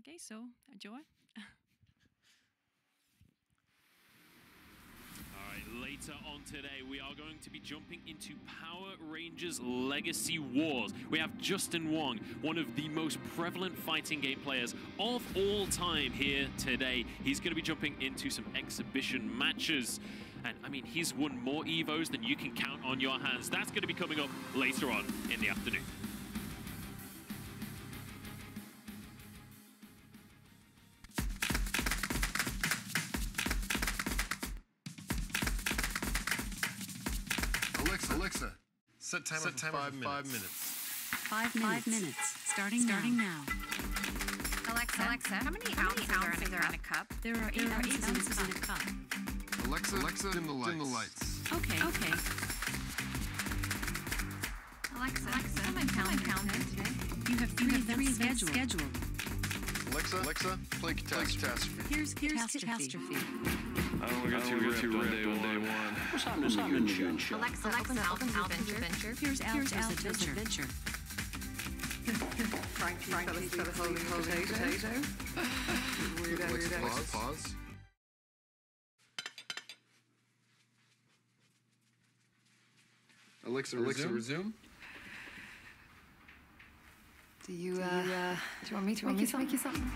Okay, so enjoy. Alright, later on today, we are going to be jumping into Power Rangers Legacy Wars. We have Justin Wong, one of the most prevalent fighting game players of all time here today. He's going to be jumping into some exhibition matches. And, I mean, he's won more EVOs than you can count on your hands. That's going to be coming up later on in the afternoon. Alexa, set timer for 5 minutes. 5 minutes. Starting now. Alexa, how many ounces are in a cup? There are 8 ounces in a cup. Alexa, dim the lights. Okay. Alexa, how many pounds today? You have three scheduled. Alexa, play Catastrophe. Here's Catastrophe. We got two on day one. What's happening in the Alexa, open Adventure. Here's Alpha's Adventure. Frank fell asleep holding a potato. Pause. Alexa, resume. Do you want me to make you something?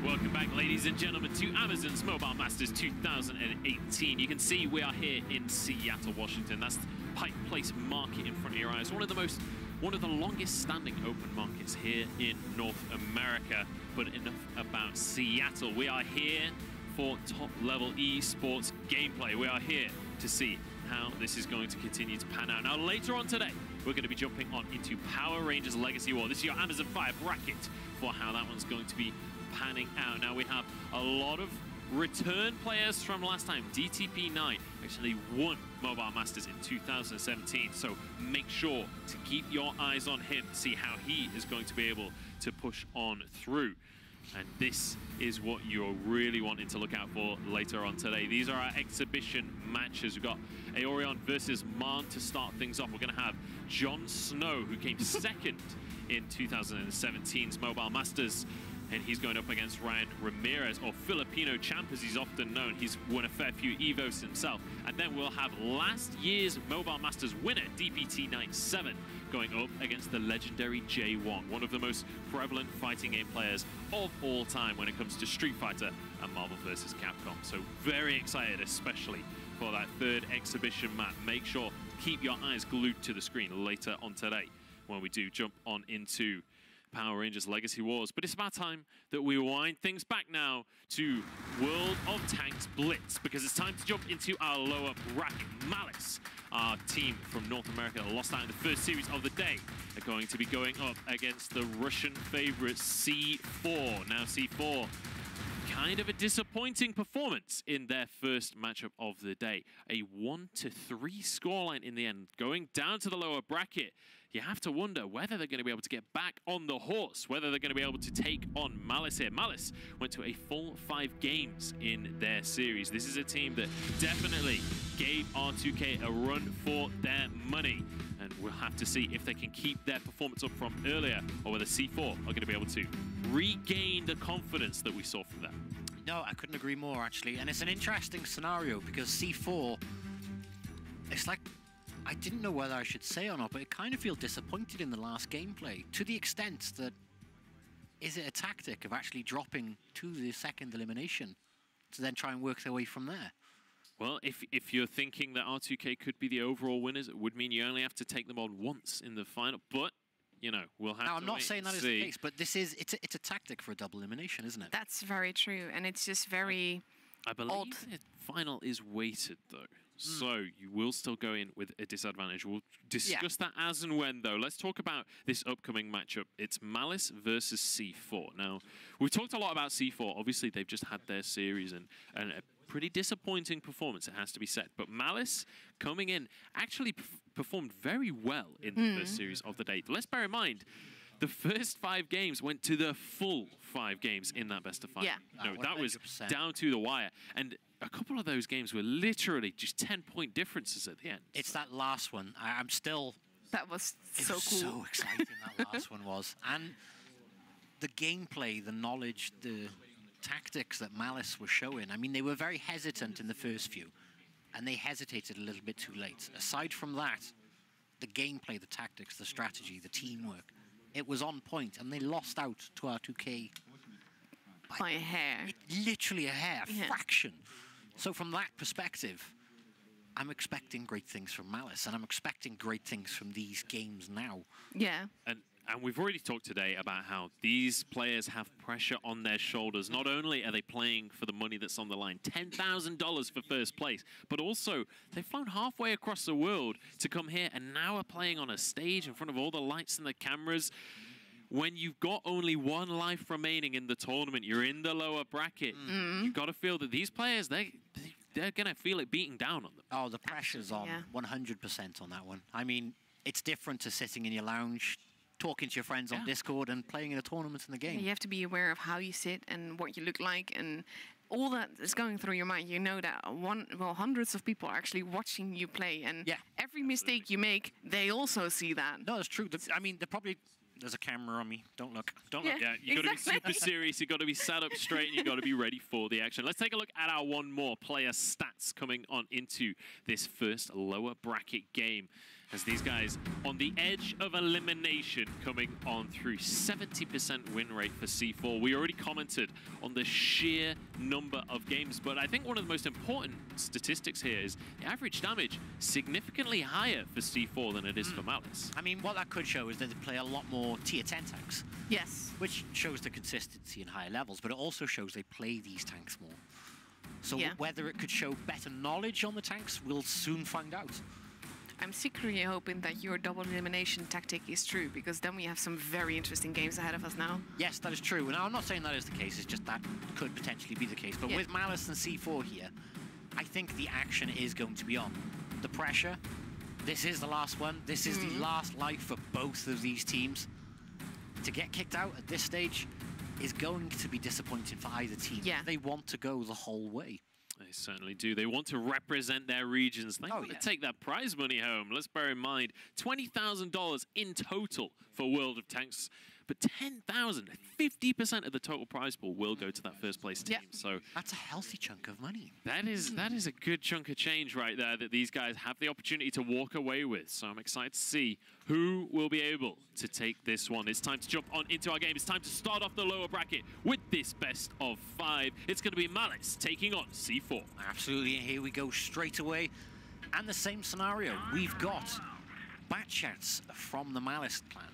Welcome back, ladies and gentlemen, to Amazon's Mobile Masters 2018. You can see we are here in Seattle, Washington. That's Pike Place Market in front of your eyes. One of the longest standing open markets here in North America. But enough about Seattle. We are here for top-level esports gameplay. We are here to see how this is going to continue to pan out. Now, later on today, we're going to be jumping on into Power Rangers Legacy War. This is your Amazon Fire bracket for how that one's going to be panning out. Now we have a lot of return players from last time. DTP9 actually won Mobile Masters in 2017, so make sure to keep your eyes on him, see how he is going to be able to push on through. And this is what you're really wanting to look out for later on today. These are our exhibition matches. We've got Aorion versus Marn to start things off. We're going to have Jon Snow, who came second in 2017's Mobile Masters. And he's going up against Ryan Ramirez, or Filipino champ as he's often known. He's won a fair few EVOs himself. And then we'll have last year's Mobile Masters winner, DPT97, going up against the legendary Jay Wong, one of the most prevalent fighting game players of all time when it comes to Street Fighter and Marvel vs. Capcom. So very excited, especially for that third exhibition map. Make sure, keep your eyes glued to the screen later on today when we do jump on into Power Rangers Legacy Wars. But it's about time that we wind things back now to World of Tanks Blitz, because it's time to jump into our lower bracket. Malice, our team from North America that lost out in the first series of the day, are going to be going up against the Russian favorite C4. Now C4, kind of a disappointing performance in their first matchup of the day. A 1-3 scoreline in the end, going down to the lower bracket. You have to wonder whether they're going to be able to get back on the horse, whether they're going to be able to take on Malice here. Malice went to a full 5 games in their series. This is a team that definitely gave R2K a run for their money. And we'll have to see if they can keep their performance up from earlier, or whether C4 are going to be able to regain the confidence that we saw from them. No, I couldn't agree more, actually. And it's an interesting scenario because C4, it's like, I didn't know whether I should say or not, but I kind of feel disappointed in the last gameplay, to the extent that, is it a tactic of actually dropping to the second elimination to then try and work their way from there? Well, if you're thinking that R2K could be the overall winners, it would mean you only have to take them on once in the final. But you know, we'll have Now, to I'm not wait saying and that is see. the case, but it's a tactic for a double elimination, isn't it? That's very true, and it's just very I believe odd. the final is weighted, though. So you will still go in with a disadvantage. We'll discuss that as and when, though. Let's talk about this upcoming matchup. It's Malice versus C4. Now, we've talked a lot about C4. Obviously, they've just had their series and a pretty disappointing performance, it has to be said. But Malice, coming in, actually performed very well in the first series of the day. Let's bear in mind, the first 5 games went to the full 5 games in that best of 5. Yeah. No, that was 100%. down to the wire. And a couple of those games were literally just 10-point differences at the end. It's that last one. I'm still... That was It so was cool. so exciting, that last one was. And the gameplay, the knowledge, the tactics that Malice was showing, I mean, they were very hesitant in the first few, and they hesitated a little bit too late. Aside from that, the gameplay, the tactics, the strategy, the teamwork, it was on point, and they lost out to R2K By a hair. literally a hair, a Yeah. fraction. So from that perspective, I'm expecting great things from Malice, and I'm expecting great things from these games now. Yeah. And we've already talked today about how these players have pressure on their shoulders. Not only are they playing for the money that's on the line, $10,000 for first place, but also they've flown halfway across the world to come here and now are playing on a stage in front of all the lights and the cameras. When you've got only 1 life remaining in the tournament, you're in the lower bracket, you've got to feel that these players, they're going to feel it beating down on them. Oh, the pressure's on Yeah. 100% on that one. I mean, it's different to sitting in your lounge, talking to your friends on Yeah. Discord and playing in a tournament in the game. You have to be aware of how you sit and what you look like, and all that is going through your mind. You know that hundreds of people are actually watching you play, and Yeah. every mistake you make, they also see that. No, it's true. I mean, there's a camera on me. Don't look. Don't look. Yeah, you got to be exactly. super serious. You got to be sat up straight, and you got to be ready for the action. Let's take a look at our one more player stats coming on into this first lower bracket game. As these guys on the edge of elimination, coming on through 70% win rate for C4. We already commented on the sheer number of games, but I think one of the most important statistics here is the average damage significantly higher for C4 than it is for Malice. I mean, what that could show is that they play a lot more tier 10 tanks, Yes. which shows the consistency in higher levels, but it also shows they play these tanks more. So Yeah. whether it could show better knowledge on the tanks, we'll soon find out. I'm secretly hoping that your double elimination tactic is true, because then we have some very interesting games ahead of us now. Yes, that is true. And I'm not saying that is the case, it's just that could potentially be the case. But Yeah. with Malice and C4 here, I think the action is going to be on. The pressure, this is the last one. This is the last life for both of these teams. To get kicked out at this stage is going to be disappointing for either team. Yeah. They want to go the whole way. They certainly do. They want to represent their regions. They want to take that prize money home. Let's bear in mind, $20,000 in total for World of Tanks. But 10,000, 50% of the total prize pool will go to that first place team. Yeah. So That's a healthy chunk of money. that is a good chunk of change right there that these guys have the opportunity to walk away with. So I'm excited to see who will be able to take this one. It's time to jump on into our game. It's time to start off the lower bracket with this best of 5. It's going to be Malice taking on C4. Absolutely, and here we go straight away. And the same scenario. We've got Batchats from the Malice clan.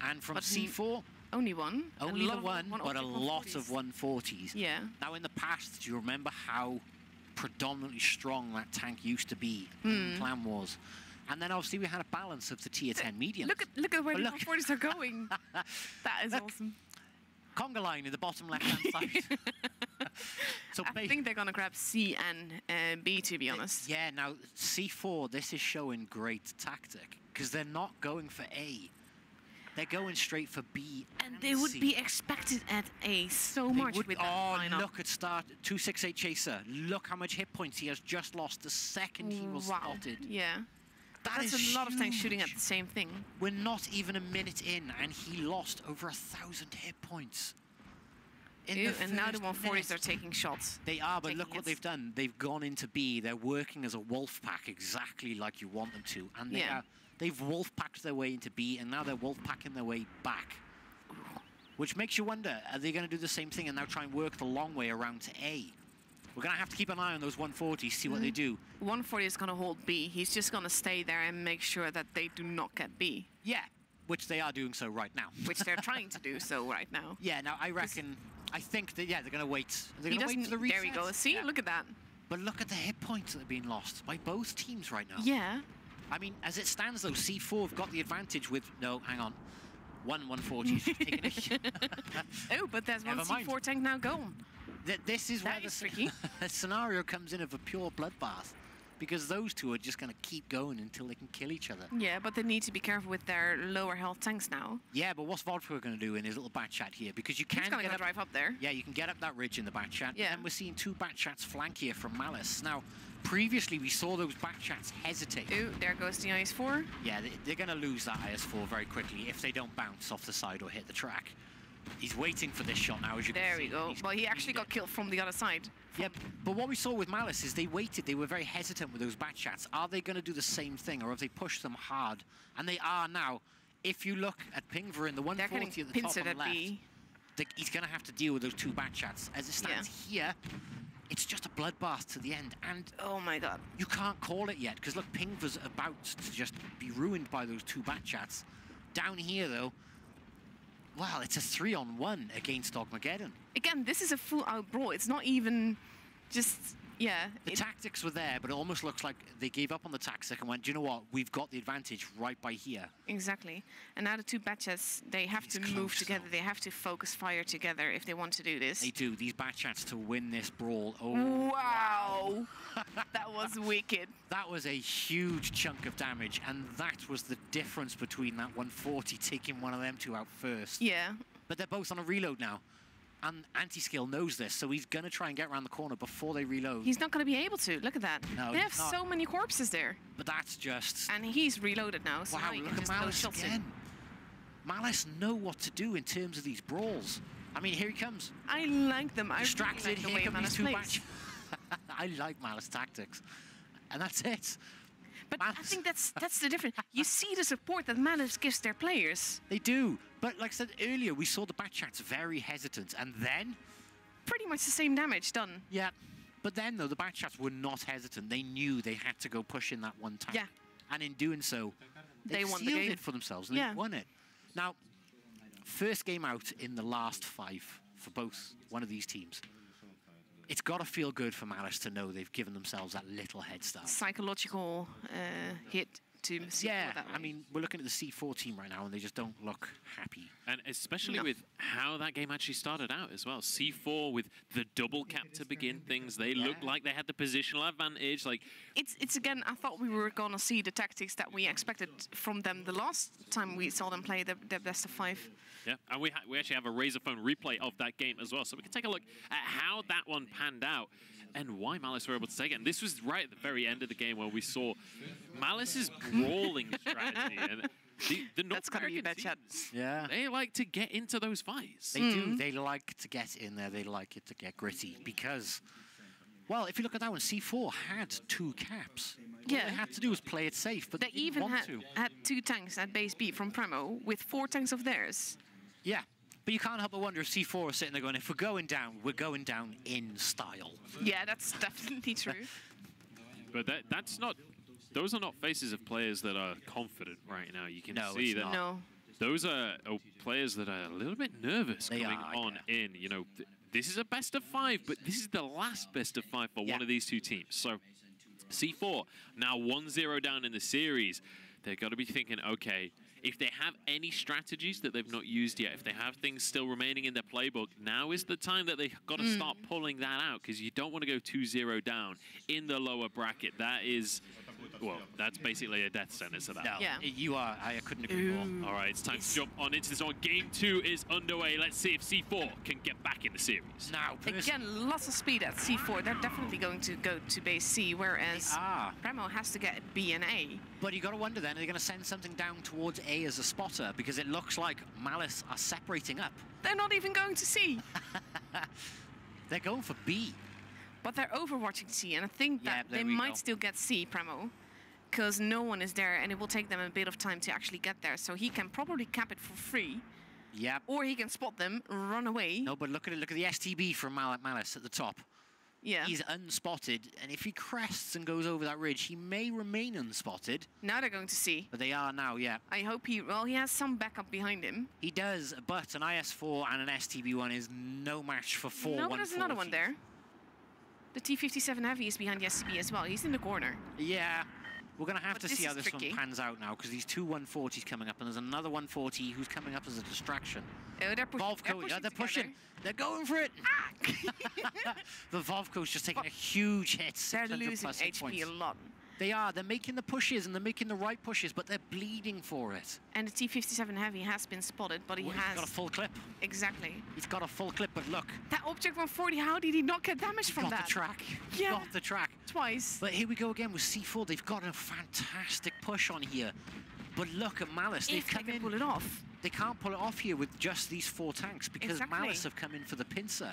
And from But C4, Only one. and only lot of one, but a of lot of 140s. 140s. Yeah. Now, in the past, do you remember how predominantly strong that tank used to be in Clan Wars? And then obviously we had a balance of the tier 10 mediums. Look at where Oh, the look. 140s are going. That is awesome. Conga line in the bottom left-hand side. So I think they're going to grab C and B, to be honest. yeah, now C4, this is showing great tactic because they're not going for A. They're going straight for B And they would C. be expected at A so They much would- with that oh, lineup. look at start 268 Chaser. Look how much hit points he has just lost the second he was Wow. spotted. Yeah. That That's is a lot of tanks shooting at huge. the same thing. We're not even a minute in, and he lost over 1,000 hit points. In Ew, the and now the first 140s minute. are taking shots. They are, but taking look what hits. they've done. They've gone into B. They're working as a wolf pack exactly like you want them to. And they've wolf packed their way into B, and now they're wolf packing their way back. Which makes you wonder, are they going to do the same thing and now try and work the long way around to A? We're going to have to keep an eye on those 140s, see what they do. 140 is going to hold B. He's just going to stay there and make sure that they do not get B. Yeah, Which they are doing so right now. which they're trying to do so right now. Yeah, now I think that, yeah, they're going to wait. They're He going to wait doesn't. for the reset. There we go. See, Yeah. look at that. But look at the hit points that are being lost by both teams right now. Yeah. I mean, as it stands, though, C4 have got the advantage with... No, hang on. 140's taking it. Oh, but there's one Never mind. C4 tank now gone. This is where That the is tricky. the scenario comes in of a pure bloodbath. Because those two are just going to keep going until they can kill each other. Yeah, but they need to be careful with their lower health tanks now. Yeah, but what's Vodka going to do in his little bat chat here? Because you can He's gonna get go up... drive up there. Yeah, you can get up that ridge in the bat chat. Yeah. And we're seeing two bat chats flank here from Malice. Now, previously we saw those bat chats hesitate. Oh, there goes the IS-4. Yeah, they're going to lose that IS-4 very quickly if they don't bounce off the side or hit the track. He's waiting for this shot now, as you can There see. we go. He's- Well, he he's actually got dead. killed from the other side. Yeah, but what we saw with Malice is they waited. They were very hesitant with those bat chats. Are they going to do the same thing, or have they pushed them hard? And they are now. If you look at Pingver in the They're 140 getting at the top pincered on the at left, B. he's going to have to deal with those two bat chats. As it stands here, it's just a bloodbath to the end. And Oh my god. you can't call it yet, because look, Pingver's about to just be ruined by those two bat chats. Down here, though, well, it's a 3-on-1 against Armageddon. Again, this is a full-out brawl. It's not even just... Yeah. The tactics were there, but it almost looks like they gave up on the tactic and went, do you know what? We've got the advantage right by here. Exactly. And now the two batches, they have He's to move close, together. though. They have to focus fire together if they want to do this. They do. These bat chats to win this brawl. Oh, Wow. That was wicked. that was a huge chunk of damage, and that was the difference between that 140 taking one of them two out first. Yeah. But they're both on a reload now. And Anti-Skill knows this, so he's going to try and get around the corner before they reload. He's not going to be able to. Look at that. No, they he's have not. so many corpses there. But that's just... And he's reloaded now, so wow, now you look can at just load Malice shots again. in. Malice know what to do in terms of these brawls. I mean, here he comes. I like them. I Distracted, really like the here way come Malice these two plays. bat I like Malice tactics. And that's it. But I Malice- think that's the difference. You see the support that Malice gives their players. They do. But like I said earlier, we saw the bat chats very hesitant. And then, Pretty much the same damage done. yeah. But then, though, the bat chats were not hesitant. They knew they had to go push in that one tank. Yeah. And in doing so, They won the sealed game. it for themselves and Yeah. they won it. Now, first game out in the last 5 for both one of these teams. It's got to feel good for Malice to know they've given themselves that little head start. Psychological hit to see Yeah, that I way. mean, we're looking at the C4 team right now, and they just don't look happy. And especially No. with how that game actually started out as well. C4 with the double cap to begin things. They looked like they had the positional advantage. Like, It's again, I thought we were gonna see the tactics that we expected from them the last time we saw them play the best of 5. yeah, and we actually have a Razor phone replay of that game as well. So we can take a look at how that one panned out and why Malice were able to take it. And this was right at the very end of the game where we saw Malice's brawling strategy. And the North That's gonna be a American bad chat. teams, Yeah. they like to get into those fights. They do. They like to get in there. They like it to get gritty because, well, if you look at that one, C4 had 2 caps. All Yeah. they had to do was play it safe, but They didn't even want had, to. had 2 tanks at base B from Premo with 4 tanks of theirs. Yeah, but you can't help but wonder if C4 are sitting there going, if we're going down in style. Yeah, that's definitely true. But that's not... Those are not faces of players that are confident right now. You can No, see it's that not. No. those are players that are a little bit nervous They coming are, on in. You know, this is a best of 5, but this is the last best of 5 for Yeah. one of these two teams. So C4 now 1-0 down in the series. They've got to be thinking, okay, if they have any strategies that they've not used yet, if they have things still remaining in their playbook, now is the time that they've got to start pulling that out, because you don't want to go 2-0 down in the lower bracket. That is, well, that's basically a death sentence to that. No, Yeah. you are. I couldn't agree more. All right, it's time to jump on into this one. Game 2 is underway. Let's see if C4 can get back in the series. Now, Again, lots of speed at C4. They're definitely going to go to base C, whereas Premo has to get B and A. but you got to wonder then, are they going to send something down towards A as a spotter? Because it looks like Malice are separating up. They're not even going to C, They're going for B. but they're overwatching C, and I think Yeah, that there they we might go. still get C, Premo, because no one is there, and it will take them a bit of time to actually get there. So he can probably cap it for free, Yep. or he can spot them, run away. No, but look at it. Look at the STB from Malice at the top. Yeah. He's unspotted, and if he crests and goes over that ridge, he may remain unspotted. Now they're going to see. But they are now, yeah. I hope he... Well, he has some backup behind him. He does, but an IS-4 and an STB-1 is no match for 4 No, but there's another one there. The T-57 Heavy is behind the STB as well. He's in the corner. Yeah. We're going to have But to this see how is this tricky. one pans out now, because these 2 140s coming up, and there's another 140 who's coming up as a distraction. Oh, they're pushing. Volko, yeah, they're together. pushing. They're going for it. The Volko's just taking a huge hit. They're 600 losing plus hit HP points. a lot. They are. They're making the pushes, and they're making the right pushes, but they're bleeding for it. And the T-57 Heavy has been spotted, but he Well, has... He's got a full clip. Exactly. He's got a full clip, but look. That Object 140, how did he not get damage from Got that? the track. Yeah. Got the track. Twice. But here we go again with C4. They've got a fantastic push on here. But look at Malice. They've If they come can in. pull it off. They can't pull it off here with just these 4 tanks because Exactly. Malice have come in for the pincer.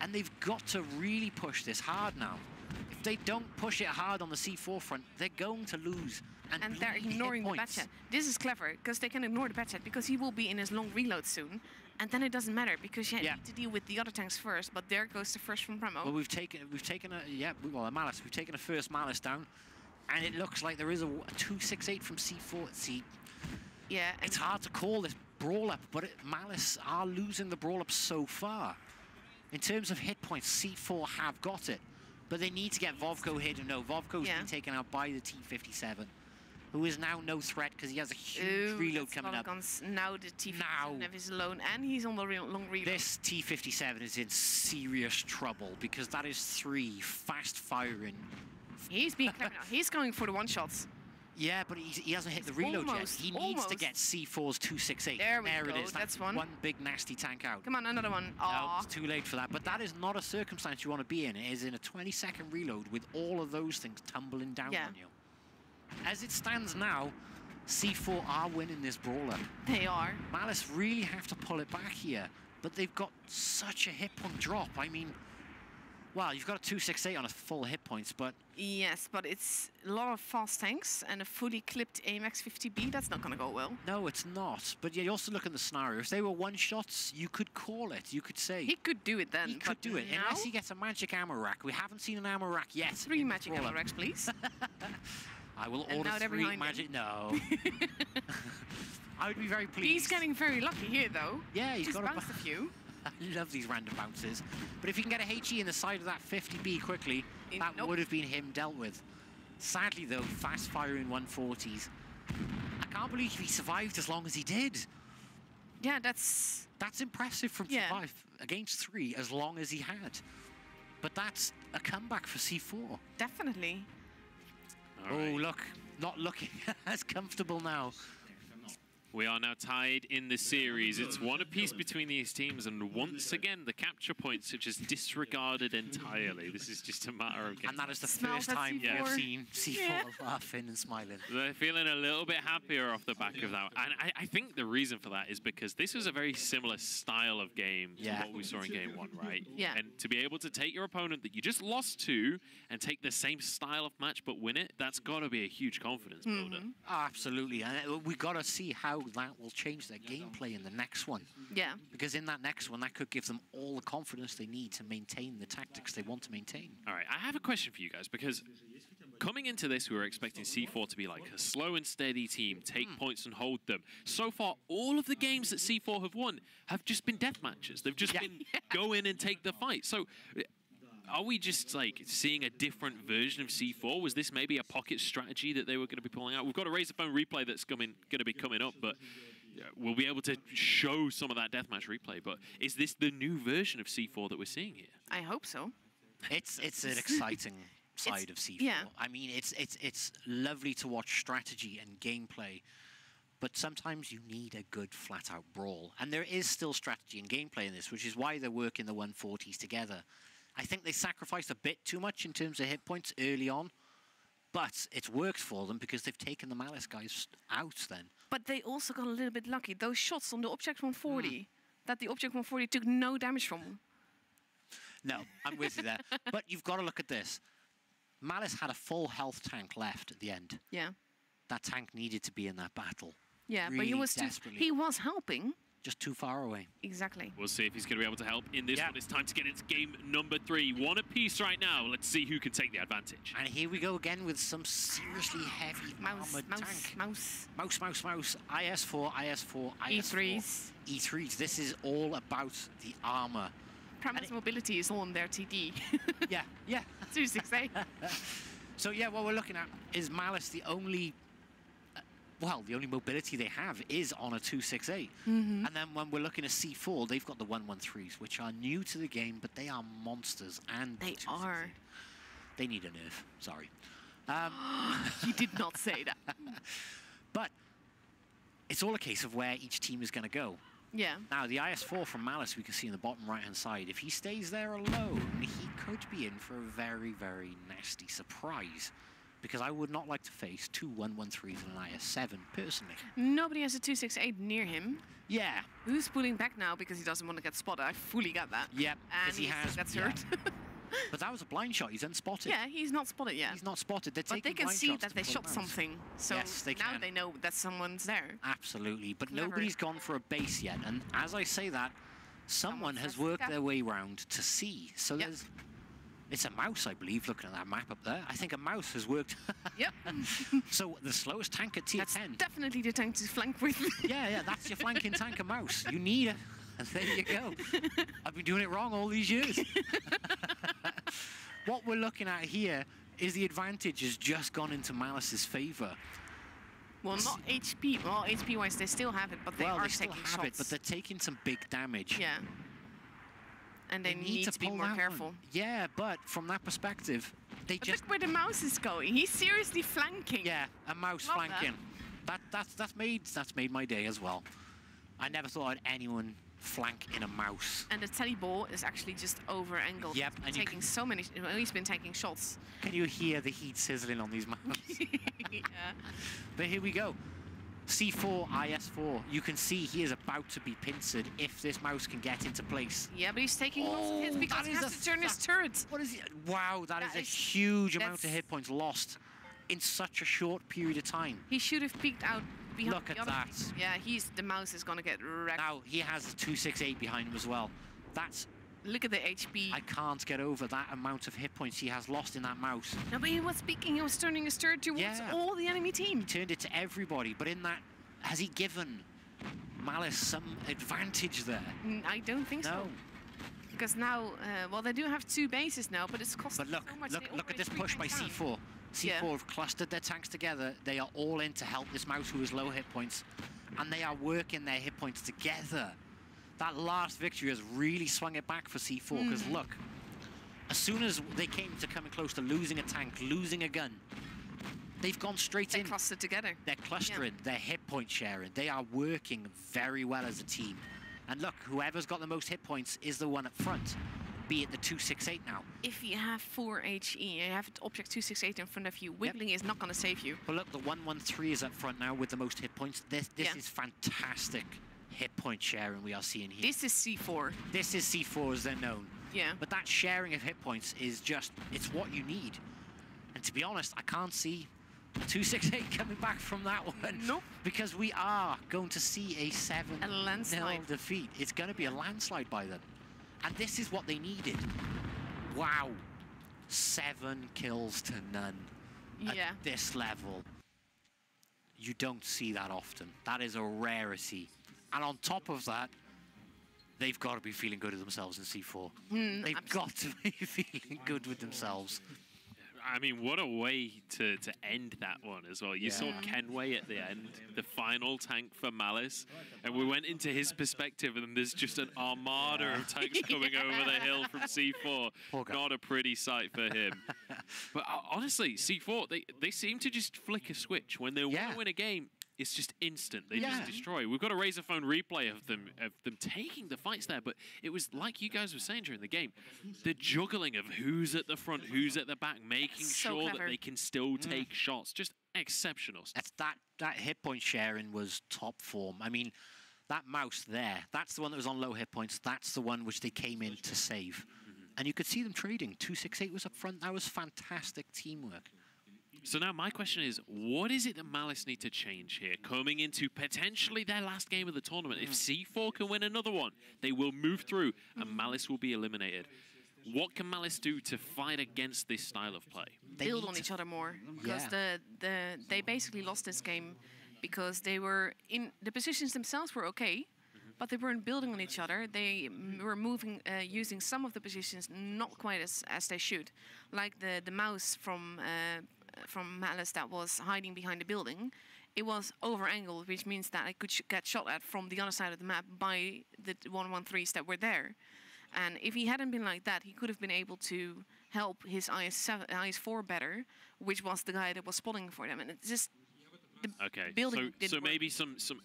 And they've got to really push this hard now. If they don't push it hard on the C4 front, they're going to lose. And they're bleed hit ignoring the points. Batchet. This is clever, because they can ignore the Batchet, because he will be in his long reload soon. And then it doesn't matter, because you Yeah. need to deal with the other tanks first, but there goes the first from Premo. Well, we've taken a Malice. We've taken a first Malice down. And it looks like there is a 268 from C4. See, yeah, and it's hard to call this brawl up, but Malice are losing the brawl up so far. In terms of hit points, C4 have got it, but they need to get Vovko hit. And no, Vovko's Yeah. been taken out by the T-57, who is now no threat because he has a huge Ooh, reload that's coming a lot of up. guns. Now the T-57 Now. Heavy is alone, and he's on the long reload. This T-57 is in serious trouble because that is 3 fast-firing. He's being clever now. He's going for the one-shots. Yeah, but he hasn't hit the reload almost, yet. He needs to almost. get C4's 268. There we it go, is. that's one. One big nasty tank out. Come on, another one. No, Aw. it's too late for that. But that is not a circumstance you want to be in. It is in a 20-second reload with all of those things tumbling down Yeah. on you. As it stands now, C4 are winning this brawler. They are. Malice really have to pull it back here, but they've got such a hit point drop. I mean, well, you've got a 268 on a full hit points, but Yes, but it's a lot of fast tanks and a fully clipped AMX 50B. That's not going to go well. no, it's not. But yeah, you also look at the scenario. If they were one-shots, you could call it. You could say He could do it then. he could but do it, now, unless he gets a magic ammo rack. We haven't seen an ammo rack yet. 3 in this magic brawler. ammo racks, please. I will And order now they're 3 behind magic. him. No. I would be very pleased. He's getting very lucky here, though. Yeah, he's got a bounced a few. I love these random bounces. But if he can get a HE in the side of that 50B quickly, that Nope. would have been him dealt with. Sadly, though, fast-firing 140s. I can't believe he survived as long as he did. Yeah, that's... That's impressive from Yeah. 5 against 3 as long as he had. But that's a comeback for C4. Definitely. All Oh, right. look, not looking as comfortable now. We are now tied in the series. It's one apiece between these teams, and once again, the capture points are just disregarded entirely. This is just a matter of getting... And that is the Smells first at time C4. we've seen C4 Yeah. laughing and smiling. They're feeling a little bit happier off the back of that. And I think the reason for that is because this was a very similar style of game to Yeah. what we saw in game 1, right? Yeah. And to be able to take your opponent that you just lost to and take the same style of match but win it, that's got to be a huge confidence builder. Oh, absolutely. And we've got to see how that will change their gameplay in the next one. Yeah. Because in that next one, that could give them all the confidence they need to maintain the tactics they want to maintain. All right, I have a question for you guys because coming into this, we were expecting C4 to be like a slow and steady team, take points and hold them. So far, all of the games that C4 have won have just been death matches. They've just been go in and take the fight. So are we just like seeing a different version of C4? Was this maybe a pocket strategy that they were going to be pulling out? We've got a Raise the Phone replay that's going to be coming up, but we'll be able to show some of that deathmatch replay. But is this the new version of C4 that we're seeing here? I hope so. It's an exciting side of C4. yeah. I mean, it's lovely to watch strategy and gameplay, but sometimes you need a good flat-out brawl. And there is still strategy and gameplay in this, which is why they're working the 140s together. I think they sacrificed a bit too much in terms of hit points early on, but it's worked for them because they've taken the Malice guys out then. But they also got a little bit lucky. Those shots on the Object 140, that the Object 140 took no damage from. No, I'm with you there. But you've got to look at this. Malice had a full health tank left at the end. Yeah. That tank needed to be in that battle. Yeah, but Really he was desperately. he was helping. just too far away. Exactly. We'll see if he's going to be able to help in this Yeah. one. It's time to get into game number 3. One apiece right now. Let's see who can take the advantage. And here we go again with some seriously heavy Mouse, armored mouse, tank. mouse. Mouse. IS4, IS4, IS4. E3s. E3s. This is all about the armor. Primus Mobility is all on their TD. Yeah. 268. So yeah, what we're looking at is Malice. The only, well, the only mobility they have is on a 268. And then when we're looking at C4, they've got the 113s, which are new to the game, but they are monsters. And They the are. 268. They need a nerf. Sorry. You did not say that. But it's all a case of where each team is going to go. Yeah. Now, the IS4 from Malice, we can see in the bottom right-hand side. If he stays there alone, he could be in for a very, very nasty surprise. Because I would not like to face 2 113s and an IS7, personally. Nobody has a 268 near him. Yeah. Who's pulling back now because he doesn't want to get spotted? I fully get that. Yep. And Because he has. That's yeah. hurt. But that was a blind shot. He's unspotted. Yeah, he's not spotted yet. He's not spotted. They're But they taking can blind see shots that to they pull shot him out. something. So Yes, they now can. they know that someone's there. Absolutely. But Clever. nobody's gone for a base yet. And as I say that, someone has has worked to their way round to C. So Yep. there's... It's a mouse, I believe, looking at that map up there. I think a mouse has worked. Yep. So the slowest tank at tier That's 10. definitely the tank to flank with. Yeah, that's your flanking tank, a mouse. You need it. And there you go. I've been doing it wrong all these years. What we're looking at here is the advantage has just gone into Malice's favor. Well, not HP. Well, HP-wise, they still have it, but they Well, are they still taking have shots. it, but they're taking some big damage. Yeah. And they need to be pull more that one. careful. Yeah, but from that perspective, they But just... look where the mouse is going. He's seriously flanking. Yeah, a mouse Love that. flanking. That's made my day as well. I never thought I'd anyone flank in a mouse. And the teddy ball is actually just over angled. Yep, He's and you taking so many. Well, he's been taking shots. Can you hear the heat sizzling on these mouse? Yeah. But here we go. C4, IS4. You can see he is about to be pincered if this mouse can get into place. Yeah, but he's taking lots of hits Oh, because that he is has a to turn his fa- turret. What is it? Wow, that is a is- huge amount of that's- hit points lost in such a short period of time. He should have peeked out behind Look the at other that. team. Yeah, the mouse is gonna get wrecked. Now, he has a 268 behind him as well. That's... Look at the HP. I can't get over that amount of hit points he has lost in that mouse. No, but he was peeking. He was turning his turret towards Yeah. all the enemy team. Turned it to everybody, but in that, has he given Malice some advantage there? I don't think No. so. Because now, well, they do have 2 bases now, but it's costing But look, so much. look they at already this push by 3 tanks C4. C4 Yeah. have clustered their tanks together. They are all in to help this mouse who has low hit points. And they are working their hit points together. That last victory has really swung it back for C4. Because look, as soon as they came to coming close to losing a tank, losing a gun, they've gone straight They in. clustered together. They're clustering, they're hit point sharing. They are working very well as a team. And look, whoever's got the most hit points is the one up front. Be it the 268 now. If you have 4 HE, you have object 268 in front of you, wiggling is not going to save you. But look, the 113 is up front now with the most hit points. This Yeah. is fantastic hit point sharing we are seeing here. This is C4. This is C4 as they're known. Yeah. But that sharing of hit points is just, it's what you need. And to be honest, I can't see a 268 coming back from that one. Nope. Because we are going to see a 7-0 A landslide. defeat. It's going to be a landslide by them. And this is what they needed. Wow. 7 kills to none Yeah. at this level. You don't see that often. That is a rarity. And on top of that, they've got to be feeling good with themselves in C4. They've got to be feeling good with themselves. I mean, what a way to end that one as well. You saw Kenway at the end, the final tank for Malice, and we went into his perspective, and there's just an armada of tanks coming over the hill from C4. Poor guy. Not a pretty sight for him. But honestly, C4, they seem to just flick a switch. When they want Yeah. to win a game, it's just instant. They Yeah. just destroy. We've got a Razor phone replay of them taking the fights there, but it was like you guys were saying during the game, the juggling of who's at the front, who's at the back, making So sure clever. that they can still take shots. Just exceptional stuff. That's that hit point sharing was top form. I mean, that mouse there, that's the one that was on low hit points. That's the one which they came in to save. And you could see them trading. 268 was up front. That was fantastic teamwork. So now my question is, what is it that Malice need to change here? Coming into potentially their last game of the tournament. If C4 can win another one, they will move through and Malice will be eliminated. What can Malice do to fight against this style of play? Build on each other more, because they basically lost this game because they were in the positions themselves were okay, but they weren't building on each other. They were moving, using some of the positions not quite as they should, like the mouse from Malice that was hiding behind the building. It was over-angled, which means that it could get shot at from the other side of the map by the 113s that were there. And if he hadn't been like that, he could have been able to help his IS4 better, which was the guy that was spotting for them. And it's just Okay, building so maybe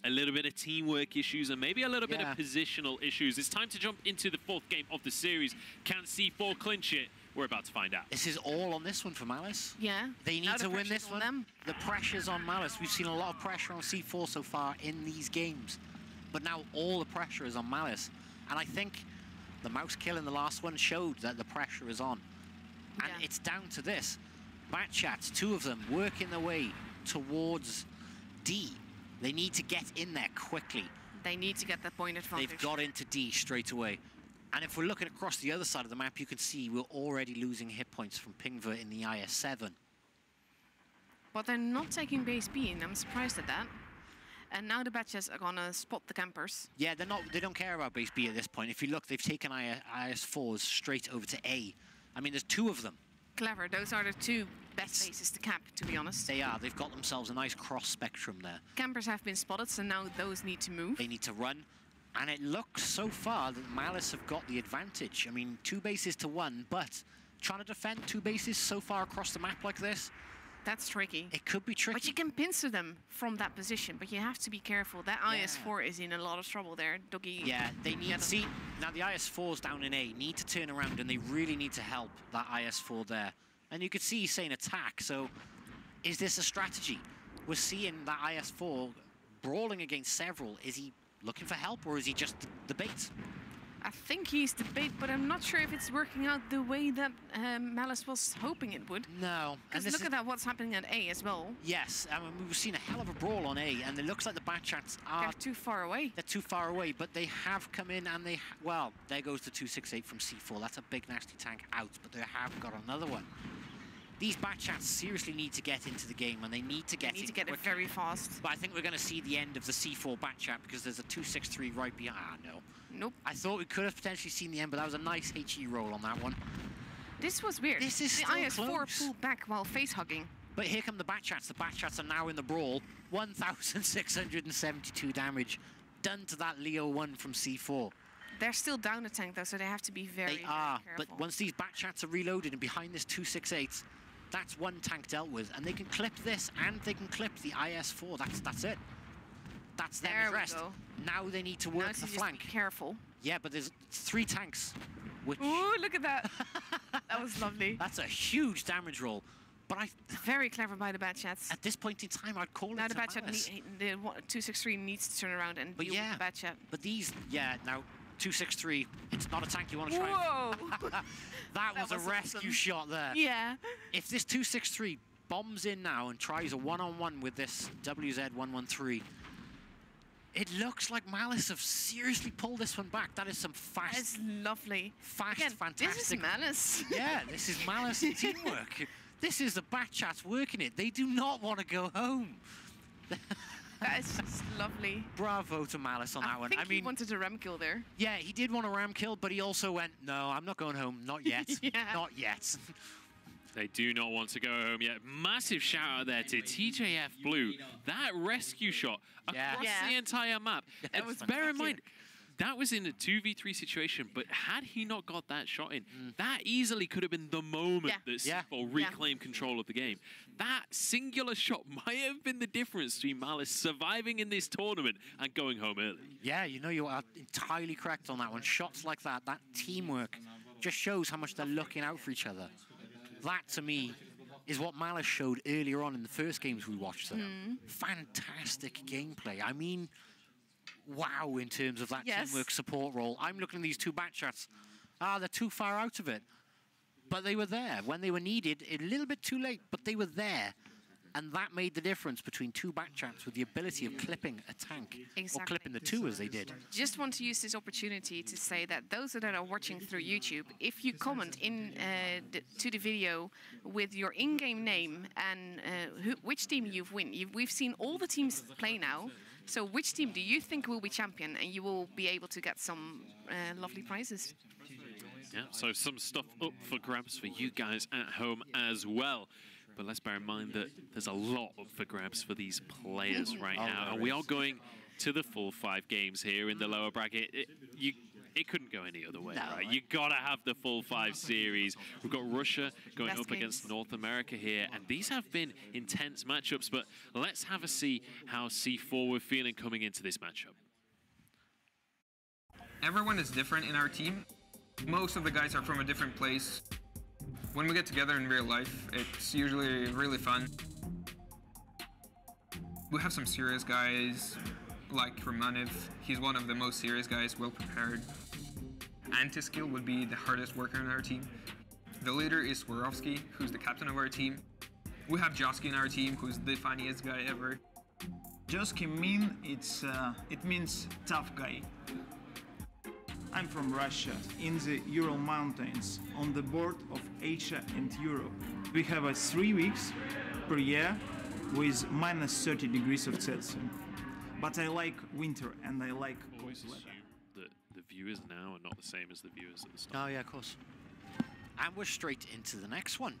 a little bit of teamwork issues and maybe a little bit of positional issues. It's time to jump into the 4th game of the series. Can C4 clinch it? We're about to find out. This is all on this one for Malice. Yeah. They need to win this one. Them. The pressure's on Malice. We've seen a lot of pressure on C4 so far in these games. But now all the pressure is on Malice. And I think the mouse kill in the last one showed that the pressure is on. And it's down to this. Batchats, 2 of them, working their way towards D. They need to get in there quickly. They need to get that point advantage. They've got into D straight away. And if we're looking across the other side of the map, you can see we're already losing hit points from Pingver in the IS-7. But they're not taking base B, and I'm surprised at that. And now the Batches are gonna spot the campers. Yeah, they don't care about base B at this point. If you look, they've taken IS-4s straight over to A. I mean, there's 2 of them. Clever. Those are the 2 best bases to cap, to be honest. They are. They've got themselves a nice cross spectrum there. Campers have been spotted, so now those need to move. They need to run. And it looks so far that Malice have got the advantage. I mean, 2 bases to 1, but trying to defend 2 bases so far across the map like this, that's tricky. It could be tricky. But you can pincer them from that position, but you have to be careful. That IS-4 is in a lot of trouble there. Doggy. Yeah, they need to see. Now the IS-4's down in A, need to turn around, and they really need to help that IS-4 there. And you could see he's saying attack, so is this a strategy? We're seeing that IS-4 brawling against several. Is he looking for help, or is he just the bait? I think he's the bait, but I'm not sure if it's working out the way that Malice was hoping it would. No. Because look at that, what's happening at A as well. Yes, I mean, we've seen a hell of a brawl on A, and it looks like the Batchats are... They're too far away. They're too far away, but they have come in, and they... Well, there goes the 268 from C4. That's a big, nasty tank out, but they have got another one. These Batchats seriously need to get into the game, and they need to get it very fast. But I think we're going to see the end of the C4 Batchat, because there's a 263 right behind... Ah, no. Nope. I thought we could have potentially seen the end, but that was a nice HE roll on that one. This was weird. This is the still IS-4 close. pulled back while face-hugging. But here come the Batchats. The Batchats are now in the brawl. 1,672 damage done to that Leo 1 from C4. They're still down a tank, though, so they have to be very, They are, careful. but once these Batchats are reloaded and behind this 268, that's 1 tank dealt with. And they can clip this, and they can clip the IS-4. That's it. That's them addressed. Go. Now they need to work the flank. Just be careful. Yeah, but there's 3 tanks. Which Ooh, look at that. That was lovely. That's a huge damage roll. But very clever by the Batchats. At this point in time, I'd call now it the Batchat, the 263 needs to turn around and deal with the Batchat. But these, now 263, it's not a tank you want to try. Whoa! that was a rescue shot there. Yeah. If this 263 bombs in now and tries a one-on-one with this WZ-113, it looks like Malice have seriously pulled this one back. That is some fast... That's lovely. Fast, again, fantastic... This is Malice. Yeah, this is Malice and teamwork. This is the Batchats working it. They do not want to go home. That is just lovely. Bravo to Malice on that one. I mean, he wanted a ram kill there. Yeah, he did want a ram kill, but he also went, no, I'm not going home. Not yet. Not yet. They do not want to go home yet. Massive shout out there to TJF Blue. That rescue shot across the entire map. That was bear in mind, that was in a 2v3 situation, but had he not got that shot in, that easily could have been the moment that C4 reclaimed control of the game. That singular shot might have been the difference between Malice surviving in this tournament and going home early. Yeah, you know, you are entirely correct on that one. Shots like that, that teamwork, just shows how much they're looking out for each other. That, to me, is what Malice showed earlier on in the first games we watched them. Fantastic gameplay. I mean, wow, in terms of that teamwork support role. I'm looking at these 2 Batchats. They're too far out of it. But they were there. When they were needed, a little bit too late, but they were there. And that made the difference between two backtraps with the ability of clipping a tank. Or Exactly. clipping the two as they did. Just want to use this opportunity to say that those that are watching through YouTube, if you comment to the video with your in-game name and which team we've seen all the teams play now. So which team do you think will be champion? And you will be able to get some lovely prizes. Yeah, so some stuff up for grabs for you guys at home as well. But let's bear in mind that there's a lot up for grabs for these players right now. And we are going to the full 5 games here in the lower bracket. It couldn't go any other way, right? You gotta have the full 5 series. We've got Russia going up against North America here, and these have been intense matchups. But let's have a see how C4 were feeling coming into this matchup. Everyone is different in our team. Most of the guys are from a different place. When we get together in real life, it's usually really fun. We have some serious guys, like Romanev. He's one of the most serious guys, well prepared. Anti-skill would be the hardest worker in our team. The leader is Swarovski, who's the captain of our team. We have Josky in our team, who's the funniest guy ever. Josky it means tough guy. I'm from Russia, in the Ural Mountains, on the border of Asia and Europe. We have 3 weeks per year with minus 30 degrees of Celsius. But I like winter and I like cold weather. That the viewers now are not the same as the viewers at the start. Oh, yeah, of course. And we're straight into the next one.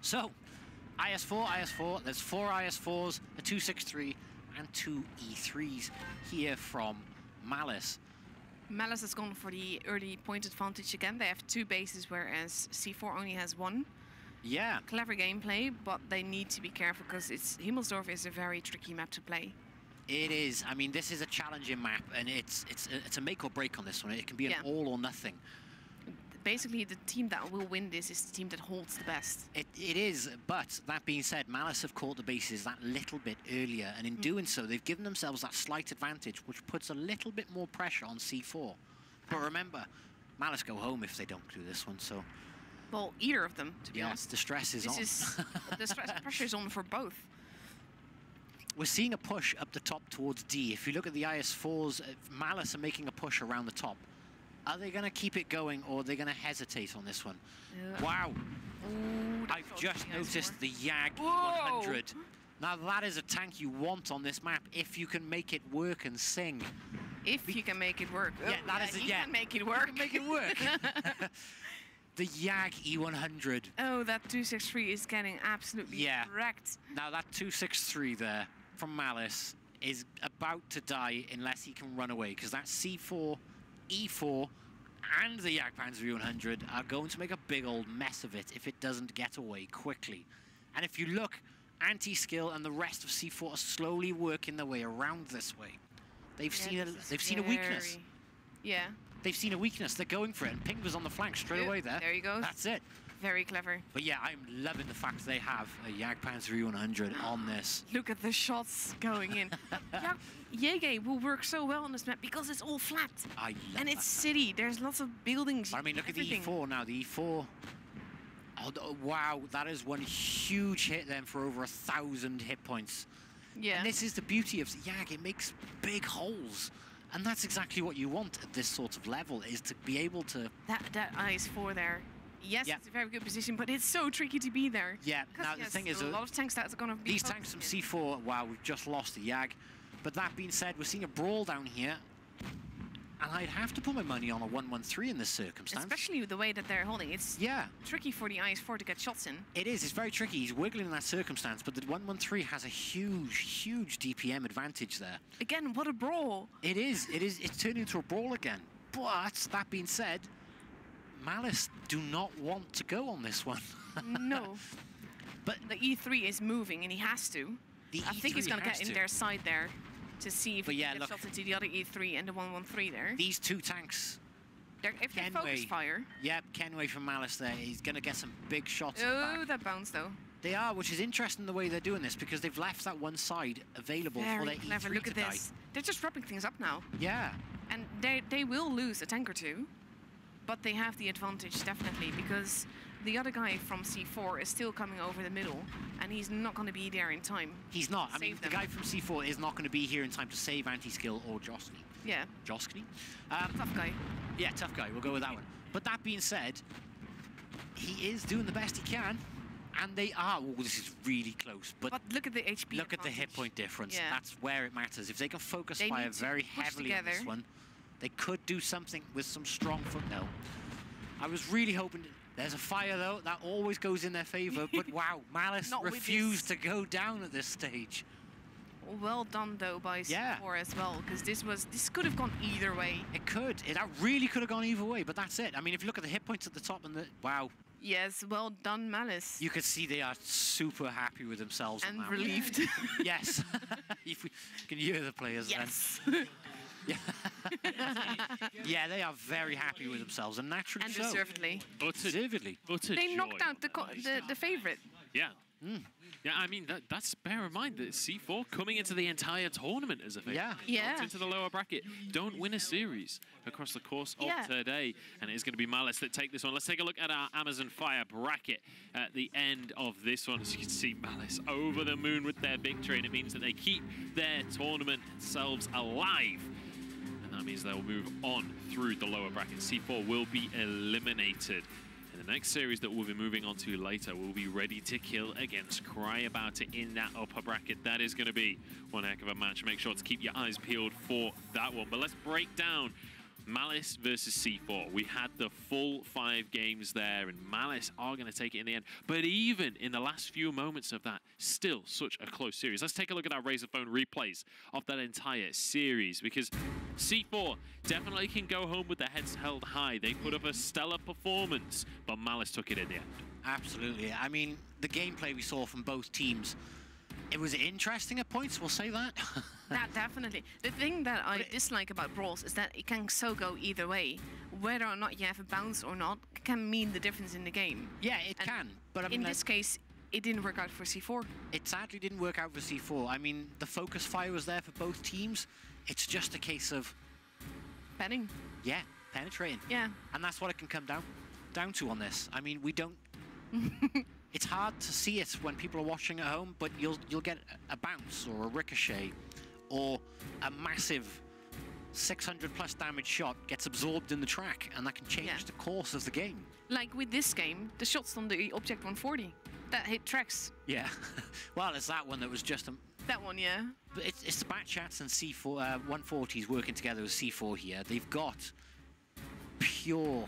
So, IS4, there's 4 IS4s, a 263, and 2 E3s here from Malice. Malice has gone for the early point advantage again. They have 2 bases, whereas C4 only has 1. Yeah. Clever gameplay, but they need to be careful because Himmelsdorf is a very tricky map to play. It is. I mean, this is a challenging map, and it's a make or break on this one. It can be an all or nothing. Basically, the team that will win this is the team that holds the best. It is, but that being said, Malice have caught the bases that little bit earlier, and in doing so, they've given themselves that slight advantage, which puts a little bit more pressure on C4. But remember, Malice go home if they don't do this one, so... Well, either of them, to be honest. The stress is on. The pressure is on for both. We're seeing a push up the top towards D. If you look at the IS4s, Malice are making a push around the top. Are they going to keep it going, or are they going to hesitate on this one? Wow. Ooh, I've just noticed the YAG Whoa. 100. Now, that is a tank you want on this map if you can make it work and sing. If you can make it work. Yeah, that is it, You can make it work. Make it work. The YAG E100. Oh, that 263 is getting absolutely wrecked. Now, that 263 there from Malice is about to die unless he can run away, because that C4, E4, and the Jagdpanzer V100 are going to make a big old mess of it if it doesn't get away quickly. And if you look, Anti-Skill and the rest of C4 are slowly working their way around this way. They've seen a weakness. Yeah. They've seen a weakness. They're going for it. And Pink was on the flank straight away there. There he goes. That's it. Very clever. But yeah, I'm loving the fact they have a Jagdpanzer V100 on this. Look at the shots going in. Jäger will work so well on this map because it's all flat. I love and it's city. There's lots of buildings. But I mean, look at the E4 now. The E4. Oh, wow, that is one huge hit then for over 1,000 hit points. Yeah. And this is the beauty of YAG. It makes big holes. And that's exactly what you want at this sort of level, is to be able to... That IS4 there. Yes, it's a very good position, but it's so tricky to be there. Yeah, now the thing is... a lot of tanks that are going to be... These tanks from C4, wow, we've just lost the YAG. But that being said, we're seeing a brawl down here. And I'd have to put my money on a 1-1-3 in this circumstance. Especially the way that they're holding. It's tricky for the IS4 to get shots in. It is. It's very tricky. He's wiggling in that circumstance, but the 1-1-3 has a huge DPM advantage there. Again, what a brawl. It is. It's turned into a brawl again. But, that being said, Malice do not want to go on this one. No. But the E3 is moving, and he has to. I think he's going to get in their side there to see if he can get shots into the other E3 and the 1-1-3 there. These two tanks... If they focus fire... Yep, Kenway from Malice there. He's going to get some big shots. Oh, that bounce, though. They are, which is interesting the way they're doing this, because they've left that one side available for their E3 Look to at die. this. They're just wrapping things up now. Yeah. And they will lose a tank or two, but they have the advantage, definitely, because the other guy from C4 is still coming over the middle, and he's not going to be there in time. He's not. I mean, Save the them. guy from C4 is not going to be here in time to save Anti-Skill or Joskny. Yeah, Joskny? tough guy. Yeah, tough guy. We'll go with that one. But that being said, he is doing the best he can, and they are. Oh, this is really close. But look at the HP. look at the hit advantage. point difference. Yeah. That's where it matters. If they can focus They fire need to very push heavily on this together. one, they could do something with some strong foot. No. I was really hoping. There's a fire, though. That always goes in their favor. But wow, Malice Not with refused to this. go down at this stage. Well done though by Yeah. C4 as well, because this could have gone either way. It could. That really could have gone either way, but that's it. I mean, if you look at the hit points at the top and the... Wow. Yes, well done, Malice. You can see they are super happy with themselves. on And that one. relieved. Yes. If we can hear the players Yes. then. Yeah, they are very happy with themselves, and naturally And so. deservedly. Deservedly. Utter They joy. knocked out the favorite. Yeah. Yeah, I mean, that's bear in mind that C4 coming into the entire tournament as a favorite. Yeah. Yeah. Knocked into the lower bracket. Don't win a series across the course of Yeah. today. And it is going to be Malice that take this one. Let's take a look at our Amazon Fire bracket at the end of this one. As you can see, Malice over the moon with their victory. And it means that they keep their tournament selves alive. And that means they'll move on through the lower bracket. C4 will be eliminated. In the next series that we'll be moving on to later, we'll be ready to kill against Cry About It in that upper bracket. That is going to be one heck of a match. Make sure to keep your eyes peeled for that one. But let's break down Malice versus C4. We had the full 5 games there, and Malice are going to take it in the end. But even in the last few moments of that, still such a close series. Let's take a look at our Razor Phone replays of that entire series, because C4 definitely can go home with their heads held high. They put up a stellar performance, but Malice took it in the end. Absolutely. I mean, the gameplay we saw from both teams, it was interesting at points, we'll say that. That definitely. The thing that I dislike about Brawls is that it can so go either way. Whether or not you have a bounce or not can mean the difference in the game. Yeah, it And can. But I mean, in like, this case, it didn't work out for C4. it sadly didn't work out for C4. I mean, the focus fire was there for both teams. It's just a case of, Betting. yeah, penetrating. Yeah. And that's what it can come down to on this. I mean, we don't... It's hard to see it when people are watching at home, but you'll get a bounce or a ricochet or a massive 600 plus damage shot gets absorbed in the track, and that can change Yeah. the course of the game. Like with this game, the shots on the Object 140, that hit tracks. Yeah. Well, it's that one that was just a... That one, yeah. But it's the Batchats and C4 140s working together with C4 here. They've got pure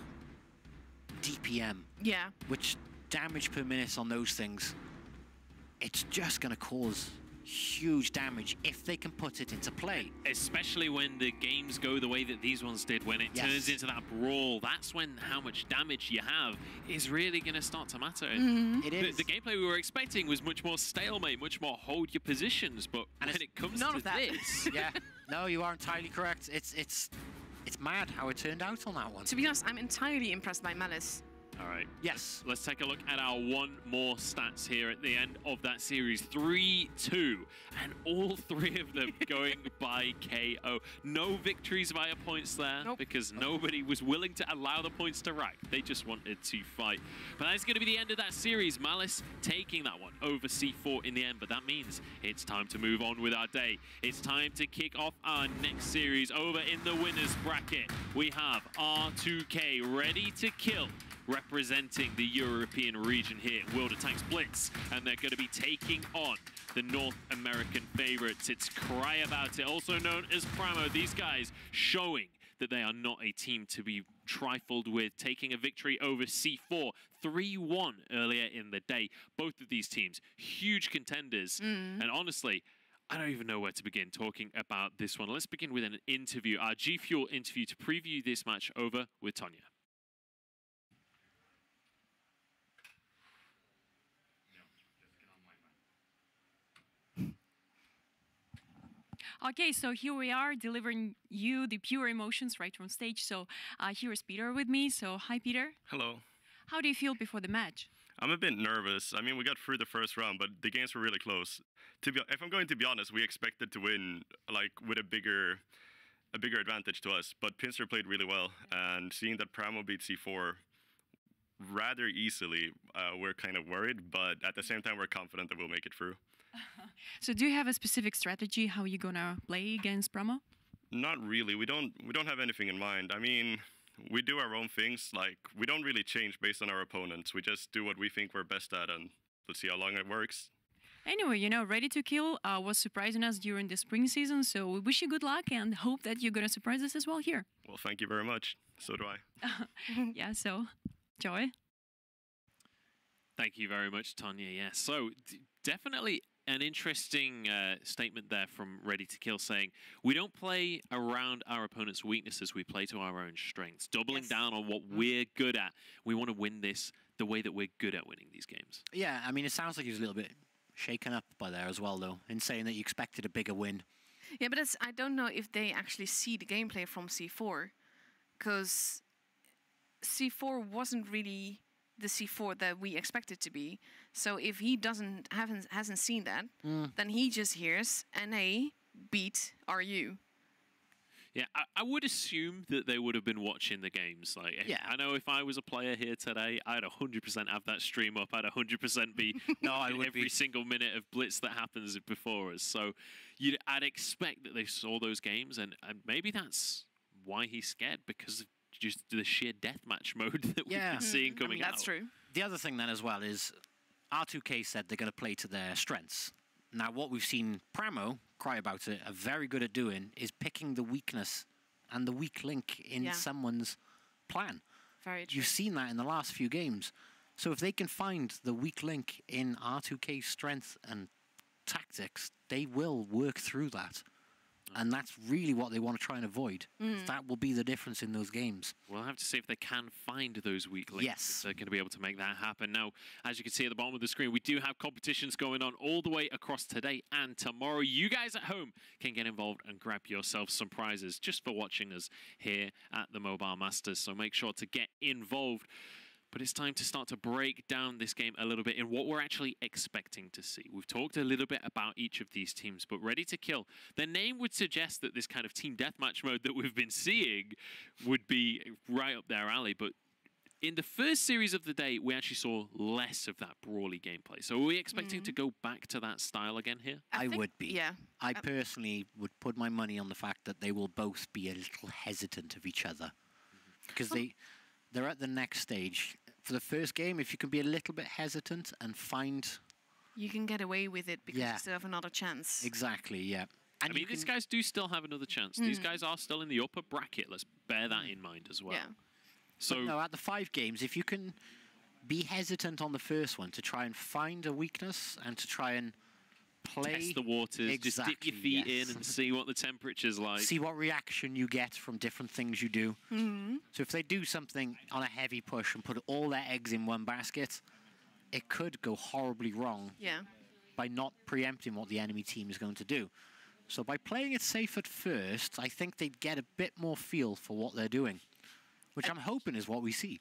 DPM, Yeah. which damage per minute on those things, it's just going to cause huge damage if they can put it into play. Especially when the games go the way that these ones did, when it Yes. turns into that brawl. That's when how much damage you have is really going to start to matter. And It is. the gameplay we were expecting was much more stalemate, much more hold your positions, but And when it's it comes none to of that. this... Yeah, no, you are entirely correct. It's mad how it turned out on that one. To be honest, I'm entirely impressed by Malice. All right. Yes. Let's take a look at our one more stats here at the end of that series. 3-2, and all 3 of them going by KO. No victories via points there, Nope. because nobody was willing to allow the points to rack. They just wanted to fight. But that's going to be the end of that series. Malice taking that one over C4 in the end, but that means it's time to move on with our day. It's time to kick off our next series. Over in the winners bracket, we have R2K ready to kill, representing the European region here, World of Tanks BLITZ, and they're going to be taking on the North American favorites. It's Cry About It, also known as Pramo. These guys showing that they are not a team to be trifled with, taking a victory over C4 3-1 earlier in the day. Both of these teams, huge contenders, and honestly, I don't even know where to begin talking about this one. Let's begin with an interview, our G Fuel interview to preview this match over with Tonya. Okay, so here we are delivering you the pure emotions right from stage. So here is Peter with me. So hi, Peter. Hello. How do you feel before the match? I'm a bit nervous. I mean, we got through the first round, but the games were really close. If I'm going to be honest, we expected to win like with a bigger advantage to us. But Pincer played really well, and seeing that Pramo beat C4 rather easily, we're kind of worried, but at the same time, we're confident that we'll make it through. So do you have a specific strategy how you're gonna play against Promo? Not really. We don't have anything in mind. I mean, we do our own things. Like, we don't really change based on our opponents. We just do what we think we're best at, and let's see how long it works. Anyway, you know, Ready to Kill was surprising us during the spring season, so we wish you good luck and hope that you're gonna surprise us as well here. Well, thank you very much. So do I. Yeah, so, Joy? Thank you very much, Tanya. Yeah, so definitely an interesting statement there from Ready to Kill, saying we don't play around our opponent's weaknesses, we play to our own strengths, doubling down on what we're good at. We want to win this the way that we're good at winning these games. Yeah, I mean, it sounds like he was a little bit shaken up by there as well, though, in saying that you expected a bigger win. Yeah, but I don't know if they actually see the gameplay from C4, because C4 wasn't really the C4 that we expected to be. So if he hasn't seen that, then he just hears NA beat RU. Yeah, I would assume that they would have been watching the games. Like, yeah. I know if I was a player here today, I'd 100% have that stream up. I'd 100% be every single minute of Blitz that happens before us. So I'd expect that they saw those games, and maybe that's why he's scared, because of just the sheer deathmatch mode that we've been seeing coming out. That's true. The other thing then as well is R2K said they're going to play to their strengths. Now, what we've seen Pramo cry about it, are very good at doing, is picking the weakness and the weak link in someone's plan. Very true. You've seen that in the last few games. So if they can find the weak link in R2K's strength and tactics, they will work through that. And that's really what they want to try and avoid. That will be the difference in those games. We'll have to see if they can find those weak links. Yes. If they're going to be able to make that happen. Now, as you can see at the bottom of the screen, we do have competitions going on all the way across today and tomorrow. You guys at home can get involved and grab yourself some prizes just for watching us here at the Mobile Masters. So make sure to get involved. But it's time to start to break down this game a little bit in what we're actually expecting to see. We've talked a little bit about each of these teams, but Ready to Kill, the name would suggest that this kind of team deathmatch mode that we've been seeing would be right up their alley. But in the first series of the day, we actually saw less of that brawly gameplay. So are we expecting to go back to that style again here? I would be. Yeah. I personally would put my money on the fact that they will both be a little hesitant of each other. Because they're at the next stage. For the first game, if you can be a little bit hesitant and find... You can get away with it because you still have another chance. Exactly, yeah. And I mean, these guys do still have another chance. These guys are still in the upper bracket. Let's bear that in mind as well. Yeah. So but no, at the 5 games, if you can be hesitant on the first one to try and find a weakness and to try and play... Test the waters, just dip your feet in and see what the temperature's like. See what reaction you get from different things you do. So if they do something on a heavy push and put all their eggs in one basket, it could go horribly wrong by not preempting what the enemy team is going to do. So by playing it safe at first, I think they'd get a bit more feel for what they're doing, which I'm hoping is what we see.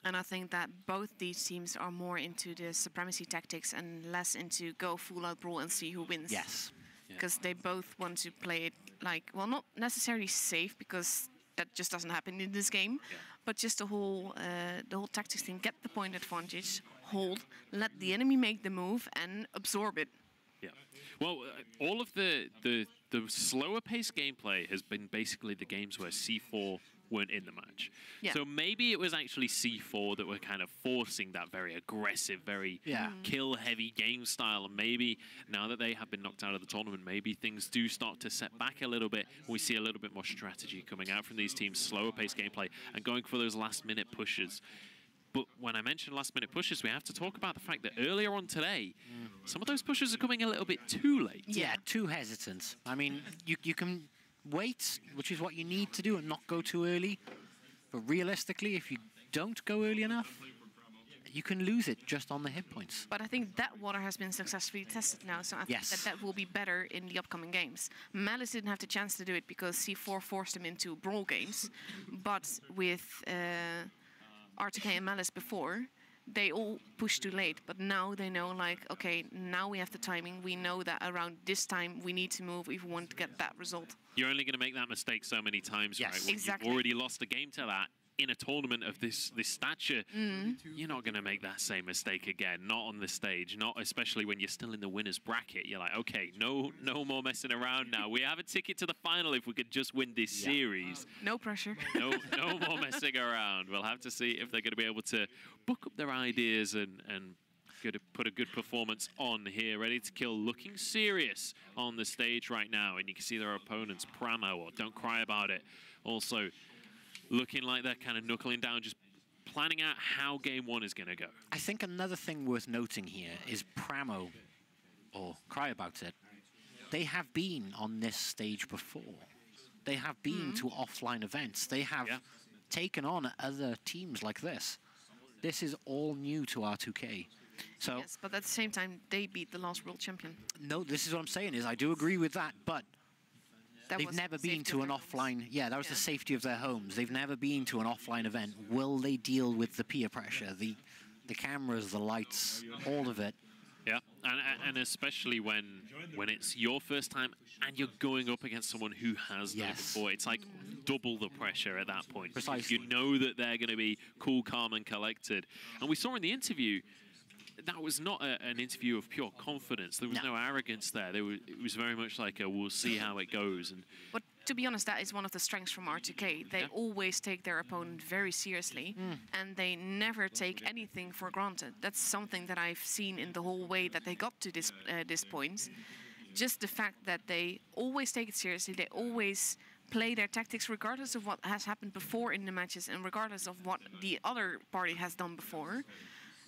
And I think that both these teams are more into the supremacy tactics and less into go full-out brawl and see who wins. Yes. Because they both want to play it like, well, not necessarily safe, because that just doesn't happen in this game, but just the whole tactics thing, get the point advantage, hold, let the enemy make the move and absorb it. Yeah. Well, all of the slower paced gameplay has been basically the games where C4 weren't in the match. Yeah. So maybe it was actually C4 that were kind of forcing that very aggressive, very kill-heavy game style. And maybe now that they have been knocked out of the tournament, maybe things do start to set back a little bit. We see a little bit more strategy coming out from these teams, slower paced gameplay, and going for those last-minute pushes. But when I mention last-minute pushes, we have to talk about the fact that earlier on today, some of those pushes are coming a little bit too late. Yeah, too hesitant. I mean, you can wait, which is what you need to do, and not go too early. But realistically, if you don't go early enough, you can lose it just on the hit points. But I think that water has been successfully tested now, so I think that will be better in the upcoming games. Malice didn't have the chance to do it because C4 forced him into brawl games, but with RTK and Malice before, they all pushed too late, but now they know, like, okay, now we have the timing. We know that around this time we need to move if we want to get that result. You're only going to make that mistake so many times, right? When Exactly. you've already lost a game to that, in a tournament of this stature, you're not going to make that same mistake again. Not on this stage. Not especially when you're still in the winner's bracket. You're like, okay, no more messing around now. We have a ticket to the final if we could just win this series. No pressure. No more messing around. We'll have to see if they're going to be able to book up their ideas and put a good performance on here. Ready to kill, looking serious on the stage right now. And you can see their opponents, Pramo, or Don't Cry About It, also looking like they're kind of knuckling down, just planning out how game one is going to go. I think another thing worth noting here is Pramo, or Cry About It, they have been on this stage before. They have been to offline events. They have taken on other teams like this. This is all new to R2K. So, yes, but at the same time, they beat the last world champion. No, this is what I'm saying, is I do agree with that, but they've never been to an offline... Yeah, that was the safety of their homes. They've never been to an offline event. Will they deal with the peer pressure, the cameras, the lights, all of it? Yeah, and especially when it's your first time and you're going up against someone who has done it before. It's like double the pressure at that point. Precisely. You know that they're going to be cool, calm, and collected. And we saw in the interview, that was not an interview of pure confidence. There was no arrogance there. It was very much like we'll see how it goes. But to be honest, that is one of the strengths from R2K. They always take their opponent very seriously, and they never take anything for granted. That's something that I've seen in the whole way that they got to this point. Just the fact that they always take it seriously. They always play their tactics regardless of what has happened before in the matches and regardless of what the other party has done before.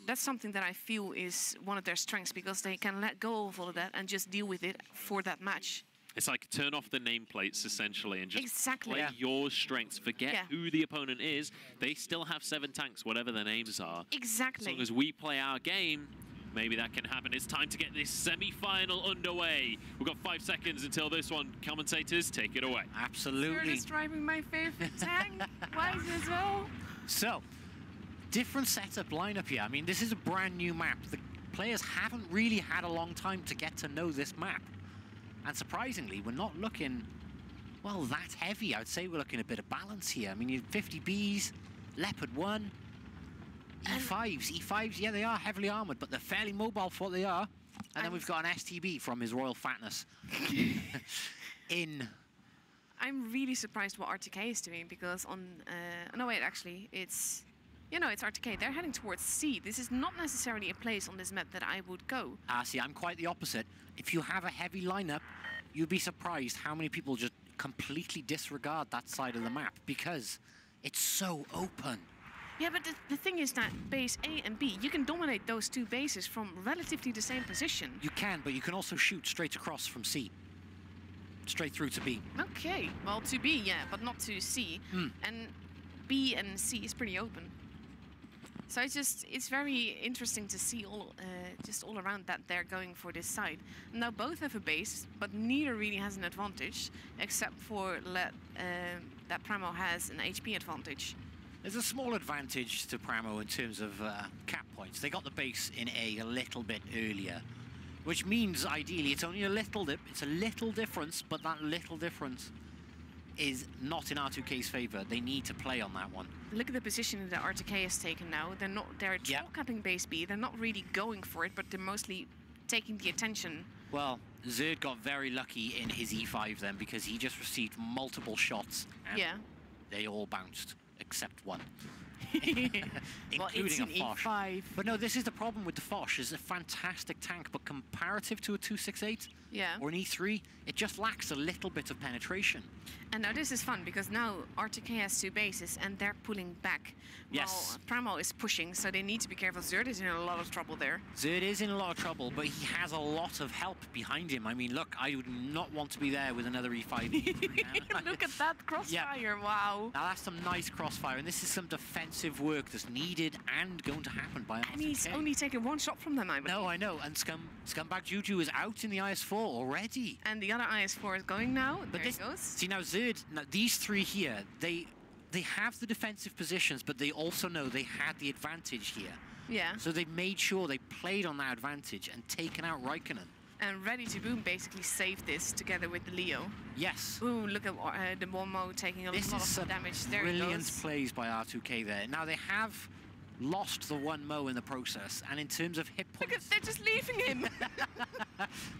That's something that I feel is one of their strengths, because they can let go of all of that and just deal with it for that match. It's like turn off the nameplates, essentially, and just play Yeah. your strengths. Forget who the opponent is. They still have 7 tanks, whatever their names are. Exactly. As long as we play our game, maybe that can happen. It's time to get this semi-final underway. We've got 5 seconds until this one. Commentators, take it away. Absolutely. You're describing my favorite tank. Why is it so? So, different setup lineup here. I mean, this is a brand new map. The players haven't really had a long time to get to know this map. And surprisingly, we're not looking, well, that heavy. I'd say we're looking a bit of balance here. I mean, you have 50Bs, Leopard 1, E5s, yeah, they are heavily armored, but they're fairly mobile for what they are. And then we've got an STB from his royal fatness in. I'm really surprised what R2K is doing, because on... no, wait, actually, it's... You know, it's R2K. They're heading towards C. This is not necessarily a place on this map that I would go. See, I'm quite the opposite. If you have a heavy lineup, you'd be surprised how many people just completely disregard that side of the map, because it's so open. Yeah, but the thing is that base A and B, you can dominate those 2 bases from relatively the same position. You can, but you can also shoot straight across from C. Straight through to B. Okay, well, to B, yeah, but not to C. And B and C is pretty open. So it's very interesting to see just all around that they're going for this side. Now both have a base, but neither really has an advantage, except for that Pramo has an HP advantage. There's a small advantage to Pramo in terms of cap points. They got the base in A little bit earlier, which means ideally it's only a little dip. It's a little difference, but that little difference is not in R2K's favor. They need to play on that one. Look at the position that R2K has taken now. They're troll capping base B. They're not really going for it, but they're mostly taking the attention. Well, Zerd got very lucky in his E5 then, because he just received multiple shots and they all bounced except one. Well, it's including an a Foch. E5. But no, this is the problem with the Foch. It's a fantastic tank, but comparative to a 268 or an E3, it just lacks a little bit of penetration. And now this is fun, because now R2K has 2 bases and they're pulling back. Yes. While Pramo is pushing, so they need to be careful. Zerd is in a lot of trouble there. Zerd is in a lot of trouble, but he has a lot of help behind him. I mean, look, I would not want to be there with another E5. Look at that crossfire, wow. Now that's some nice crossfire, and this is some defensive work that's needed and going to happen by R2K. And he's only taken 1 shot from them, I believe. No, I know, and Scumbag Juju is out in the IS-4 already. And the other IS-4 is going now. But there it goes. See, now Zerd, these 3 here, they have the defensive positions, but they also know they had the advantage here. Yeah. So they made sure they played on that advantage and taken out Raikkonen. And Ready to Boom basically saved this together with the Leo. Yes. Ooh, look at the Momo taking a This lot is of some damage. There he brilliant goes. plays by R2K there. Now they have lost the one Mo in the process, and in terms of hit Look points, at, they're just leaving him.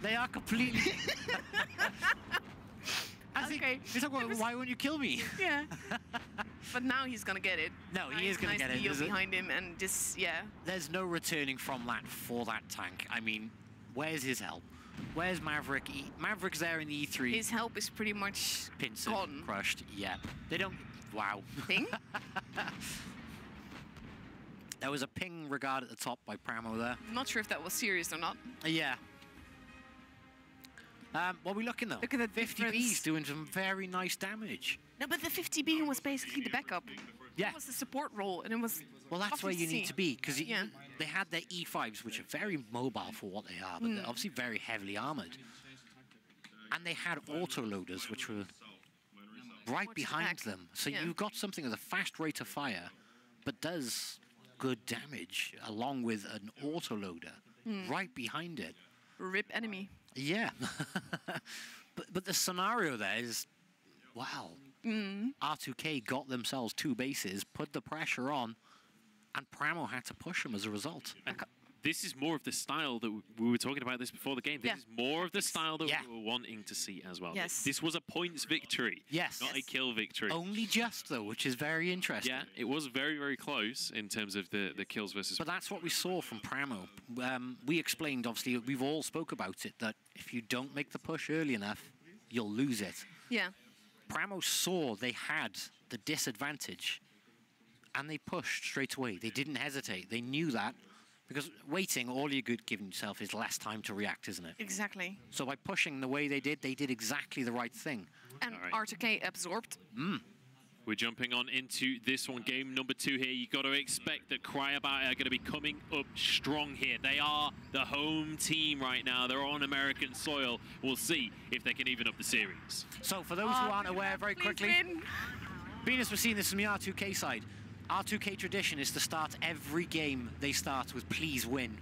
they are completely. Okay. He's like, well, why won't you kill me? Yeah. But now he's gonna get it. No, he is gonna nice get it. Leo behind him and just, yeah. There's no returning from that for that tank. I mean, where's his help? Where's Maverick? Maverick's there in the E3. His help is pretty much Pincer, gone. crushed. Yeah. They don't. Wow. Ping? There was a ping regard at the top by Pramo there. I'm not sure if that was serious or not. Yeah. What are we looking though? Look at that 50B's difference. doing some very nice damage. No, but the 50B was basically the backup. Yeah. It was the support role, and it was. Well, that's where lovely you to need see. to be, because Yeah. they had their E5s, which are very mobile for what they are, but they're obviously very heavily armored. And they had autoloaders, which were right Much behind attack. them. So Yeah. you've got something with a fast rate of fire, but does good damage, along with an autoloader right behind it. Rip enemy. Yeah. but the scenario there is, wow. R2K got themselves 2 bases, put the pressure on, and Pramo had to push them as a result. And this is more of the style that we were talking about this before the game. This Yeah. is more of the style that Yeah. we were wanting to see as well. Yes. This was a points victory, Yes. not a kill victory. Only just, though, which is very interesting. Yeah, it was very, very close in terms of the kills versus... But that's what we saw from Pramo. We explained, obviously, we've all spoke about it, that if you don't make the push early enough, you'll lose it. Yeah. Pramo saw they had the disadvantage, and they pushed straight away. They didn't hesitate. They knew that, because waiting, all you're giving yourself is less time to react, isn't it? Exactly. So by pushing the way they did exactly the right thing. And All right. R2K absorbed. We're jumping on into this one, game number 2 here. You got to expect that Cryobat are going to be coming up strong here. They are the home team right now. They're on American soil. We'll see if they can even up the series. So for those who aren't aware, very Please quickly, win. Venus, we're seeing this from the R2K side. R2K tradition is to start every game they start with please win.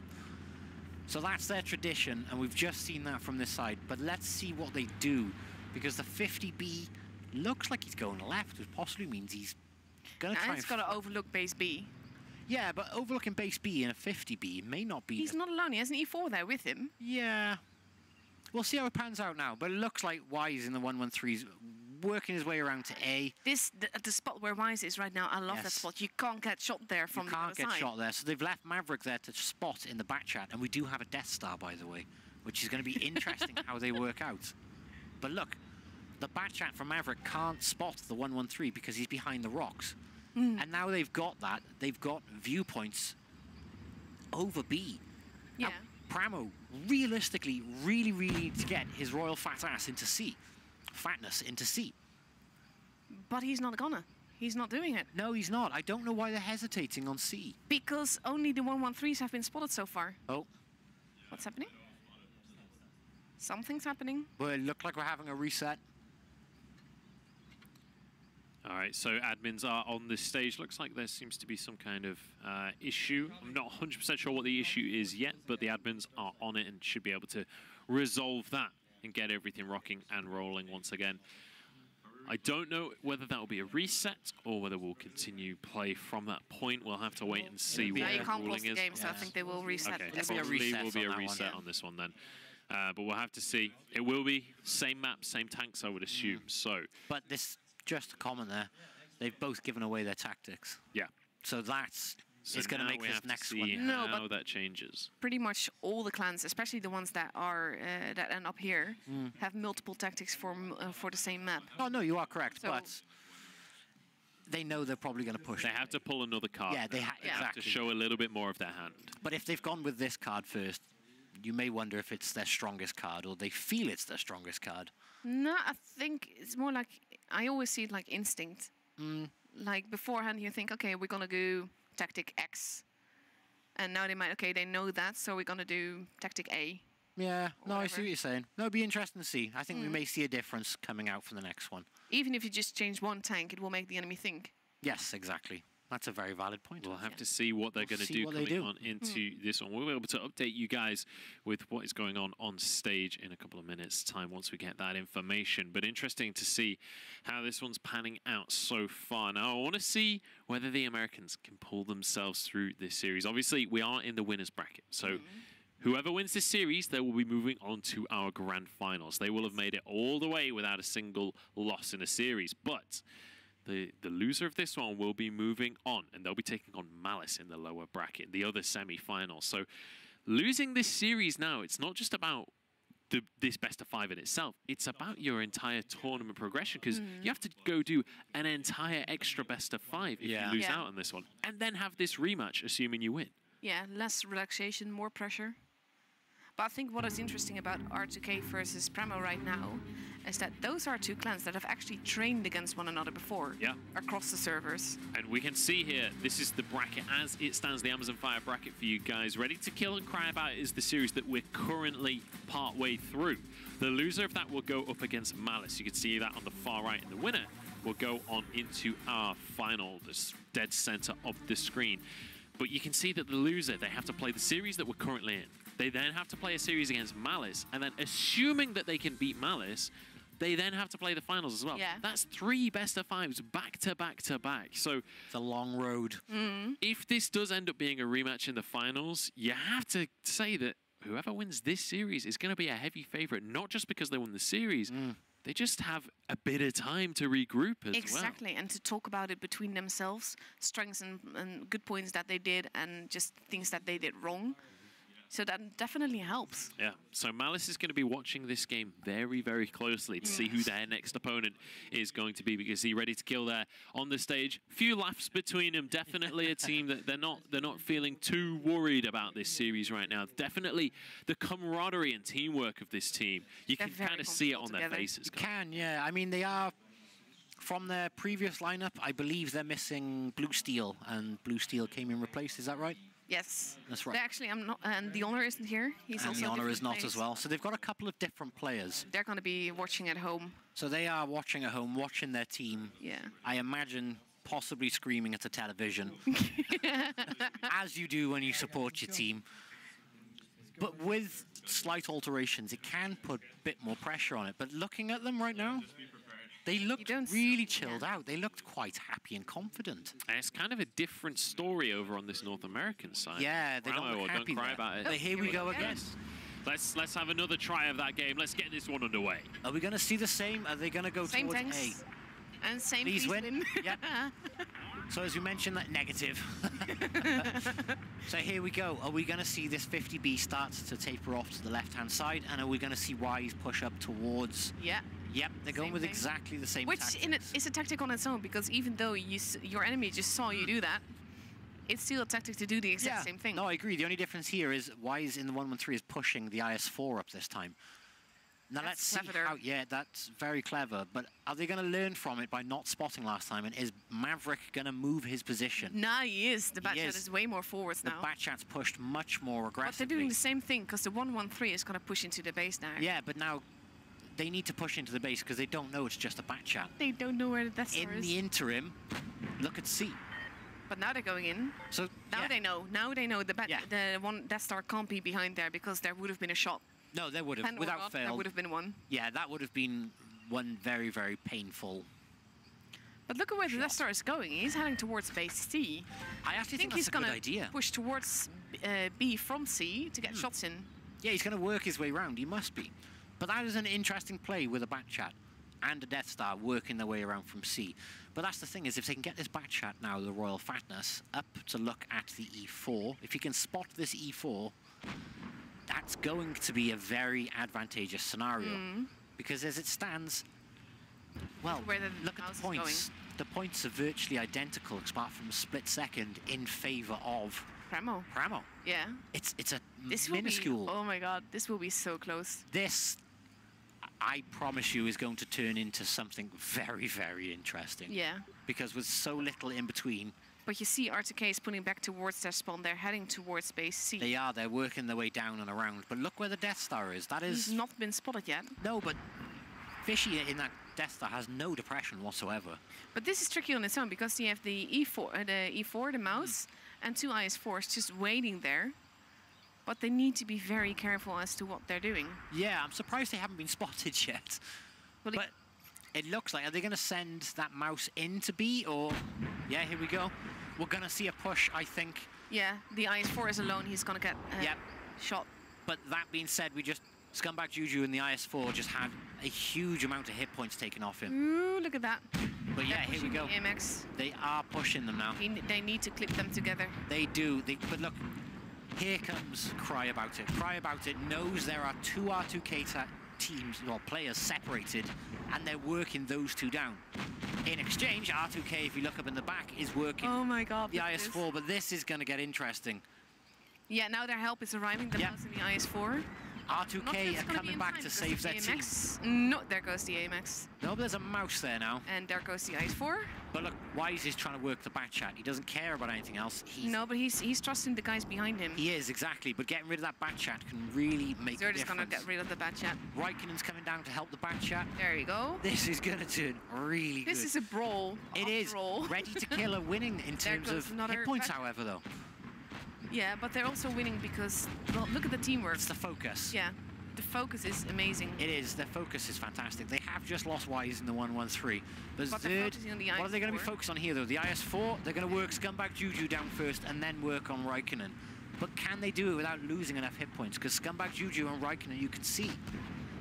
So that's their tradition, and we've just seen that from this side. But let's see what they do, because the 50B looks like he's going left, which possibly means he's going to try And he's got to overlook base B. Yeah, but overlooking base B in a 50B may not be... He's not alone. He has an E4 there with him. Yeah. We'll see how it pans out now, but it looks like Wise in the 113's working his way around to A. The spot where Wise is right now, I love that Yes. spot. You can't get shot there from You the can't other get side. shot there, so they've left Maverick there to spot in the back chat, and we do have a Death Star, by the way, which is going to be interesting how they work out. But look, the back chat from Maverick can't spot the 113 because he's behind the rocks. And now they've got that. They've got viewpoints over B. Yeah. Now, Pramo, realistically, really needs to get his royal fat ass into C. Fatness into C. But he's not gonna. He's not doing it. No, he's not. I don't know why they're hesitating on C. Because only the 113s have been spotted so far. Oh, What's happening? Something's happening. well, it looked like we're having a reset. All right, so admins are on this stage. Looks like there seems to be some kind of issue. I'm not 100% sure what the issue is yet, but the admins are on it and should be able to resolve that and get everything rocking and rolling once again. I don't know whether that will be a reset or whether we'll continue play from that point. We'll have to wait and see Yeah, what you the can't ruling pause the is. game, so I think they will reset. Okay, There'll be a probably reset will be on a that one, reset yeah. on this one then. But we'll have to see. It will be same map, same tanks, I would assume. So, But this, just a comment there, they've both given away their tactics. yeah. So that's So it's going to now make we this have to next see one. No, how but- that changes. Pretty much all the clans, especially the ones that are that end up here, have multiple tactics for the same map. Oh, no, you are correct, So- but they know they're probably going to push. They have to pull another card. Yeah, they now. ha- have exactly. to show a little bit more of their hand. But if they've gone with this card first, you may wonder if it's their strongest card or they feel it's their strongest card. No, I think it's more like, I always see it like instinct. Like beforehand you think, okay, we're gonna do tactic X. And now they might, okay, they know that, so we're gonna do tactic A. Yeah, no, I see whatever. what you're saying. No, it'd be interesting to see. I think we may see a difference coming out from the next one. Even if you just change one tank, it will make the enemy think. Yes, exactly. That's a very valid point. We'll have to see what they're going to do coming on into this one. We'll be able to update you guys with what is going on stage in a couple of minutes' time once we get that information. But interesting to see how this one's panning out so far. Now, I want to see whether the Americans can pull themselves through this series. Obviously, we are in the winner's bracket, so whoever wins this series, they will be moving on to our grand finals. They will have made it all the way without a single loss in a series, but the loser of this one will be moving on, and they'll be taking on Malice in the lower bracket, the other semi-final. So losing this series now, it's not just about this best-of-5 in itself. It's about your entire tournament progression, because you have to go do an entire extra best-of-5 if you lose out on this one, and then have this rematch, assuming you win. Yeah, less relaxation, more pressure. But I think what is interesting about R2K versus Premo right now is that those are two clans that have actually trained against one another before across the servers. And we can see here, this is the bracket as it stands, the Amazon Fire bracket for you guys. Ready to Kill and Cry About It is the series that we're currently part way through. The loser of that will go up against Malice. You can see that on the far right, and the winner will go on into our final, this dead center of the screen. But you can see that the loser, they have to play the series that we're currently in. They then have to play a series against Malice, and then assuming that they can beat Malice, they then have to play the finals as well. Yeah. That's 3 best-of-5s back to back to back. So it's a long road. If this does end up being a rematch in the finals, you have to say that whoever wins this series is going to be a heavy favorite, not just because they won the series. They just have a bit of time to regroup as well. Exactly, and to talk about it between themselves, strengths and good points that they did, and just things that they did wrong. So that definitely helps. Yeah, so Malice is going to be watching this game very, very closely to see who their next opponent is going to be, because he's Ready to Kill there on the stage. Few laughs between them. Definitely a team that they're not feeling too worried about this series right now. Definitely the camaraderie and teamwork of this team. You can kind of see it on their faces. You can, yeah. I mean, they are, from their previous lineup, I believe they're missing Blue Steel, and Blue Steel came in replaced. Is that right? Yes. That's right. They actually, I'm not, and the Honor isn't here. He's also the Honor is not place. as well. So they've got a couple of different players. They're going to be watching at home. So they are watching at home, watching their team. Yeah. I imagine possibly screaming at the television, as you do when you support your team. But with slight alterations, it can put a bit more pressure on it. But looking at them right now, they looked really chilled out. They looked quite happy and confident. And it's kind of a different story over on this North American side. Yeah, they don't look happy. Don't cry about it. But here we go again. Let's have another try of that game. Let's get this one underway. Are we going to see the same? Are they going to go same towards tanks. A? And same please win. Yep. So as you mentioned, that negative. So here we go. Are we going to see this 50B start to taper off to the left-hand side? And are we going to see Wise push up towards... Yeah. Yep, they're going with exactly the same tactics. Which is a tactic on its own, because even though your enemy just saw you do that, it's still a tactic to do the exact same thing. No, I agree. The only difference here is Wise in the 113 is pushing the IS-4 up this time. Now let's see how... Yeah, that's very clever. But are they going to learn from it by not spotting last time? And is Maverick going to move his position? Nah, he is. The Batchat is way more forwards now. The Batchat's pushed much more aggressively. But they're doing the same thing, because the 113 is going to push into the base now. Yeah, but now... they need to push into the base because they don't know it's just a Batchat. They don't know where the Death Star is. In the interim, look at C. But now they're going in. So now they know. Now they know the one Death Star can't be behind there, because there would have been a shot. No, there would have, without fail. There would have been one. Yeah, that would have been one very, very painful. But look at where the Death Star is going. He's heading towards base C. I actually think that's a good idea. Push towards B from C to get shots in. Yeah, he's going to work his way around. He must be. But that is an interesting play with a Batchat and a Death Star working their way around from C. But that's the thing, is if they can get this Batchat now, the Royal Fatness, up to look at the E4, if you can spot this E4, that's going to be a very advantageous scenario. Because as it stands, well, look at the points. The points are virtually identical, apart from a split second in favor of Premo. Yeah. It's a minuscule. Oh my god, this will be so close. This, I promise you, is going to turn into something very, very interesting. Yeah. Because with so little in between. But you see R2K is pulling back towards their spawn. They're heading towards base C. They are. They're working their way down and around. But look where the Death Star is. That is... He's not been spotted yet. No, but Fishy in that Death Star has no depression whatsoever. But this is tricky on its own because you have the E4, the mouse, and 2 IS-4s just waiting there. But they need to be very careful as to what they're doing. Yeah, I'm surprised they haven't been spotted yet. Well, but it looks like, are they going to send that mouse into B, or... Yeah, here we go. We're going to see a push, I think. Yeah, the IS-4 is alone. He's going to get shot. But that being said, we just... Scumbag Juju and the IS-4 just had a huge amount of hit points taken off him. Ooh, look at that. But yeah, here we go. The AMX. They are pushing them now. They need to clip them together. They do. But look, here comes Cry About It. Cry About It knows there are 2 R2K teams, or players, separated, and they're working those 2 down. In exchange, R2K, if you look up in the back, is working the IS-4, but this is going to get interesting. Yeah, now their help is arriving, the mouse and the IS-4. R2K are coming back to save their team. No, there goes the AMX. No, but there's a mouse there now. And there goes the IS-4. But look, Wise is trying to work the back chat. He doesn't care about anything else. No, but he's trusting the guys behind him. He is, exactly. But getting rid of that back chat can really make a difference. Zerd is going to get rid of the back chat. Raikkonen's coming down to help the back chat. There you go. This is going to turn really good. This is a brawl. It is. Ready to kill or winning in terms of hit points, however, though. Yeah, but they're also winning because, well, look at the teamwork. It's the focus. Yeah. The focus is amazing. It is. Their focus is fantastic. They have just lost Wise in the 1-1-3. But Zerd, what are they going to be focused on here, though? The IS-4, they're going to work Scumbag Juju down first and then work on Raikkonen. But can they do it without losing enough hit points? Because Scumbag Juju and Raikkonen, you can see,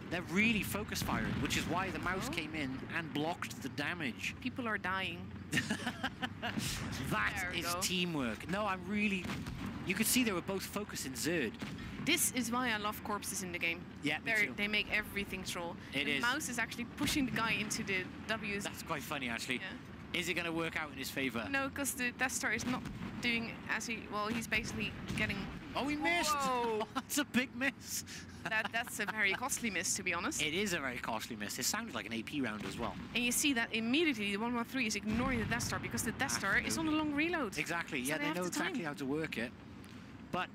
they're really focus firing, which is why the mouse came in and blocked the damage. People are dying. That is teamwork. No, I'm really... You could see they were both focusing Zerd. This is why I love corpses in the game. Yeah, me too. They make everything troll. The mouse is actually pushing the guy into the W's. That's quite funny, actually. Yeah. Is it going to work out in his favor? No, because the Death Star is not doing as he... Well, he's basically getting... Oh, he missed! Whoa. That's a big miss. That's a very costly miss, to be honest. It is a very costly miss. It sounded like an AP round as well. And you see that immediately the 1-1-3 is ignoring the Death Star because the Death Star is on a long reload. Exactly. So Yeah, they know exactly how to work it. But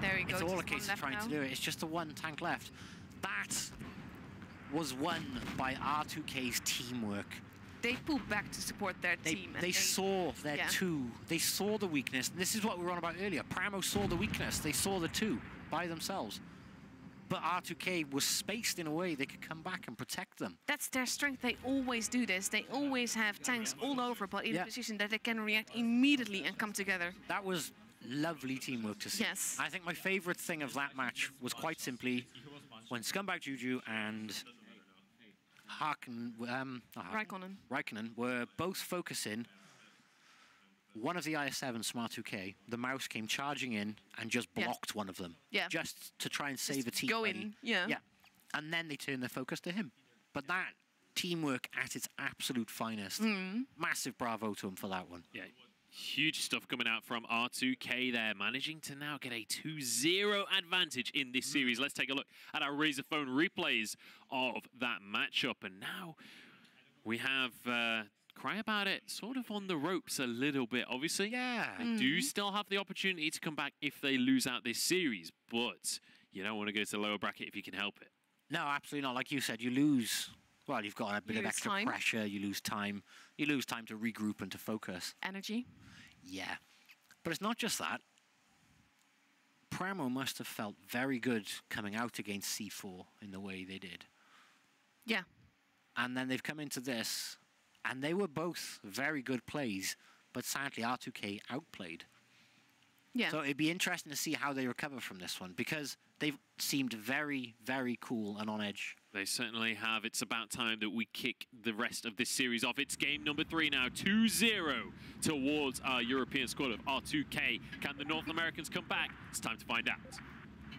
there we go. It's all a case of trying to do it. It's just the 1 tank left. That was won by R2K's teamwork. They pulled back to support their team. They saw their 2. They saw the weakness. This is what we were on about earlier. Pramo saw the weakness. They saw the 2 by themselves. But R2K was spaced in a way they could come back and protect them. That's their strength. They always do this. They always have tanks all over, but in a position that they can react immediately and come together. That was lovely teamwork to see. Yes. I think my favorite thing of that match was quite simply when Scumbag Juju and Raikkonen were both focusing. One of the IS-7 Smart 2K, the mouse came charging in and just blocked one of them. Yeah. Just to try and save a team. Go in, yeah. And then they turned their focus to him. But that teamwork at its absolute finest. Massive bravo to him for that one. Yeah. Huge stuff coming out from R2K there, managing to now get a 2-0 advantage in this series. Let's take a look at our Razer phone replays of that matchup. And now we have Cry About It sort of on the ropes a little bit, obviously. Yeah. They do still have the opportunity to come back if they lose out this series, but you don't want to go to the lower bracket if you can help it. No, absolutely not. Like you said, you lose... Well, you've got a bit of extra pressure. You lose time. You lose time to regroup and to focus. Energy. Yeah. But it's not just that. Pramo must have felt very good coming out against C4 in the way they did. Yeah. And then they've come into this, and they were both very good plays, but sadly R2K outplayed. Yeah. So it'd be interesting to see how they recover from this one, because they've seemed very, very cool and on edge. They certainly have. It's about time that we kick the rest of this series off. It's game number 3 now, 2-0 towards our European squad of R2K. Can the North Americans come back? It's time to find out.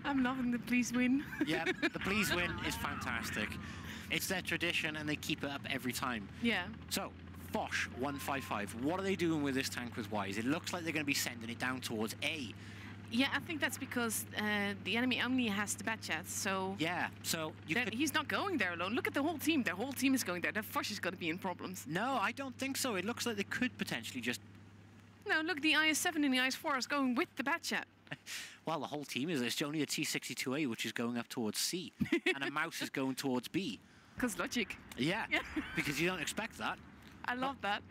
I'm loving the please win. Yeah, the please win is fantastic. It's their tradition, and they keep it up every time. Yeah. So, Foch 155. What are they doing with this tank with Wise? It looks like they're going to be sending it down towards A. Yeah, I think that's because the enemy Omni has the Batchat, so... Yeah, so... He's not going there alone. Look at the whole team. Their whole team is going there. The Foch is going to be in problems. No, I don't think so. It looks like they could potentially just... No, look, the IS-7 and the IS-4 is going with the Batchat. Well, the whole team is. It's only a T-62A, which is going up towards C, and a mouse is going towards B. Because logic. Yeah, because you don't expect that. I love that.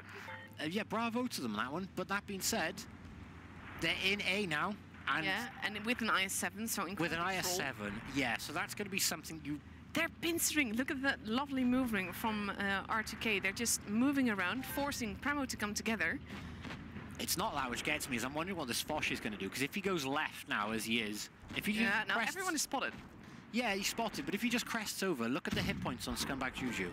Yeah, bravo to them on that one. But that being said, they're in A now. And and with an IS-7, so with an incredible control. IS-7, yeah, so that's going to be something you... They're pincering. Look at that lovely movement from R2K. They're just moving around, forcing Pramo to come together. It's not that which gets me, is I'm wondering what this Foch is going to do, because if he goes left now, as he is... if he Yeah, now crests, everyone is spotted. Yeah, he's spotted, but if he just crests over, look at the hit points on Scumbag Juju.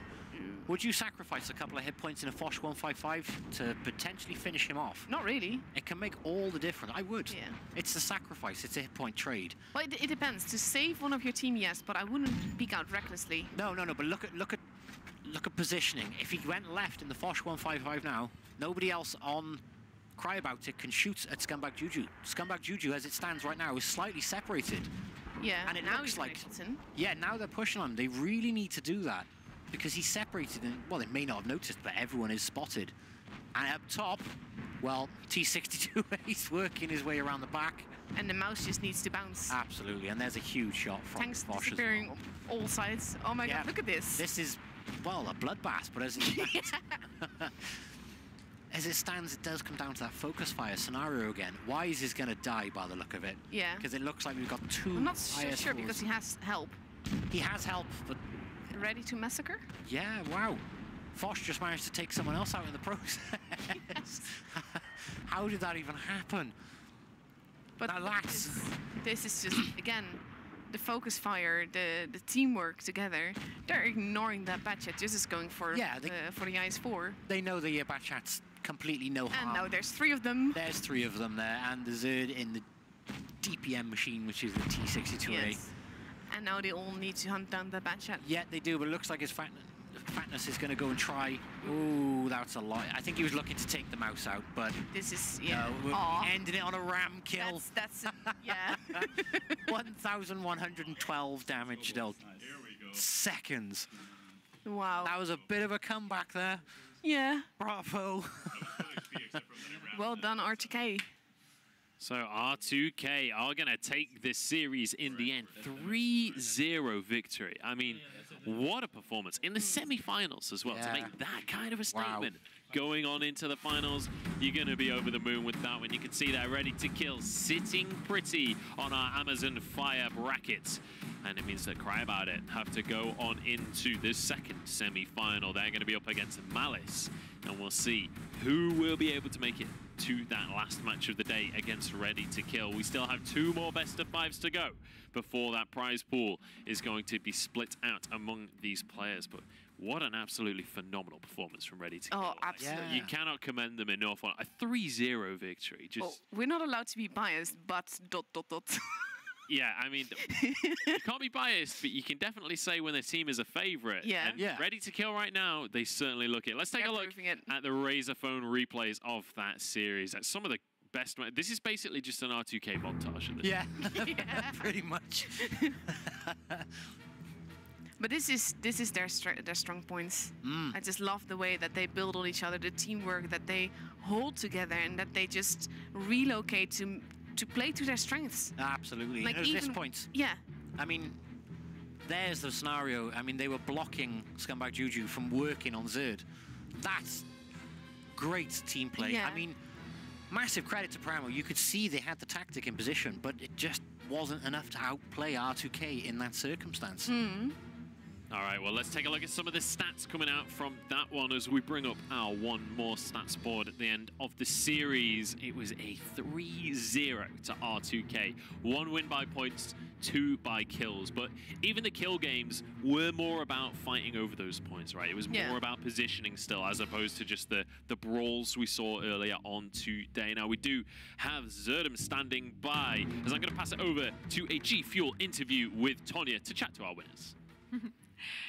Would you sacrifice a couple of hit points in a Foch 155 to potentially finish him off? Not really. It can make all the difference. I would. Yeah. It's a sacrifice. It's a hit point trade. Well, it depends. To save one of your team, yes, but I wouldn't peek out recklessly. No. But look at positioning. If he went left in the Foch 155 now, nobody else on Cry About It can shoot at Scumbag Juju. Scumbag Juju, as it stands right now, is slightly separated. Yeah. And it now looks he's like... Yeah, now they're pushing on him. They really need to do that. Because he's separated, and well, they may not have noticed, but everyone is spotted. And up top, well, T62 he's working his way around the back. And the mouse just needs to bounce. Absolutely, and there's a huge shot from Tanks Foch disappearing all sides. Oh my god, look at this. This is, well, a bloodbath, but as it as it stands, it does come down to that focus fire scenario again. Wise is going to die by the look of it. Yeah. Because it looks like we've got two I'm not so sure because he has help. He has help, but... Ready to massacre? Yeah, wow. Foch just managed to take someone else out in the process. Yes. How did that even happen? But this is just, again, the focus fire, the teamwork together. They're ignoring that Batchat just is going for the IS-4. They know the Batchats completely no harm. And now there's 3 of them. There's 3 of them there, and the Zerd in the DPM machine, which is the T62A. Yes. And now they all need to hunt down the Batchat. Yeah, they do, but it looks like his fatness is going to go and try. Ooh, that's a lot. I think he was looking to take the mouse out, but... This is, yeah. No, we're ending it on a ram kill. That's yeah. 1,112 damage dealt. Seconds. Wow. That was a bit of a comeback there. Yeah. Bravo. Well done, RTK. So R2K are going to take this series in the end. 3-0 victory. I mean, what a performance. In the semi-finals as well, to make that kind of a statement. Wow. Going on into the finals, you're going to be over the moon with that one. You can see they're ready to kill, sitting pretty on our Amazon Fire brackets. And it means that Cry About It have to go on into the second semi-final. They're going to be up against Malice. And we'll see who will be able to make it to that last match of the day against Ready to Kill. We still have 2 more best of 5s to go before that prize pool is going to be split out among these players. But what an absolutely phenomenal performance from Ready to Kill. Oh, absolutely. You cannot commend them enough on a 3-0 victory. Just well, we're not allowed to be biased, but ... Yeah, I mean, you can't be biased, but you can definitely say when the team is a favorite. Yeah. And Ready to Kill right now, they certainly look it. Let's take a look at the Razer phone replays of that series. That's some of the best. This is basically just an R2K montage of this. Yeah, pretty much. But this is their strong points. I just love the way that they build on each other, the teamwork that they hold together, and that they just relocate to play to their strengths. Absolutely. Like and at this point, I mean, there's the scenario. I mean, they were blocking Scumbag Juju from working on Zerd. That's great team play. Yeah. I mean, massive credit to Pramo. You could see they had the tactic in position, but it just wasn't enough to outplay R2K in that circumstance. All right, well, let's take a look at some of the stats coming out from that one as we bring up our one more stats board at the end of the series. It was a 3-0 to R2K. 1 win by points, 2 by kills. But even the kill games were more about fighting over those points, right? It was more about positioning still, as opposed to just the brawls we saw earlier on today. Now, we do have Zerdum standing by, as I'm going to pass it over to a G Fuel interview with Tonya to chat to our winners.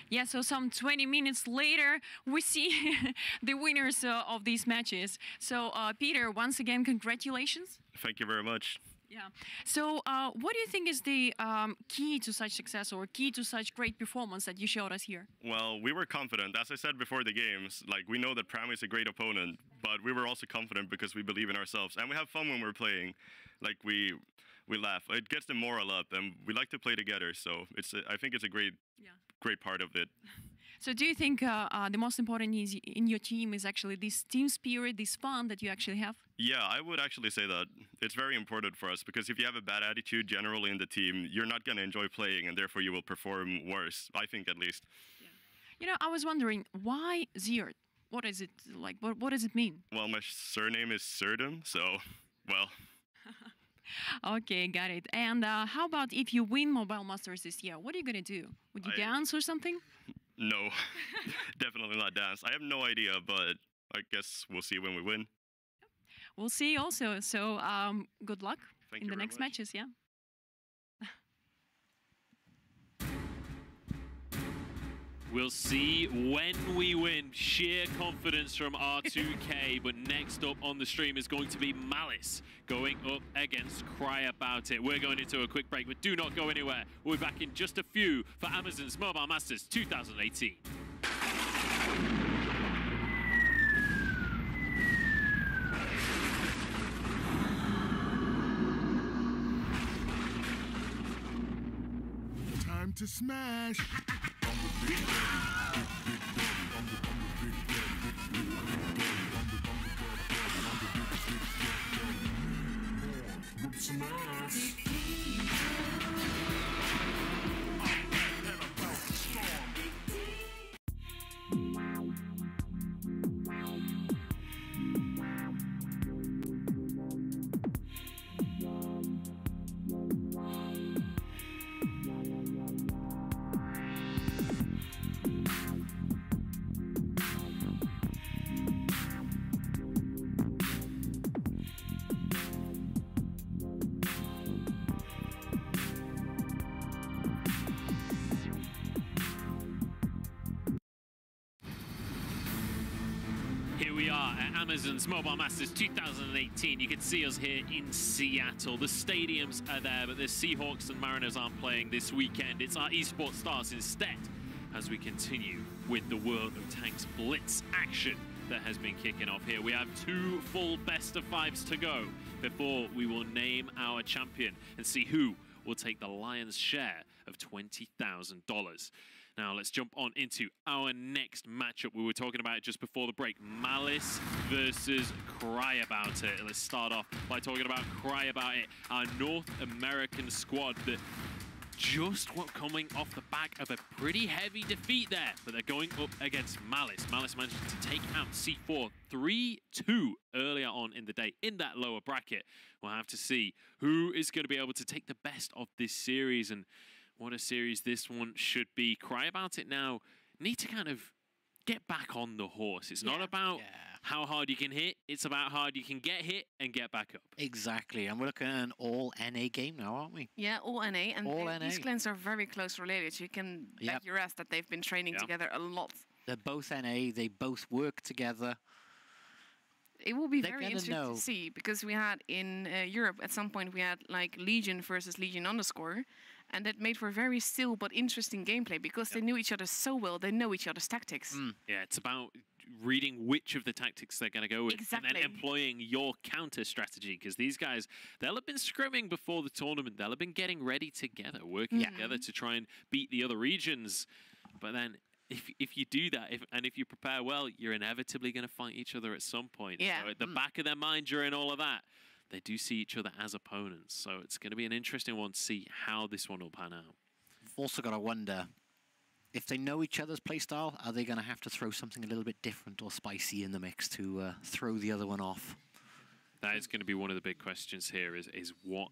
Yeah, so some 20 minutes later, we see the winners of these matches. So, Peter, once again, congratulations. Thank you very much. Yeah. So, what do you think is the key to such success or key to such great performance that you showed us here? Well, we were confident. As I said before the games, like, we know that Pramo is a great opponent, but we were also confident because we believe in ourselves. And we have fun when we're playing. Like, we laugh. It gets the morale up, and we like to play together. So, I think it's a great part of it. So do you think the most important is in your team is actually this team spirit, this fun that you actually have? Yeah, I would actually say that it's very important for us because if you have a bad attitude generally in the team, you're not going to enjoy playing and therefore you will perform worse, I think at least. Yeah. You know, I was wondering, why Zert? What is it like? What does it mean? Well, my surname is Surdum, so, well... Okay, got it. And how about if you win Mobile Masters this year? What are you going to do? Would you dance or something? No, definitely not dance. I have no idea, but I guess we'll see when we win. We'll see also. So good luck in the next much. matches, yeah? We'll see when we win. Sheer confidence from R2K. But next up on the stream is going to be Malice going up against Cry About It. We're going into a quick break, but do not go anywhere. We'll be back in just a few for Amazon's Mobile Masters 2018. Time to smash. Here we are at Amazon's Mobile Masters 2018. You can see us here in Seattle. The stadiums are there, but the Seahawks and Mariners aren't playing this weekend. It's our esports stars instead as we continue with the World of Tanks Blitz action that has been kicking off here. We have 2 full best of 5s to go before we will name our champion and see who will take the lion's share of $20,000. Now let's jump on into our next matchup. We were talking about it just before the break. Malice versus Cry About It. Let's start off by talking about Cry About It, our North American squad that just coming off the back of a pretty heavy defeat there, but they're going up against Malice. Malice managed to take out C4 3-2 earlier on in the day in that lower bracket. We'll have to see who is going to be able to take the best of this series and what a series this one should be. Cry About It now need to kind of get back on the horse. It's not about how hard you can hit. It's about how hard you can get hit and get back up. Exactly. And we're looking at an all NA game now, aren't we? Yeah, all NA. And all NA. These clans are very close related. You can bet your ass that they've been training together a lot. They're both NA. They both work together. It will be very interesting to see, because we had in Europe at some point we had like Legion versus Legion underscore, and that made for very still but interesting gameplay because they knew each other so well. They know each other's tactics. Yeah, it's about reading which of the tactics they're going to go with and then employing your counter strategy, because these guys, they'll have been scrimming before the tournament. They'll have been getting ready together, working together to try and beat the other regions. But then if you do that, if you prepare well, you're inevitably going to fight each other at some point. Yeah. So at the back of their mind during all of that, they do see each other as opponents. So it's going to be an interesting one to see how this one will pan out. We've also got to wonder, if they know each other's playstyle, are they going to have to throw something a little bit different or spicy in the mix to throw the other one off? That is going to be one of the big questions here, is what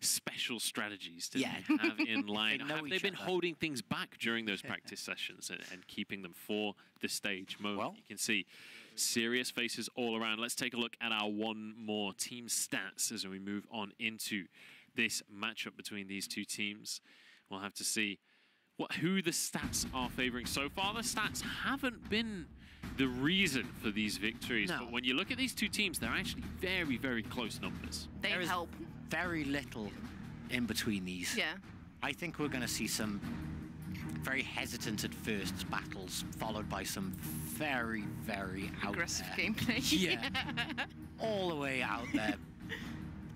special strategies do they have in line? Have they been holding things back during those practice sessions and keeping them for the stage mode? Well, you can see serious faces all around. Let's take a look at our one more team stats as we move on into this matchup between these two teams. We'll have to see who the stats are favoring. So far, the stats haven't been the reason for these victories. But when you look at these two teams, they're actually very, very close numbers. They help. Very little in between these. Yeah. I think we're going to see some very hesitant at first battles, followed by some very, very aggressive out there gameplay. Yeah. All the way out there.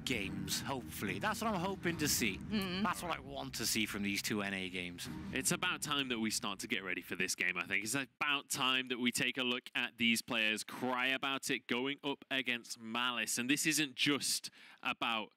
games, hopefully. That's what I'm hoping to see. That's what I want to see from these two NA games. It's about time that we start to get ready for this game, I think. It's about time that we take a look at these players, cry about it, going up against Malice. And this isn't just about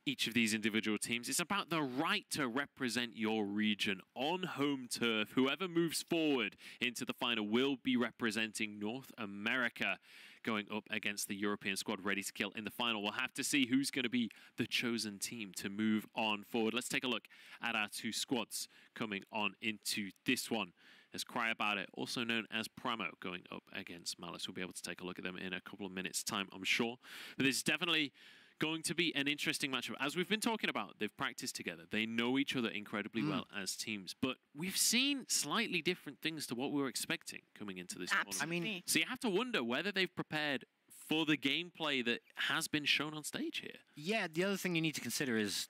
each of these individual teams. It's about the right to represent your region on home turf. Whoever moves forward into the final will be representing North America, going up against the European squad ready to kill in the final. We'll have to see who's going to be the chosen team to move on forward. Let's take a look at our two squads coming on into this one. As Cry About It, also known as Pramo, going up against Malice. We'll be able to take a look at them in a couple of minutes' time, I'm sure. But this is definitely going to be an interesting matchup. As we've been talking about, they've practiced together. They know each other incredibly well as teams. But we've seen slightly different things to what we were expecting coming into this tournament. I mean, so you have to wonder whether they've prepared for the gameplay that has been shown on stage here. Yeah, the other thing you need to consider is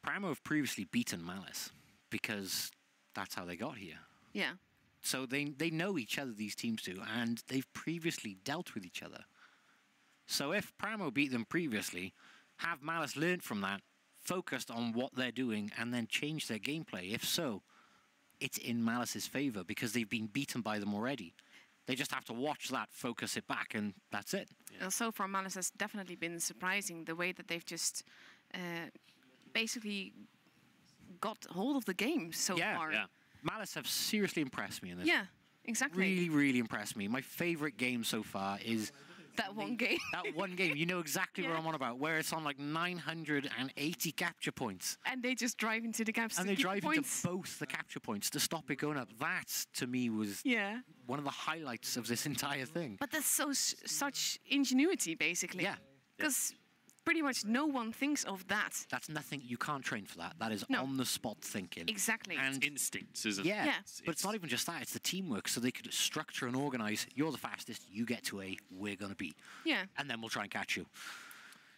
Pramo have previously beaten Malice because that's how they got here. yeah. So they know each other, these teams do, and they've previously dealt with each other. So if Pramo beat them previously, have Malice learned from that, focused on what they're doing, and then change their gameplay. If so, it's in Malice's favor because they've been beaten by them already. They just have to watch that, focus it back, and that's it. Yeah. So far, Malice has definitely been surprising the way that they've just basically got hold of the game so far. Yeah. Malice have seriously impressed me in this. Yeah, exactly. Really, really impressed me. My favorite game so far is that one game. That one game. You know exactly what I'm on about, where it's on like 980 capture points. And they just drive into the gaps And to they keep drive points. into both the capture points to stop it going up. That, to me, was one of the highlights of this entire thing. But that's such ingenuity, basically. Yeah. Because pretty much no one thinks of that. That's nothing, you can't train for that. That is No. on-the-spot thinking. Exactly. And instincts, isn't it? Yeah, but it's not even just that, it's the teamwork. So they could structure and organize, you're the fastest, you get to A, we're going to B. Yeah. And then we'll try and catch you.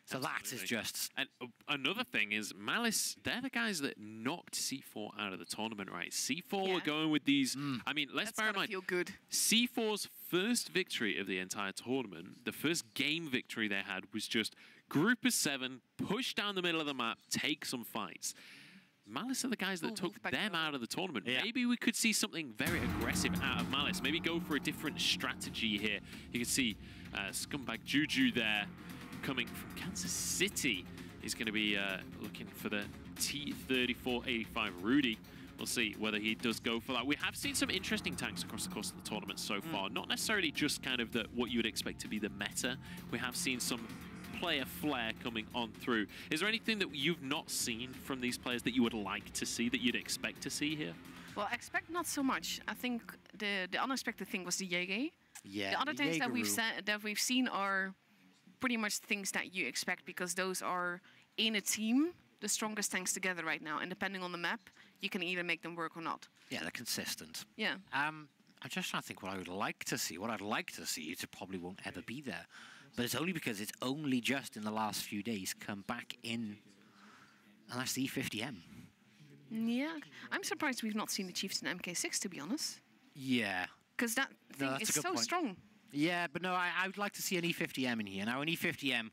So that is just... And another thing is, Malice, they're the guys that knocked C4 out of the tournament, right? C4 were going with these... I mean, let's bear in mind, feel good. C4's first victory of the entire tournament, the first game victory they had was just group of 7, push down the middle of the map, take some fights. Malice are the guys that took them out of the tournament. Yeah. Maybe we could see something very aggressive out of Malice. Maybe go for a different strategy here. You can see Scumbag Juju there coming from Kansas City. He's going to be looking for the T3485 Rudy. We'll see whether he does go for that. We have seen some interesting tanks across the course of the tournament so far. Not necessarily just kind of what you would expect to be the meta. We have seen some player flair coming on through. Is there anything that you've not seen from these players that you would like to see, that you'd expect to see here? Well, expect not so much. I think the unexpected thing was the Jäger. Yeah, the other things Jägeroo. that we've seen are pretty much things that you expect, because those are in a team the strongest tanks together right now, and depending on the map, you can either make them work or not. Yeah, they're consistent. Yeah. I'm just trying to think what I would like to see. What I'd like to see, it probably won't ever be there. But it's only because it's only just in the last few days come back in, and that's the E50M. Yeah, I'm surprised we've not seen the Chieftain MK6, to be honest. Yeah. Because that thing that's is a good so point. strong. Yeah, but no, I would like to see an E50M in here. Now, an E50M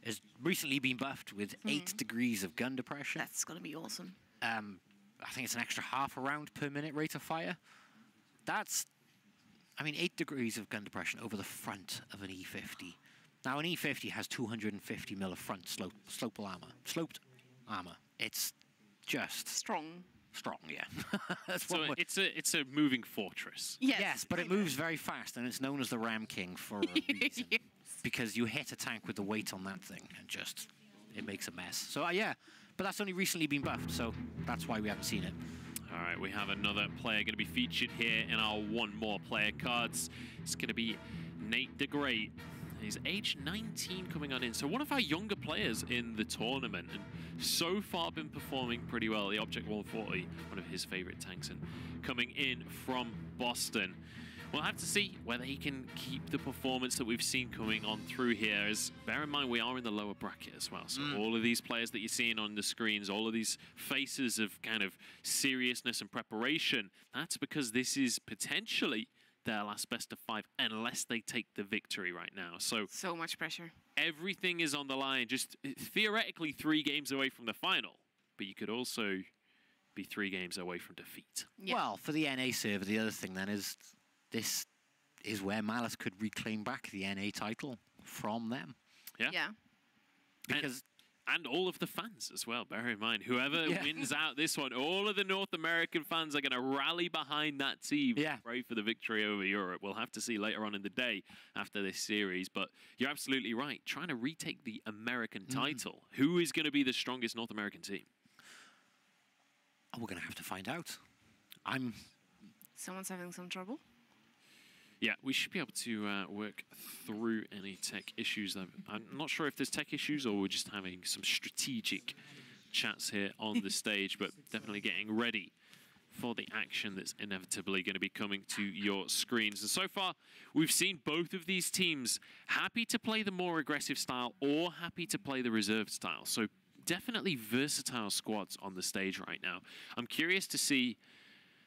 has recently been buffed with 8 degrees of gun depression. That's going to be awesome. I think it's an extra half a round per minute rate of fire. That's, I mean, 8 degrees of gun depression over the front of an E50. Now, an E50 has 250 mil of front sloped armor. It's just strong. Strong, yeah. So it's a moving fortress. Yes, but it moves very fast, and it's known as the Ram King for a reason. Because you hit a tank with the weight on that thing, and just, it makes a mess. So, yeah, but that's only recently been buffed, so that's why we haven't seen it. All right, we have another player going to be featured here in our one more player cards. It's going to be Nate the Great. He's age 19 coming on in, so one of our younger players in the tournament, and so far been performing pretty well. The Object 140, one of his favorite tanks, and coming in from Boston. We'll have to see whether he can keep the performance that we've seen coming on through here. As bear in mind, we are in the lower bracket as well. So all of these players that you're seeing on the screens, all of these faces of kind of seriousness and preparation, that's because this is potentially their last best of 5 unless they take the victory right now. So much pressure. Everything is on the line, just theoretically 3 games away from the final, but you could also be 3 games away from defeat. Yeah. Well, for the NA server, the other thing then is this is where Malice could reclaim back the NA title from them. Yeah. Yeah. Because and all of the fans as well, bear in mind. Whoever wins out this one, all of the North American fans are going to rally behind that team. Yeah. Pray for the victory over Europe. We'll have to see later on in the day after this series. But you're absolutely right. Trying to retake the American title. Who is going to be the strongest North American team? oh, we're going to have to find out. Someone's having some trouble. Yeah, we should be able to work through any tech issues. I'm not sure if there's tech issues or we're just having some strategic chats here on the stage, but definitely getting ready for the action that's inevitably going to be coming to your screens. And so far, we've seen both of these teams happy to play the more aggressive style or happy to play the reserved style. So definitely versatile squads on the stage right now. I'm curious to see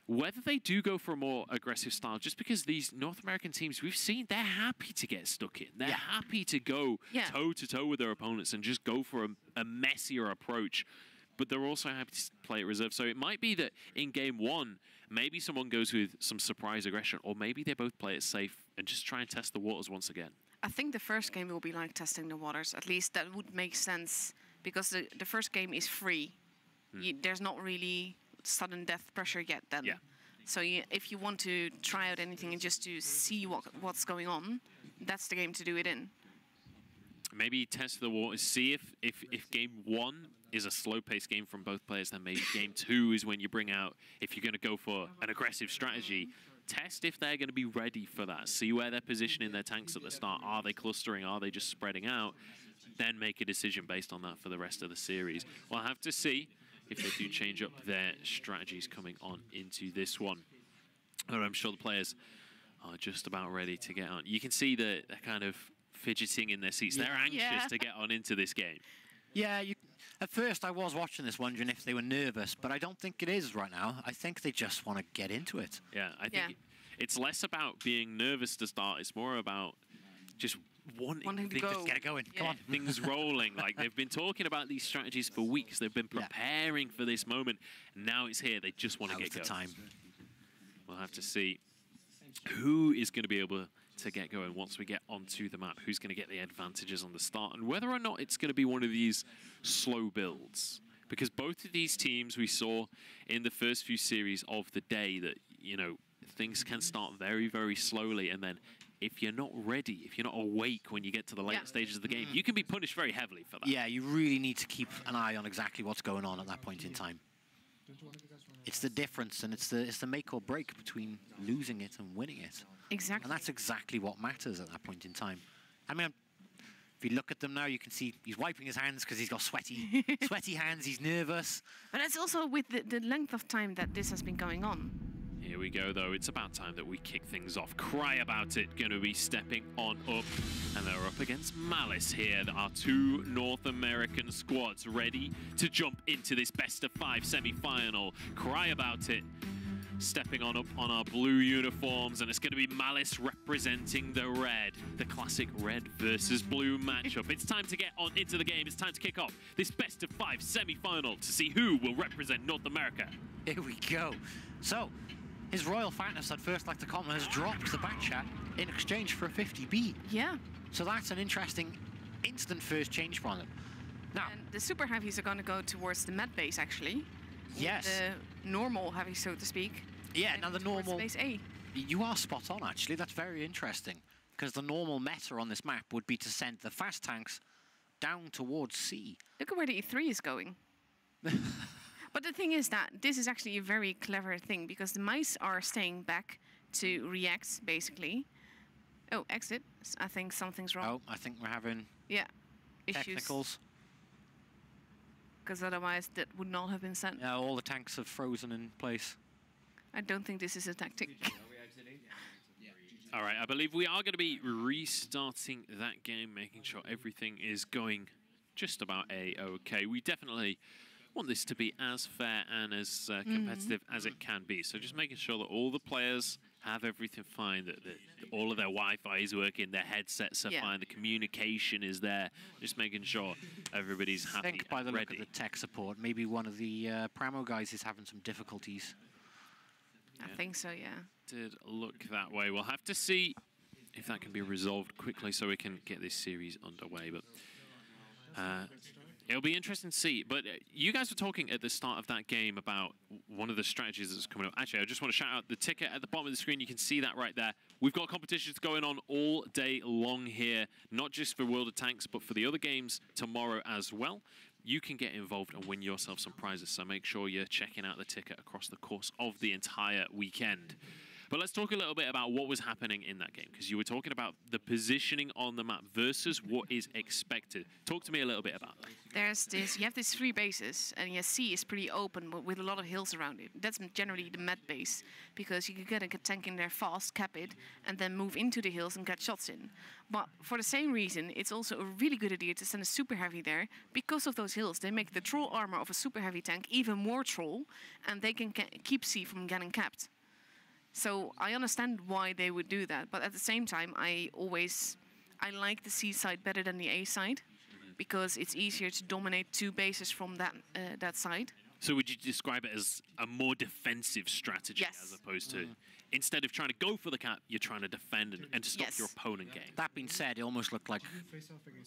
whether they do go for a more aggressive style, just because these North American teams, we've seen they're happy to get stuck in. They're happy to go toe-to-toe with their opponents and just go for a messier approach. But they're also happy to play it reserved. So it might be that in game one, maybe someone goes with some surprise aggression, or maybe they both play it safe and just try and test the waters once again. I think the first game will be like testing the waters. At least that would make sense, because the first game is free. There's not really sudden death pressure yet then. Yeah. So if you want to try out anything and just to see what's going on, that's the game to do it in. Maybe test the waters, see if game one is a slow-paced game from both players, then maybe game two is when you bring out, if you're going to go for an aggressive strategy, test if they're going to be ready for that. See where they're positioning their tanks at the start. Are they clustering? Are they just spreading out? Then make a decision based on that for the rest of the series. We'll have to see if they do change up their strategies coming on into this one. But I'm sure the players are just about ready to get on. You can see that they're kind of fidgeting in their seats. They're anxious to get on into this game. Yeah, at first I was watching this wondering if they were nervous, but I don't think it is right now. I think they just want to get into it. Yeah, I think it's less about being nervous to start. It's more about just wanting to go. Just get it going. Come on. Things rolling. Like, they've been talking about these strategies for weeks. They've been preparing for this moment. Now it's here. They just want to get going. Time. We'll have to see who is going to be able to get going once we get onto the map, who's going to get the advantages on the start, and whether or not it's going to be one of these slow builds. Because both of these teams we saw in the first few series of the day that, you know, things can start very, very slowly, and then if you're not ready, if you're not awake when you get to the later stages of the game, you can be punished very heavily for that. Yeah, you really need to keep an eye on exactly what's going on at that point in time. It's the difference, and it's the make or break between losing it and winning it. Exactly. And that's exactly what matters at that point in time. I mean, if you look at them now, you can see he's wiping his hands because he's got sweaty hands, he's nervous. But it's also with the length of time that this has been going on. Here we go, though. It's about time that we kick things off. Cry About It going to be stepping on up. And they're up against Malice here. There are two North American squads ready to jump into this best-of-5 semi-final. Cry About It stepping on up on our blue uniforms. And it's going to be Malice representing the red. The classic red versus blue matchup. It's time to get on into the game. It's time to kick off this best-of-5 semi-final to see who will represent North America. Here we go. So, his Royal Fatness, I'd first like to comment, has dropped the back chat in exchange for a 50B. Yeah. So that's an interesting instant first change from them. Now, and the super heavies are going to go towards the med base, actually. Yes. The normal heavy, so to speak. Yeah, now the normal... Base A. You are spot on, actually. That's very interesting. Because the normal meta on this map would be to send the fast tanks down towards C. Look at where the E3 is going. But the thing is that this is actually a very clever thing, because the mice are staying back to react, basically. Oh, exit. I think something's wrong. Oh, I think we're having issues. Technicals. Because otherwise that would not have been sent. Yeah, all the tanks have frozen in place. I don't think this is a tactic. All right, I believe we are going to be restarting that game, making sure everything is going just about A-okay. We definitely want this to be as fair and as competitive as it can be. So just making sure that all the players have everything fine, that all of their Wi-Fi is working, their headsets are fine, the communication is there, just making sure everybody's happy. I think by the and look ready. of the tech support, maybe one of the Pramo guys is having some difficulties. I think so, yeah. Did look that way. We'll have to see if that can be resolved quickly so we can get this series underway. But it'll be interesting to see. But you guys were talking at the start of that game about one of the strategies that's coming up. Actually, I just want to shout out the ticket at the bottom of the screen. You can see that right there. We've got competitions going on all day long here, not just for World of Tanks, but for the other games tomorrow as well. You can get involved and win yourself some prizes, so make sure you're checking out the ticket across the course of the entire weekend. But let's talk a little bit about what was happening in that game, because you were talking about the positioning on the map versus what is expected. Talk to me a little bit about that. You have these 3 bases, and your C is pretty open but with a lot of hills around it. That's generally the med base, because you can get a tank in there fast, cap it, and then move into the hills and get shots in. But for the same reason, it's also a really good idea to send a super heavy there. Because of those hills, they make the troll armor of a super heavy tank even more troll, and they can keep C from getting capped. So I understand why they would do that, but at the same time, I like the C side better than the A side, because it's easier to dominate 2 bases from that side. So would you describe it as a more defensive strategy as opposed to, instead of trying to go for the cap, you're trying to defend and to stop your opponent game? That being said, it almost looked like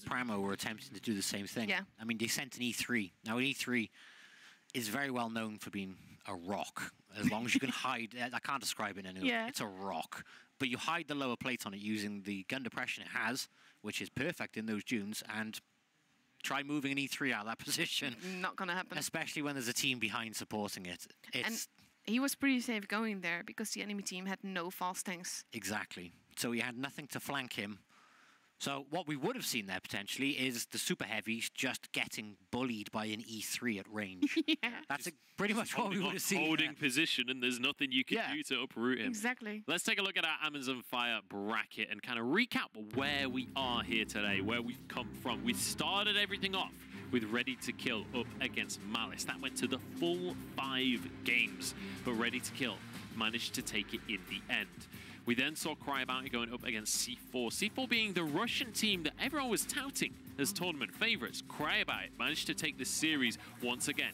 Pramo were attempting to do the same thing. Yeah. I mean, they sent an E3. Now, an E3 is very well known for being a rock. As long as you can hide, I can't describe it anyway. Yeah. It's a rock. But you hide the lower plate on it using the gun depression it has, which is perfect in those dunes, and try moving an E3 out of that position. Not going to happen. Especially when there's a team behind supporting it. And he was pretty safe going there because the enemy team had no fast tanks. Exactly. So he had nothing to flank him. So what we would have seen there potentially is the super heavies just getting bullied by an E3 at range. That's pretty much what we would have seen. Holding position, and there's nothing you can do to uproot him. Exactly. Let's take a look at our Amazon Fire bracket and kind of recap where we are here today, where we've come from. We started everything off with Ready to Kill up against Malice. That went to the full 5 games, but Ready to Kill managed to take it in the end. We then saw Cry About It going up against C4. C4 being the Russian team that everyone was touting as tournament favorites. Cry About It managed to take the series once again.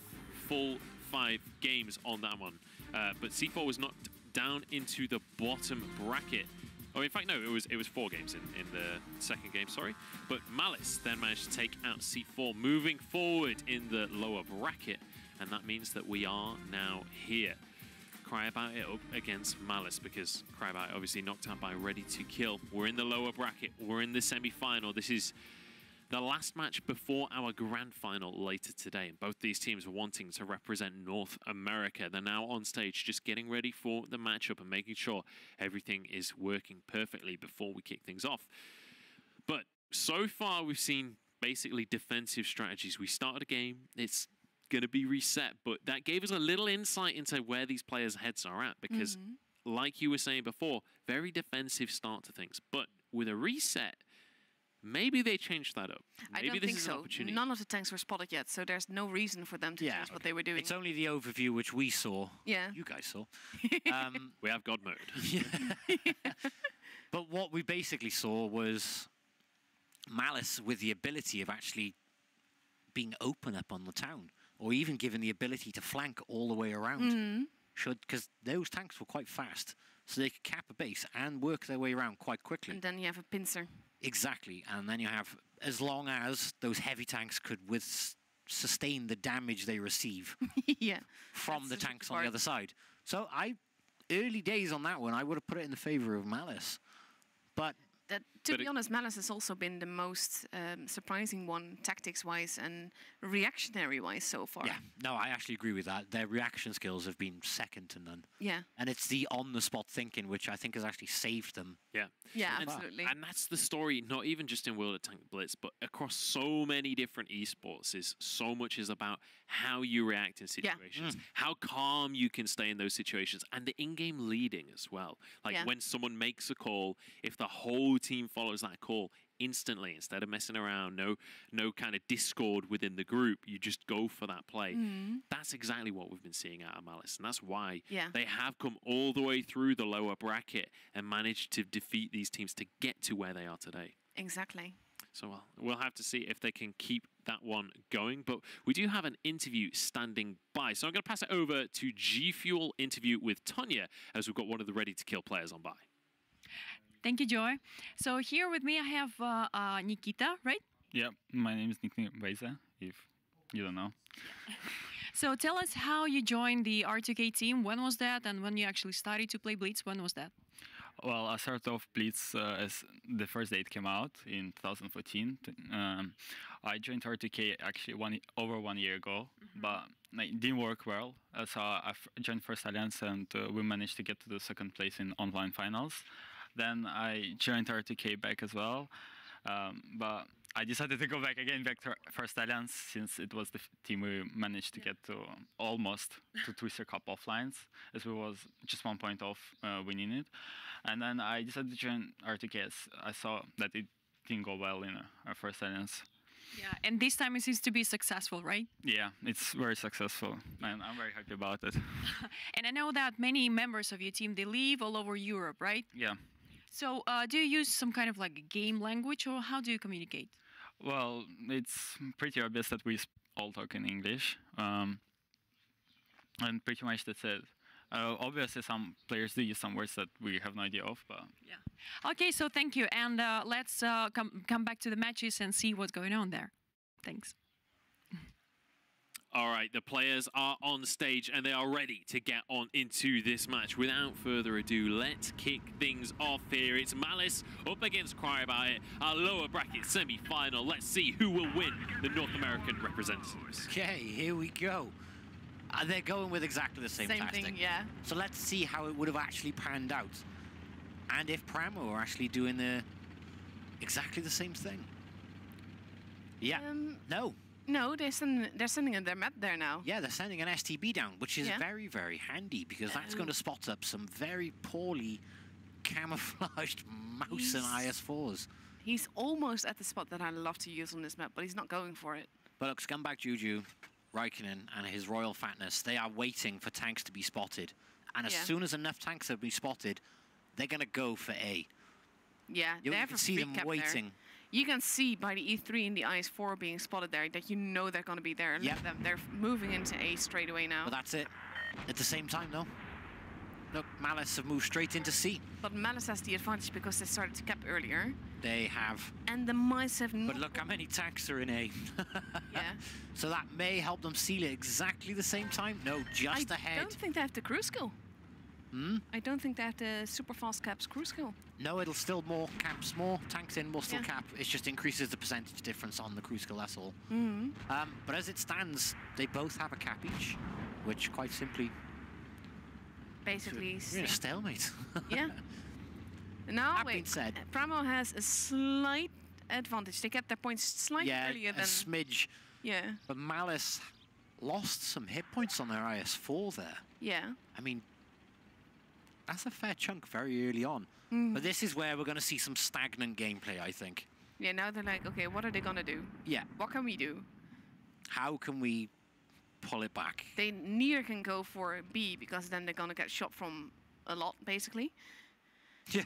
Full 5 games on that one. But C4 was knocked down into the bottom bracket. Oh, in fact, no, it was 4 games in the second game, sorry. But Malice then managed to take out C4, moving forward in the lower bracket. And that means that we are now here. Cry About It up against Malice, because Cry About It obviously knocked out by Ready to Kill. We're in the lower bracket. We're in the semi-final. This is the last match before our grand final later today. And both these teams are wanting to represent North America. They're now on stage just getting ready for the matchup and making sure everything is working perfectly before we kick things off. But so far, we've seen basically defensive strategies. We started a game. It's going to be reset, but that gave us a little insight into where these players' heads are at, because like you were saying before, very defensive start to things, but with a reset, maybe they changed that up. Maybe I don't this think is so. an opportunity. None of the tanks were spotted yet, so there's no reason for them to change what they were doing. It's only the overview which we saw. Yeah. You guys saw. We have God mode. But what we basically saw was Malice with the ability of actually being open up on the town, or even given the ability to flank all the way around. Because those tanks were quite fast, so they could cap a base and work their way around quite quickly. And then you have a pincer. Exactly, and then you have, as long as those heavy tanks could sustain the damage they receive from the tanks on the other side. So early days on that one, I would have put it in the favor of Malice. But to be honest, Malice has also been the most surprising one, tactics-wise and reactionary-wise so far. Yeah, no, I actually agree with that. Their reaction skills have been second to none. Yeah. And it's the on-the-spot thinking which I think has actually saved them. Yeah. Yeah, absolutely. And that's the story, not even just in World of Tank Blitz, but across so many different esports. So much is about how you react in situations, how calm you can stay in those situations, and the in-game leading as well. Like when someone makes a call, if the whole team follows that call, instantly instead of messing around. No kind of discord within the group. You just go for that play. That's exactly what we've been seeing out of Malice, and that's why they have come all the way through the lower bracket and managed to defeat these teams to get to where they are today. Exactly. So we'll have to see if they can keep that one going. But we do have an interview standing by. So I'm going to pass it over to G Fuel interview with Tonya, as we've got one of the ready-to-kill players on by. Thank you, Joy. So here with me I have Nikita, right? Yeah, my name is Nikita Beza, if you don't know. So tell us how you joined the R2K team. When was that? And when you actually started to play Blitz, when was that? Well, I started off Blitz as the first day it came out in 2014. I joined R2K actually over 1 year ago, but it didn't work well. So I joined First Alliance, and we managed to get to the second place in online finals. Then I joined R2K back as well, but I decided to go back to First Alliance, since it was the team we managed to get to almost to Twister Cup offlines, as we was just 1 point off winning it. And then I decided to join R2K as I saw that it didn't go well in our First Alliance. Yeah, and this time it seems to be successful, right? Yeah, it's very successful, and I'm very happy about it. And I know that many members of your team, they live all over Europe, right? Yeah. So do you use some kind of like game language, or how do you communicate? Well, it's pretty obvious that we all talk in English, and pretty much that's it. Obviously, some players do use some words that we have no idea of, but... Yeah. Okay, so thank you, and let's come back to the matches and see what's going on there. Thanks. All right, the players are on stage and they are ready to get on into this match. Without further ado, let's kick things off here. It's Malice up against Cryby, our lower bracket semi-final. Let's see who will win the North American representatives. Okay, here we go. They're going with exactly the same tactic. Thing, yeah. So let's see how it would have actually panned out. And if Pramo are actually doing exactly the same thing. Yeah, no. No, they're sending their map there now. Yeah, they're sending an STB down, which is very, very handy, because that's going to spot up some very poorly camouflaged mouse and IS-4s. He's almost at the spot that I love to use on this map, but he's not going for it. But look, Scumbag Juju, Raikkonen, and his Royal Fatness, they are waiting for tanks to be spotted. And as soon as enough tanks have been spotted, they're going to go for A. Yeah, you they have can see them waiting. There. You can see by the E3 and the IS-4 being spotted there that you know they're going to be there. Look at them. They're moving into A straight away now. But that's it. At the same time, though, look, Malice have moved straight into C. But Malice has the advantage because they started to cap earlier. They have. And the mice have not. But look how many tanks are in A. Yeah. So that may help them seal it exactly the same time. No, just ahead. I don't think they have the crew skill. I don't think they have the super fast caps crew skill. No, it'll still more caps, more tanks in, more still cap. It just increases the percentage difference on the crew skill, that's all. But as it stands, they both have a cap each, which quite simply... Basically... You're in a stalemate. Yeah. Now, that being said, Pramo has a slight advantage. They get their points slightly earlier than... a smidge. Yeah. But Malice lost some hit points on their IS-4 there. Yeah. I mean... That's a fair chunk very early on. But this is where we're going to see some stagnant gameplay, I think. Yeah, now they're like, okay, what are they going to do? Yeah. What can we do? How can we pull it back? They neither can go for B, because then they're going to get shot from a lot, basically. Yeah.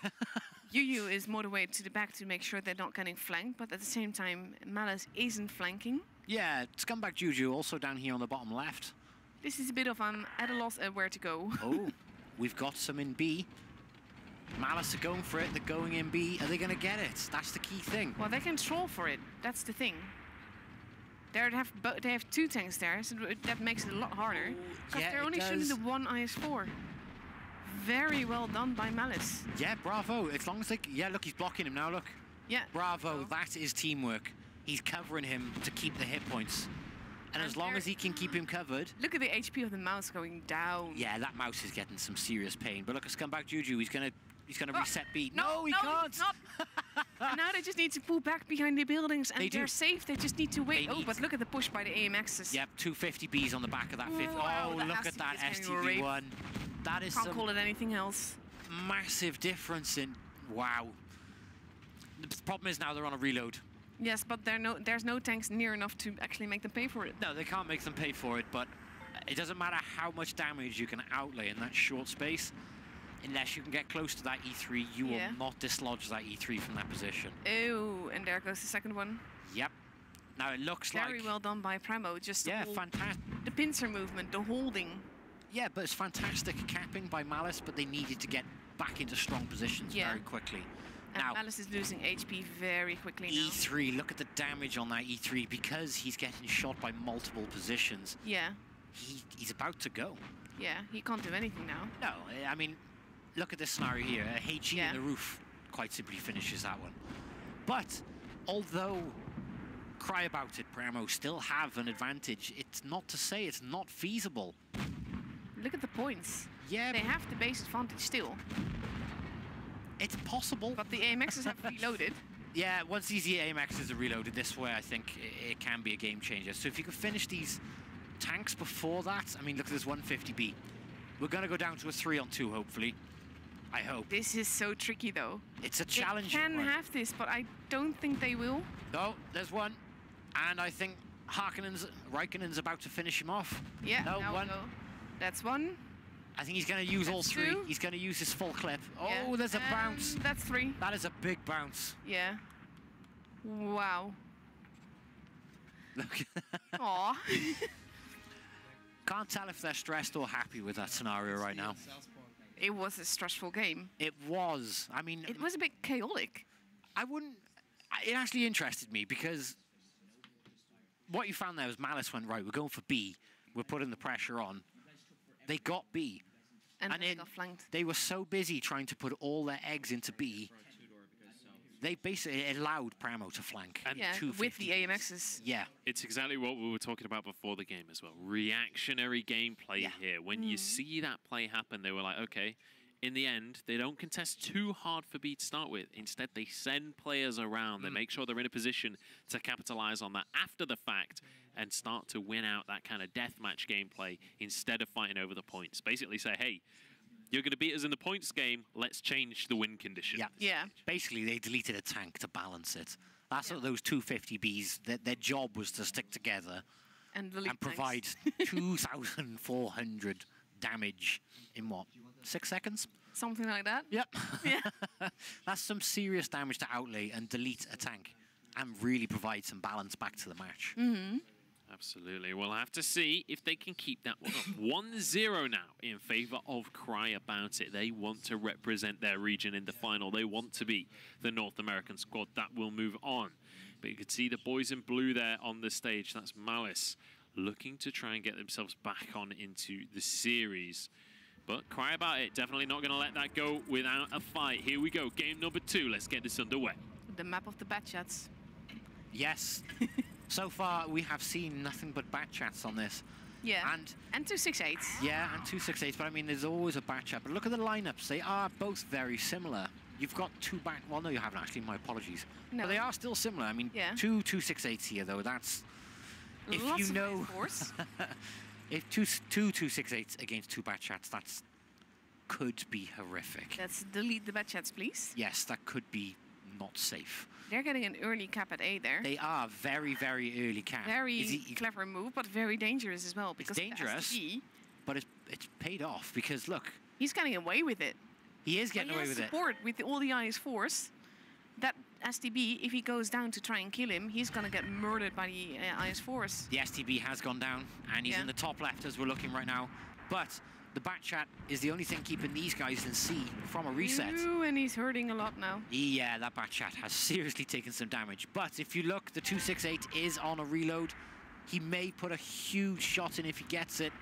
Yu is motivated to the back to make sure they're not getting flanked, but at the same time, Malice isn't flanking. Yeah, Scumbag Juju also down here on the bottom left. This is a bit of at a loss at where to go. Oh. We've got some in B. Malice are going for it. They're going in B. Are they going to get it? That's the key thing. Well, they can troll for it. That's the thing. They have two tanks there, so that makes it a lot harder. Because they're only shooting the one IS-4. Very well done by Malice. Yeah, bravo. As long as they... Yeah, look, he's blocking him now, look. Yeah. Bravo. That is teamwork. He's covering him to keep the hit points. And as long as he can keep him covered... Look at the HP of the mouse going down. Yeah, that mouse is getting some serious pain. But look at Scumbag Juju. He's gonna reset B. No, he can't. And now they just need to pull back behind the buildings, and they're safe. They just need to wait. But look at the push by the AMXs. Yep, 250Bs on the back of that fifth. Wow, oh, look at that STV1. That is Can't call it anything else. Massive difference in... Wow. The problem is now they're on a reload. Yes, but there's no tanks near enough to actually make them pay for it. No, they can't make them pay for it, but it doesn't matter how much damage you can outlay in that short space. Unless you can get close to that E3, you will not dislodge that E3 from that position. Oh, and there goes the second one. Yep. Now it looks like... Very well done by Pramo. Just fantastic. The pincer movement, the holding. Yeah, but it's fantastic capping by Malice, but they needed to get back into strong positions very quickly. And now, Malice is losing HP very quickly now. E3, look at the damage on that E3. Because he's getting shot by multiple positions, he's about to go. Yeah, he can't do anything now. No, I mean, look at this scenario here. A HE in the roof quite simply finishes that one. But although Cry About It, Pramo still have an advantage, it's not to say it's not feasible. Look at the points. Yeah. They have the base advantage still. It's possible. But the AMXs have reloaded. Yeah, once these AMXs are reloaded this way, I think it can be a game changer. So if you could finish these tanks before that, I mean, look at this 150B. We're going to go down to a 3-on-2, hopefully. I hope. This is so tricky, though. It's a challenging one. They can one. have this, but I don't think they will. No, there's one. And I think Raikkonen's about to finish him off. Yeah, no, one. No. That's one. I think he's going to use all three. Two. He's going to use his full clip. Yeah. Oh, there's a bounce. That's three. That is a big bounce. Yeah. Wow. Look. Aw. Can't tell if they're stressed or happy with that scenario right now. It was a stressful game. It was. I mean... It was a bit chaotic. I wouldn't... It actually interested me because what you found there was Malice went, right, we're going for B. We're putting the pressure on. They got B. And they got flanked. They were so busy trying to put all their eggs into B, they basically allowed Pramo to flank. And with the AMXs. Yeah. It's exactly what we were talking about before the game as well. Reactionary gameplay here. When you see that play happen, they were like, okay, in the end, they don't contest too hard for B to start with. Instead, they send players around. They make sure they're in a position to capitalize on that after the fact and start to win out that kind of deathmatch gameplay instead of fighting over the points. Basically say, hey, you're going to beat us in the points game. Let's change the win condition. Yeah. Basically, they deleted a tank to balance it. That's what those 250Bs, their job was to stick together and provide 2,400 damage in what, 6 seconds? Something like that. Yep. Yeah. That's some serious damage to outlay and delete a tank and really provide some balance back to the match. Mm-hmm. Absolutely. We'll have to see if they can keep that one up. 1-0 now in favor of Cry About It. They want to represent their region in the final. They want to be the North American squad that will move on. But you can see the boys in blue there on the stage. That's Malice looking to try and get themselves back on into the series. But Cry About It, definitely not going to let that go without a fight. Here we go, game number 2. Let's get this underway. The map of the bat chats. Yes. So far, we have seen nothing but bat chats on this. Yeah, and 268s. Yeah, and 268s, but I mean, there's always a bat chat. But look at the lineups. They are both very similar. You've got two bat... Well, no, you haven't, actually. My apologies. No. But they are still similar. I mean, two 268s here, though. That's... If Lots you know... force. If two 268s against two bat chats, that's... could be horrific. Let's delete the bat chats, please. Yes, that could be not safe. They're getting an early cap at A there. They are very, very early cap. Very clever move, but very dangerous as well. Because it's dangerous, but it's paid off because, look... He's getting away with it. He is getting away with it. Support with all the IS force. That STB, if he goes down to try and kill him, he's going to get murdered by the IS force. The STB has gone down, and he's in the top left as we're looking right now. But the bat chat is the only thing keeping these guys in C from a reset. Ooh, and he's hurting a lot now. Yeah, that bat chat has seriously taken some damage. But if you look, the 268 is on a reload. He may put a huge shot in if he gets it.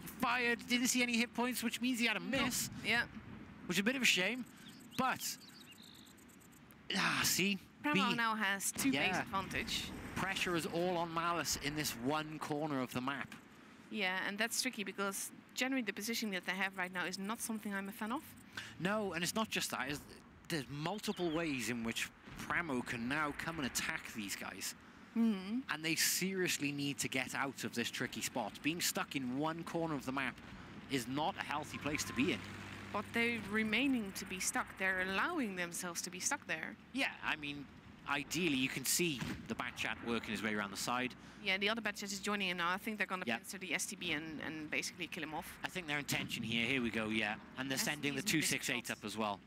He fired, didn't see any hit points, which means he had a miss. Yeah. Which is a bit of a shame. But, see? Pramo now has 2 base advantage. Pressure is all on Malice in this one corner of the map. Yeah, and that's tricky because generally the positioning that they have right now is not something I'm a fan of. No, and it's not just that. There's multiple ways in which Pramo can now come and attack these guys. Mm-hmm. And they seriously need to get out of this tricky spot. Being stuck in one corner of the map is not a healthy place to be in. but they're remaining to be stuck. They're allowing themselves to be stuck there. Yeah, I mean, ideally you can see the bat chat working his way around the side. Yeah, the other bat chat is joining in now. I think they're going to Yep. pincer the STB and basically kill him off. I think their intention here we go, yeah. And they're sending the STB's 268 up as well.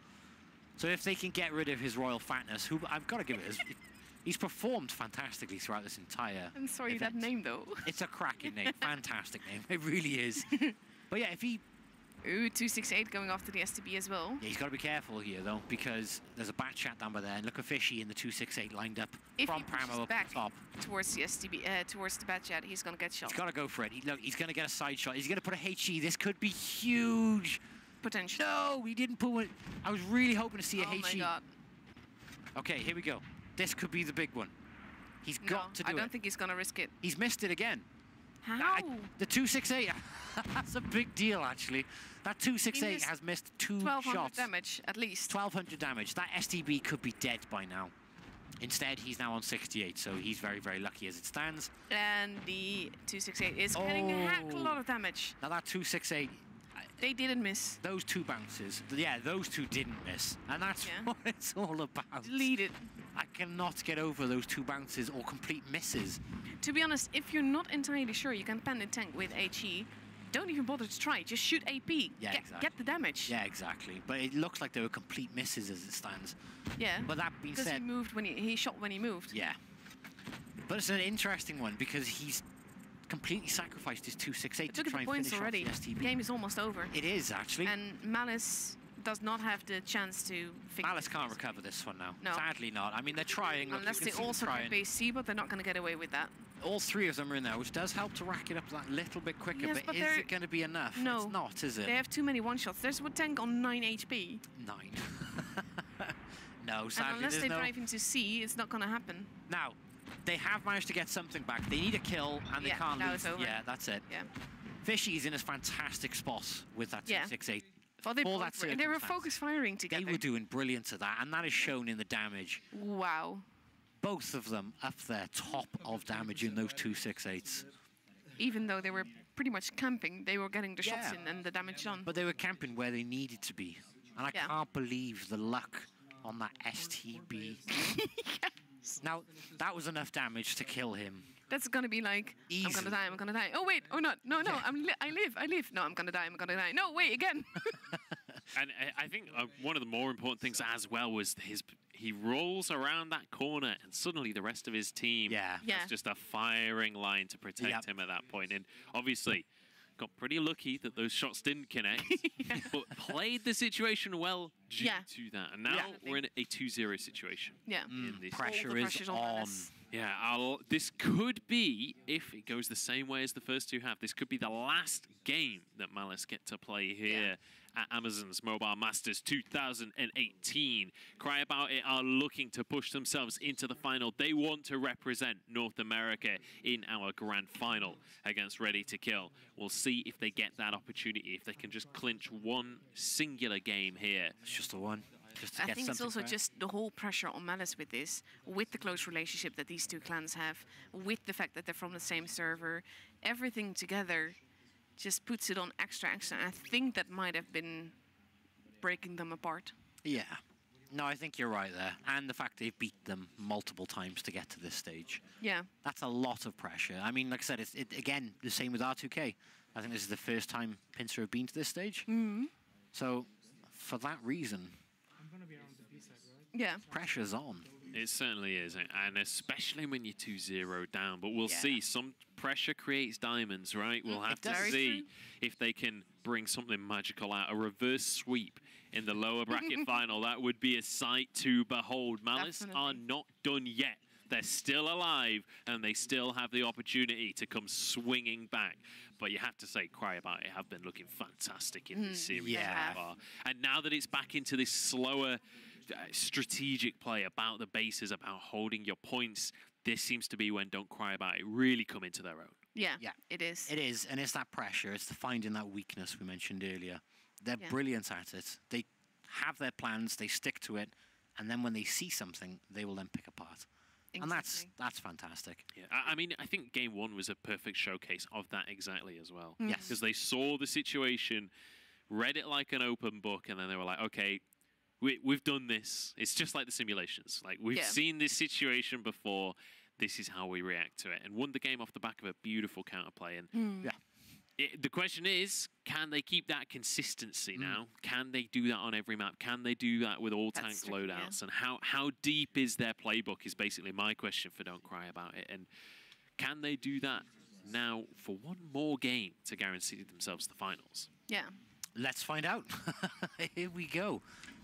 So if they can get rid of his royal fatness, who I've got to give it, he's performed fantastically throughout this entire I'm sorry, event. that name though. It's a cracking name, fantastic name, it really is. But yeah, if he... Ooh, 268 going after the STB as well. Yeah, he's got to be careful here though, because there's a bat chat down by there, and look at Fishy in the 268 lined up If from he pushes Pramo up back the top. towards the STB, towards the bat chat, he's going to get shot. He's got to go for it. Look, he's going to get a side shot. He's going to put a HE. This could be huge. Potential. No, he didn't put it. I was really hoping to see a HE. Oh my god. Okay, here we go. This could be the big one. He's got to do I it. don't think he's going to risk it. He's missed it again. How? The 268, that's a big deal, actually. That 268 missed has missed 2 1200 shots. damage, at least. 1200 damage. That STB could be dead by now. Instead, he's now on 68, so he's very, very lucky as it stands. And the 268 is getting a heck a lot of damage. Now that 268... They didn't miss. Those 2 bounces, yeah, those 2 didn't miss. And that's what it's all about. Delete it. I cannot get over those 2 bounces or complete misses. To be honest, if you're not entirely sure you can pen the tank with HE, don't even bother to try. Just shoot AP. Yeah, exactly. Get the damage. Yeah, exactly. But it looks like they were complete misses as it stands. Yeah. But that being because said... he moved when he shot when he moved. Yeah. But it's an interesting one because he's completely sacrificed his 268 to Look at try the and points finish already. off the STB. Game is almost over. It is, actually. And Malice does not have the chance to fix Malice can't recover this one now. No. Sadly not. I mean, they're trying. Look, unless you they can see them also trying. get base C, but they're not going to get away with that. All 3 of them are in there, which does help to rack it up that little bit quicker. Yes, but is they're- it going to be enough? No. It's not, is it? They have too many one-shots. There's a tank on 9 HP. 9. No, sadly, And unless there's they no... drive into C, it's not going to happen. Now, they have managed to get something back. They need a kill, and they Yeah, can't now lose. it's over. Yeah, that's it. Yeah. Fishy's in a fantastic spot with that Yeah. 268. Well, they, For both that were, they were circumstance. focus firing together. They were doing brilliant at that, and that is shown in the damage. Wow. Both of them up there, top of damage in those 268s. Even though they were pretty much camping, they were getting the shots Yeah. in and the damage done. But they were camping where they needed to be. And I can't believe the luck on that STB. Now, that was enough damage to kill him. That's going to be like, I'm going to Easily. die, I'm going to die. Oh, wait, oh, not. No, no, I live. No, I'm going to die, I'm going to die. No, wait, again. And I think one of the more important things as well was he rolls around that corner and suddenly the rest of his team Yeah. has just a firing line to protect him at that point. And obviously got pretty lucky that those shots didn't connect, but played the situation well due to that. And now we're in a 2-0 situation. Yeah. In this. Pressure is on. Yeah, this could be, if it goes the same way as the first 2 have, this could be the last game that Malice get to play here at Amazon's Mobile Masters 2018. Cry About It are looking to push themselves into the final. They want to represent North America in our grand final against Ready to Kill. We'll see if they get that opportunity, if they can just clinch one singular game here. It's just the one. I think it's also just the whole pressure on Malice with this, with the close relationship that these 2 clans have, with the fact that they're from the same server. Everything together just puts it on extra. And I think that might have been breaking them apart. Yeah. No, I think you're right there. And the fact they've beat them multiple times to get to this stage. Yeah. That's a lot of pressure. I mean, like I said, it's again, the same with R2K. I think this is the first time Pincer have been to this stage. Mm-hmm. So, for that reason... Yeah. Pressure's on. It certainly is, and especially when you're 2-0 down. But we'll see. Some pressure creates diamonds, right? We'll have to see if they can bring something magical out. A reverse sweep in the lower bracket final. That would be a sight to behold. Malice are not done yet. They're still alive, and they still have the opportunity to come swinging back. But you have to say, Cry About It have been looking fantastic in this series so far. And now that it's back into this slower... strategic play about the bases, about holding your points, this seems to be when Don't Cry About It really come into their own. Yeah, it is. It is, and it's that pressure. It's the finding that weakness we mentioned earlier. They're brilliant at it. They have their plans, they stick to it, and then when they see something, they will then pick apart. Exactly. And that's fantastic. Yeah, I mean, I think Game 1 was a perfect showcase of that exactly as well. Yes. Because they saw the situation read it like an open book, and then they were like, okay, we've done this. It's just like the simulations. Like, we've seen this situation before. This is how we react to it. And won the game off the back of a beautiful counterplay. And the question is, can they keep that consistency now? Can they do that on every map? Can they do that with all tank loadouts? And how deep is their playbook is basically my question for Don't Cry About It. And can they do that now for one more game to guarantee themselves the finals? Yeah. Let's find out. Here we go.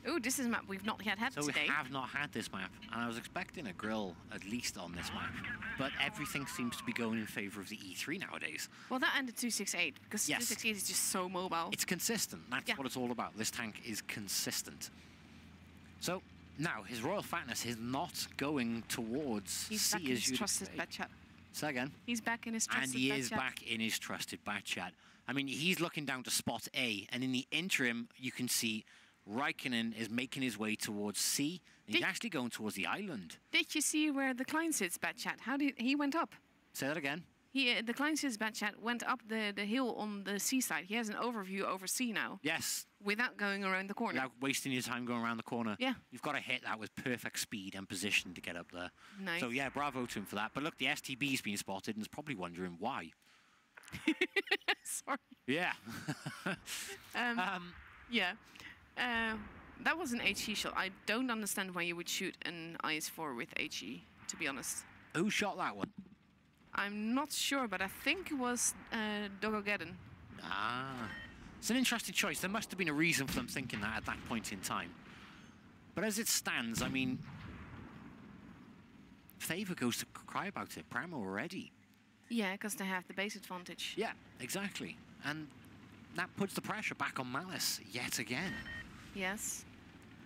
Oh, this is a map we've not yet had so today. We have not had this map, and I was expecting a grill at least on this map, but everything seems to be going in favor of the E3 nowadays. Well, that ended 268, because 268 is just so mobile. It's consistent. That's what it's all about. This tank is consistent. So, now, his Royal Fatness is not going towards C, back in his you'd trusted say. bat chat. Say again? He's back in his trusted And he bat is chat. back in his trusted bat chat. I mean, he's looking down to spot A, and in the interim, you can see Raikkonen is making his way towards C. And he's actually going towards the island. Did you see where the client sits bat chat? How did he went up? Say that again. The client sits bat chat went up the hill on the C side. He has an overview over C now. Yes. Without going around the corner. Without wasting your time going around the corner. Yeah. You've got to hit that with perfect speed and position to get up there. Nice. So yeah, bravo to him for that. But look, the STB's been spotted and is probably wondering why. Sorry. Yeah. Yeah. That was an HE shot. I don't understand why you would shoot an IS-4 with HE, to be honest. Who shot that one? I'm not sure, but I think it was Dogogeddon. Ah. It's an interesting choice. There must have been a reason for them thinking that at that point in time. But as it stands, I mean, favour goes to Cry About It. Pramo already. Yeah, because they have the base advantage. Yeah, exactly. And that puts the pressure back on Malice yet again. Yes.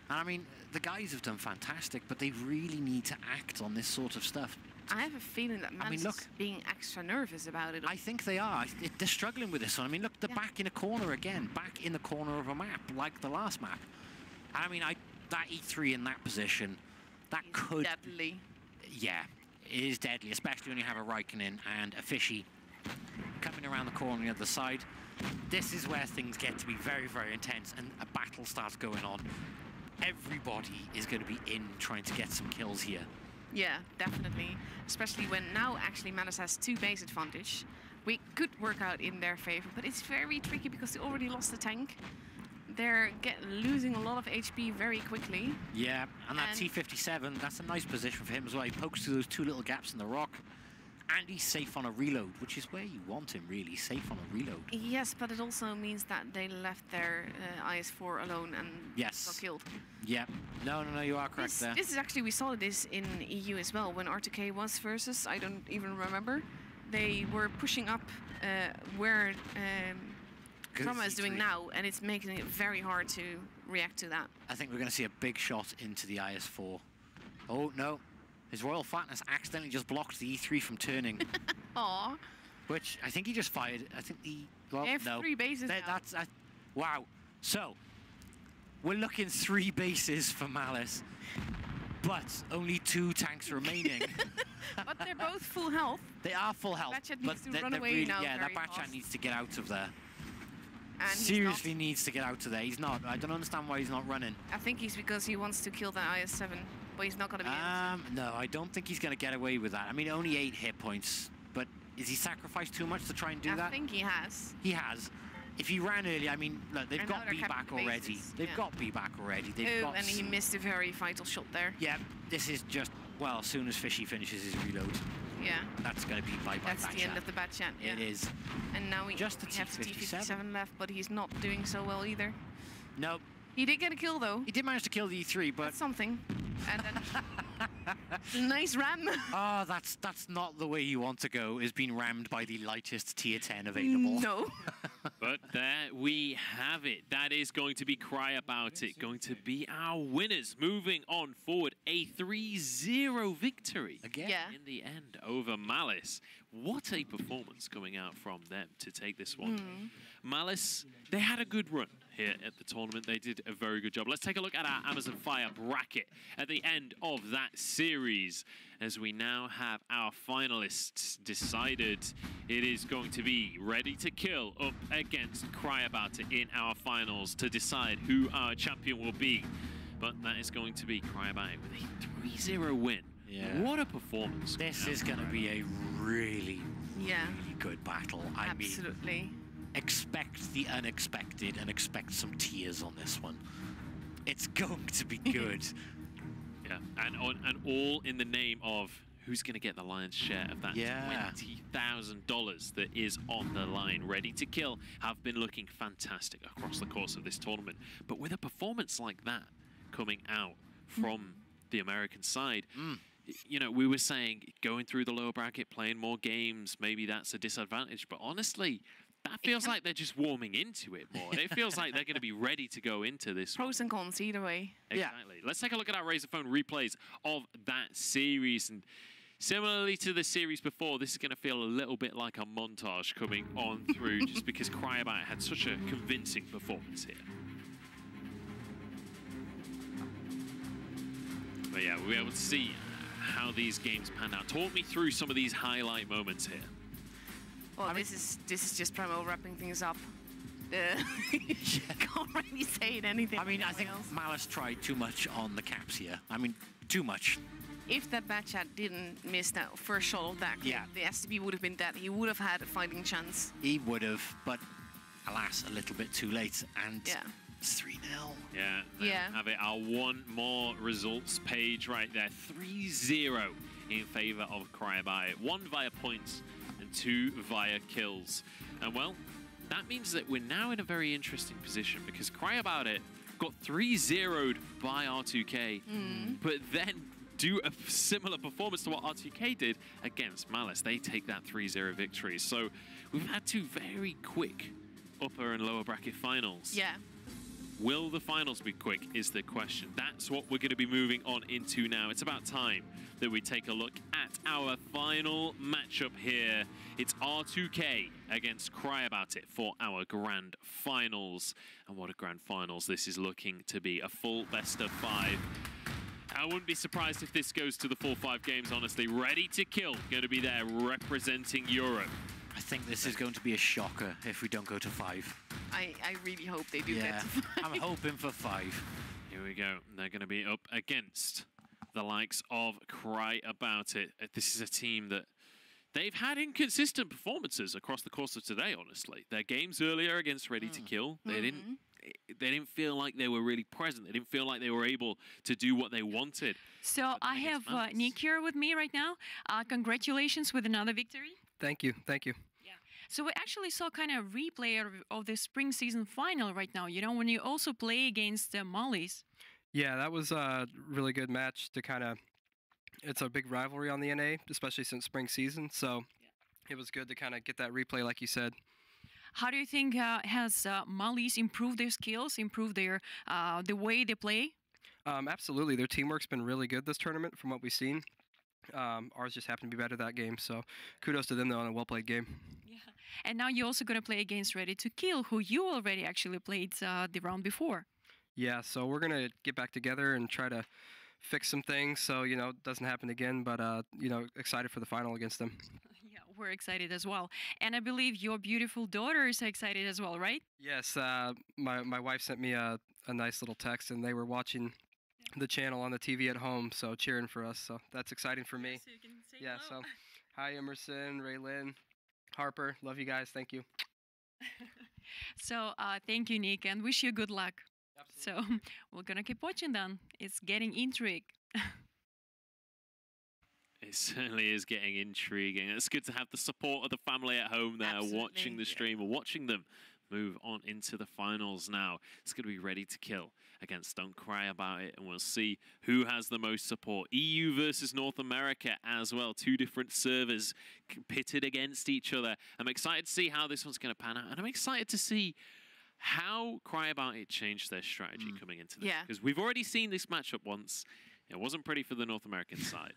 And I mean, the guys have done fantastic, but they really need to act on this sort of stuff. I have a feeling that Malice is being extra nervous about it. I think they are. They're struggling with this one. I mean, look, they're back in a corner again, back in the corner of a map, like the last map. I mean, that E3 in that position, that could... Deadly. Yeah, it is deadly, especially when you have a Raikkonen and a Fishy coming around the corner on the other side. This is where things get to be very, very intense, and a battle starts going on. Everybody is going to be in trying to get some kills here. Yeah, definitely. Especially when now actually Malice has 2 base advantage. We could work out in their favor, but it's very tricky because they already lost the tank. They're losing a lot of HP very quickly. Yeah, and that T-57, that's a nice position for him as well. He pokes through those 2 little gaps in the rock. And he's safe on a reload, which is where you want him, really, safe on a reload. Yes, but it also means that they left their IS-4 alone and got killed. Yeah. No, you are correct there. This is actually, we saw this in EU as well, when R2K was versus, I don't even remember. They were pushing up where Trauma is doing now, and it's making it very hard to react to that. I think we're going to see a big shot into the IS-4. Oh, no. His Royal Fatness accidentally just blocked the E3 from turning. Aww. Which I think he just fired. I think well, they have no. 3 bases now. Wow. So, we're looking 3 bases for Malice, but only 2 tanks remaining. But they're both full health. They are full health. Batchat but needs to run away now. Yeah, that Batchat needs to get out of there. And seriously needs to get out of there. He's not. I don't understand why he's not running. I think he's because he wants to kill that IS-7. But he's not going to be able to. No, I don't think he's going to get away with that. I mean, only 8 hit points, but is he sacrificed too much to try and do that? I think he has. He has. If he ran early, I mean, look, they've got B back already. They've got B back already. And he missed a very vital shot there. Yeah, this is just, well, as soon as Fishy finishes his reload. Yeah. That's going to be bye-bye. That's the end of the Batchat, yeah. It is. And now we have the T-57 left, but he's not doing so well either. Nope. He did get a kill, though. He did manage to kill the E3, but... That's something. And then... nice ram. Oh, that's not the way you want to go, is being rammed by the lightest tier 10 available. No. But there we have it. That is going to be Cry About It. Going to be our winners. Moving on forward. A 3-0 victory. Again. Yeah. In the end over Malice. What a performance coming out from them to take this one. Malice, they had a good run here at the tournament. They did a very good job. Let's take a look at our Amazon Fire bracket at the end of that series. as we now have our finalists decided. It is going to be Ready to Kill up against Cry About It in our finals to decide who our champion will be. But that is going to be Cry About It with a 3-0 win. Yeah. What a performance. This is going to be a really, Yeah. really good battle. I mean, Absolutely. expect the unexpected and expect some tears on this one. It's going to be good. Yeah, and all in the name of who's going to get the lion's share of that $20,000 that is on the line. Ready to Kill have been looking fantastic across the course of this tournament, but with a performance like that coming out from the American side, you know, we were saying going through the lower bracket, playing more games, maybe that's a disadvantage, but honestly, that feels like they're just warming into it more. It feels like they're going to be ready to go into this. Pros and cons either way. Exactly. Yeah. Let's take a look at our Razer Phone replays of that series. And similarly to the series before, this is going to feel a little bit like a montage coming on through just because Cry About It had such a convincing performance here. But yeah, we'll be able to see how these games panned out. Talk me through some of these highlight moments here. Well, this is just Primo wrapping things up. Can't really say anything. I mean, I think Malice tried too much on the caps here. I mean, too much. If that bad chat didn't miss that first shot of that, the STB would have been dead. He would have had a fighting chance. He would have, but alas, a little bit too late. And it's 3-0. Yeah. Have it. Our one more results page right there. 3-0 in favor of Cry About It. 1 via points and 2 via kills. And well, that means that we're now in a very interesting position because Cry About It got 3-0'd by R2K, but then do a similar performance to what R2K did against Malice. They take that 3-0 victory. So we've had 2 very quick upper and lower bracket finals. Yeah. Will the finals be quick is the question. That's what we're going to be moving on into now. It's about time that we take a look at our final matchup here. It's R2K against Cry About It for our grand finals. And what a grand finals this is looking to be. A full best of 5. I wouldn't be surprised if this goes to the full 5 games, honestly. Ready to Kill, going to be there representing Europe. I think this is going to be a shocker if we don't go to 5. I really hope they do get to 5. I'm hoping for 5. Here we go. They're going to be up against the likes of Cry About It. This is a team that they've had inconsistent performances across the course of today, honestly. Their games earlier against Ready to Kill, they didn't feel like they were really present. They didn't feel like they were able to do what they wanted. So I have Nick here with me right now. Congratulations with another victory. Thank you. Thank you. So we actually saw kind of replay of the spring season final right now, you know, when you also play against Mollies. Yeah, that was a really good match to kind of, it's a big rivalry on the NA, especially since spring season. So it was good to kind of get that replay, like you said. How do you think has Mollies improved their skills, improved their the way they play? Absolutely. Their teamwork's been really good this tournament from what we've seen. Ours just happened to be better that game. So kudos to them, though, on a well-played game. And now you're also going to play against Ready to Kill, who you already actually played the round before. Yeah, so we're going to get back together and try to fix some things so, you know, it doesn't happen again. But, you know, excited for the final against them. Yeah, we're excited as well. And I believe your beautiful daughter is excited as well, right? Yes, my wife sent me a nice little text, and they were watching the channel on the TV at home, so cheering for us. So that's exciting for me. So you can say hello. So hi, Emerson, Raylyn, Harper, love you guys. Thank you. So thank you, Nick, and wish you good luck. Absolutely. So we're gonna keep watching then. It's getting intrigue. It certainly is getting intriguing. It's good to have the support of the family at home there, watching the stream, or watching them move on into the finals now. It's going to be Ready to Kill against Don't Cry About It, and we'll see who has the most support. EU versus North America as well. 2 different servers pitted against each other. I'm excited to see how this one's going to pan out, and I'm excited to see how Cry About It changed their strategy coming into this. Yeah. Because we've already seen this matchup once, It wasn't pretty for the North American side.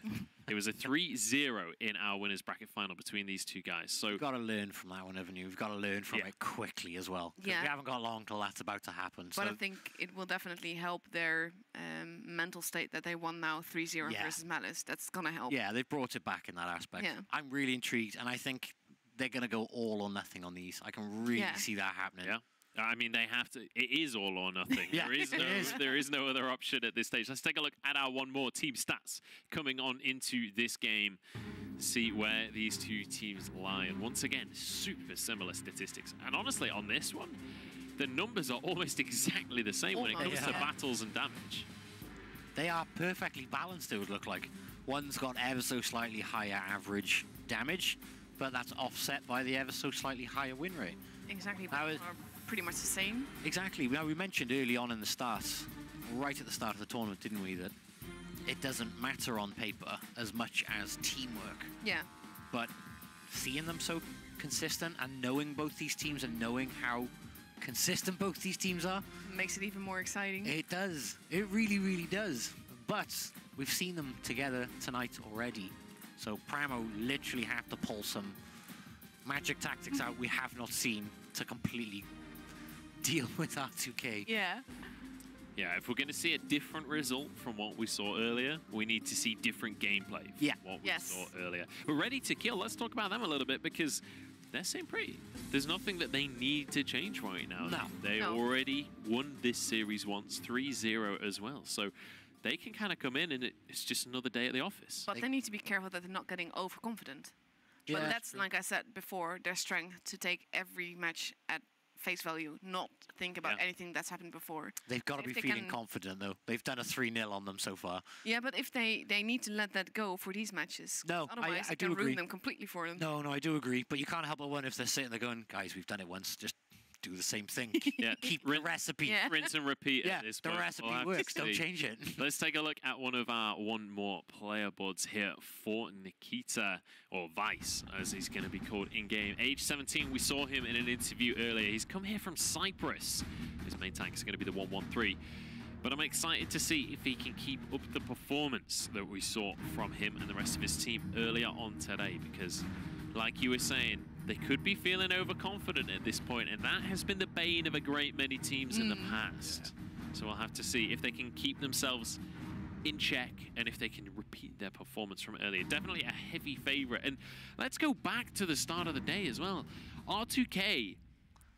It was a 3-0 in our winners bracket final between these two guys. So you've got to learn from that one, haven't you? We've got to learn from it quickly as well. Yeah. We haven't got long till that's about to happen. But so I think it will definitely help their mental state that they won now 3-0 versus Malice. That's going to help. yeah, they've brought it back in that aspect. Yeah. I'm really intrigued, and I think they're going to go all or nothing on these. I can really see that happening. Yeah. I mean, they have to. It is all or nothing. Yeah, there is no other option at this stage. Let's take a look at our one more team stats coming on into this game. See where these two teams lie. And once again, super similar statistics. And honestly, on this one, the numbers are almost exactly the same when it comes to battles and damage. They are perfectly balanced, it would look like. One's got ever so slightly higher average damage, but that's offset by the ever so slightly higher win rate. Exactly. But are pretty much the same. Exactly. Now, we mentioned early on in the start, right at the start of the tournament, didn't we, that it doesn't matter on paper as much as teamwork. Yeah. But seeing them so consistent and knowing both these teams and knowing how consistent both these teams are makes it even more exciting. It does. It really, really does. But we've seen them together tonight already. So Pramo literally have to pull some magic tactics out we have not seen to completely deal with R2K. Yeah. Yeah, if we're going to see a different result from what we saw earlier, we need to see different gameplay from what we saw earlier. We're ready to kill. Let's talk about them a little bit because they're same pretty. There's nothing that they need to change right now. No. They already won this series once, 3-0 as well. So they can kind of come in and it's just another day at the office. But they need to be careful that they're not getting overconfident. Yeah, but that's, like I said before, their strength to take every match at face value, not think about anything that's happened before. They've got to be feeling confident, though. They've done a 3-0 on them so far. Yeah, but if they need to let that go for these matches. No, otherwise I it do can agree. ruin them completely for them. No, I do agree. But you can't help but wonder if they're sitting there going, guys, we've done it once. Just do the same thing. Yeah. Keep the recipe. Rinse and repeat at this the point. recipe We'll have to works. Don't see. change it. Let's take a look at one of our one more player boards here for Nikita, or Vice, as he's going to be called in-game. Age 17, we saw him in an interview earlier. He's come here from Cyprus. His main tank is going to be the 113. But I'm excited to see if he can keep up the performance that we saw from him and the rest of his team earlier on today, because like you were saying, they could be feeling overconfident at this point, and that has been the bane of a great many teams in the past. So we'll have to see if they can keep themselves in check and if they can repeat their performance from earlier. Definitely a heavy favorite. And let's go back to the start of the day as well. R2K,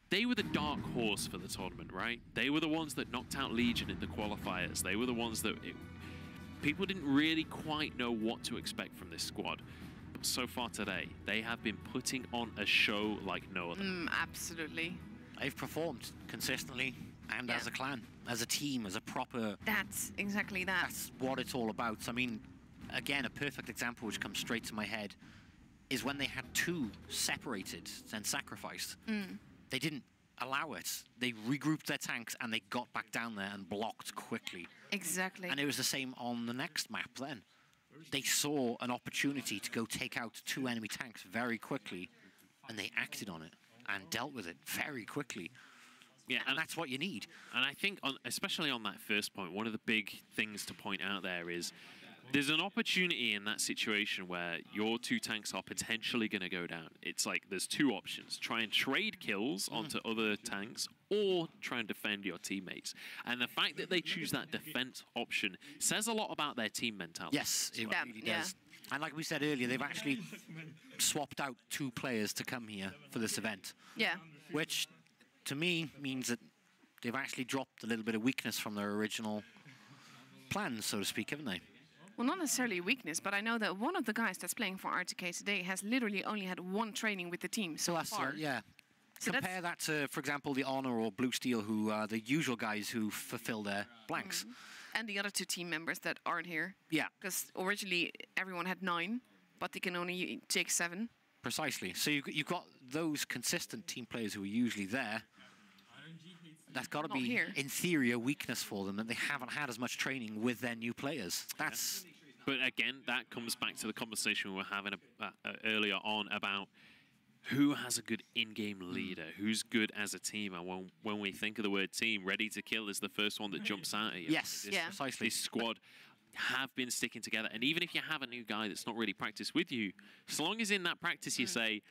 they were the dark horse for the tournament, right? They were the ones that knocked out Legion in the qualifiers. They were the ones that people didn't really quite know what to expect from this squad. But so far today, they have been putting on a show like no other. Absolutely. They've performed consistently and as a clan, as a team, as a proper... That's exactly that. That's what it's all about. I mean, again, a perfect example which comes straight to my head is when they had two separated and sacrificed. They didn't allow it. They regrouped their tanks and they got back down there and blocked quickly. Exactly. And it was the same on the next map then. They saw an opportunity to go take out two enemy tanks very quickly, and they acted on it and dealt with it very quickly. Yeah, and that's what you need. And I think, especially on that first point, one of the big things to point out there is there's an opportunity in that situation where your two tanks are potentially going to go down. It's like there's two options. Try and trade kills onto other tanks or try and defend your teammates. And the fact that they choose that defense option says a lot about their team mentality. Yes, it really does. And like we said earlier, they've actually swapped out two players to come here for this event. Yeah. Which, to me, means that they've actually dropped a little bit of weakness from their original plans, so to speak, haven't they? Well, not necessarily weakness, but I know that one of the guys that's playing for R2K today has literally only had one training with the team so far. Yeah. So compare that to, for example, the Honor or Blue Steel, who are the usual guys who fulfill their blanks. And the other two team members that aren't here. Yeah. Because originally everyone had 9, but they can only take 7. Precisely. So you've got those consistent team players who are usually there. That's got to be, here. in theory, a weakness for them, that they haven't had as much training with their new players. That's... But again, that comes back to the conversation we were having earlier on about who has a good in-game leader, who's good as a team. And when we think of the word team, Ready to Kill is the first one that jumps out at you. Yes, this, precisely. This squad have been sticking together. And even if you have a new guy that's not really practiced with you, as long as in that practice you say,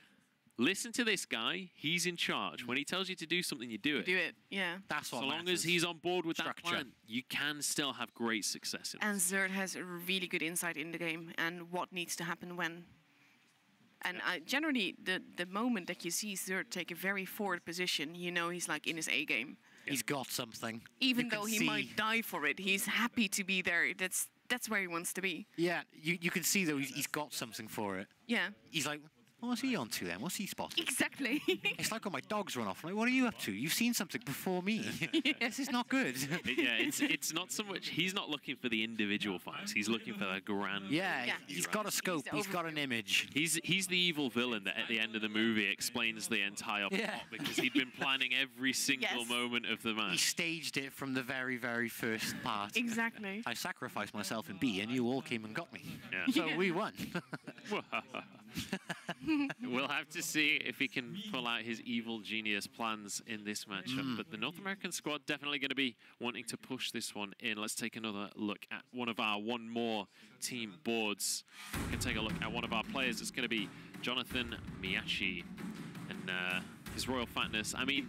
listen to this guy, he's in charge. When he tells you to do something, you do it. Do it, yeah. That's what So long matters. as he's on board with Structure. that plan, you can still have great success in And this. Zerd has a really good insight in the game and what needs to happen when. And generally, the moment that you see Zerd take a very forward position, you know he's like in his A game. He's got something. Even You can though he see- might die for it, he's happy to be there. That's where he wants to be. Yeah, you can see though he's got something for it. Yeah. He's like, what's he on to then? What's he spotted? Exactly. It's like when my dogs run off. I'm like, what are you up to? You've seen something before me. This is not good. Yeah, it's not so much, he's not looking for the individual fights, he's looking for the grand. Yeah, he's got a scope, he's got an image. He's the evil villain that at the end of the movie explains the entire plot because he'd been planning every single moment of the He match. staged it from the very, very first part. Exactly. I sacrificed myself in B and you all came and got me. Yeah. So we won. We'll have to see if he can pull out his evil genius plans in this matchup. But the North American squad definitely going to be wanting to push this one in. Let's take another look at one of our one more team boards. We can take a look at one of our players. It's going to be Jonathan Miyashi and his Royal Fatness. I mean,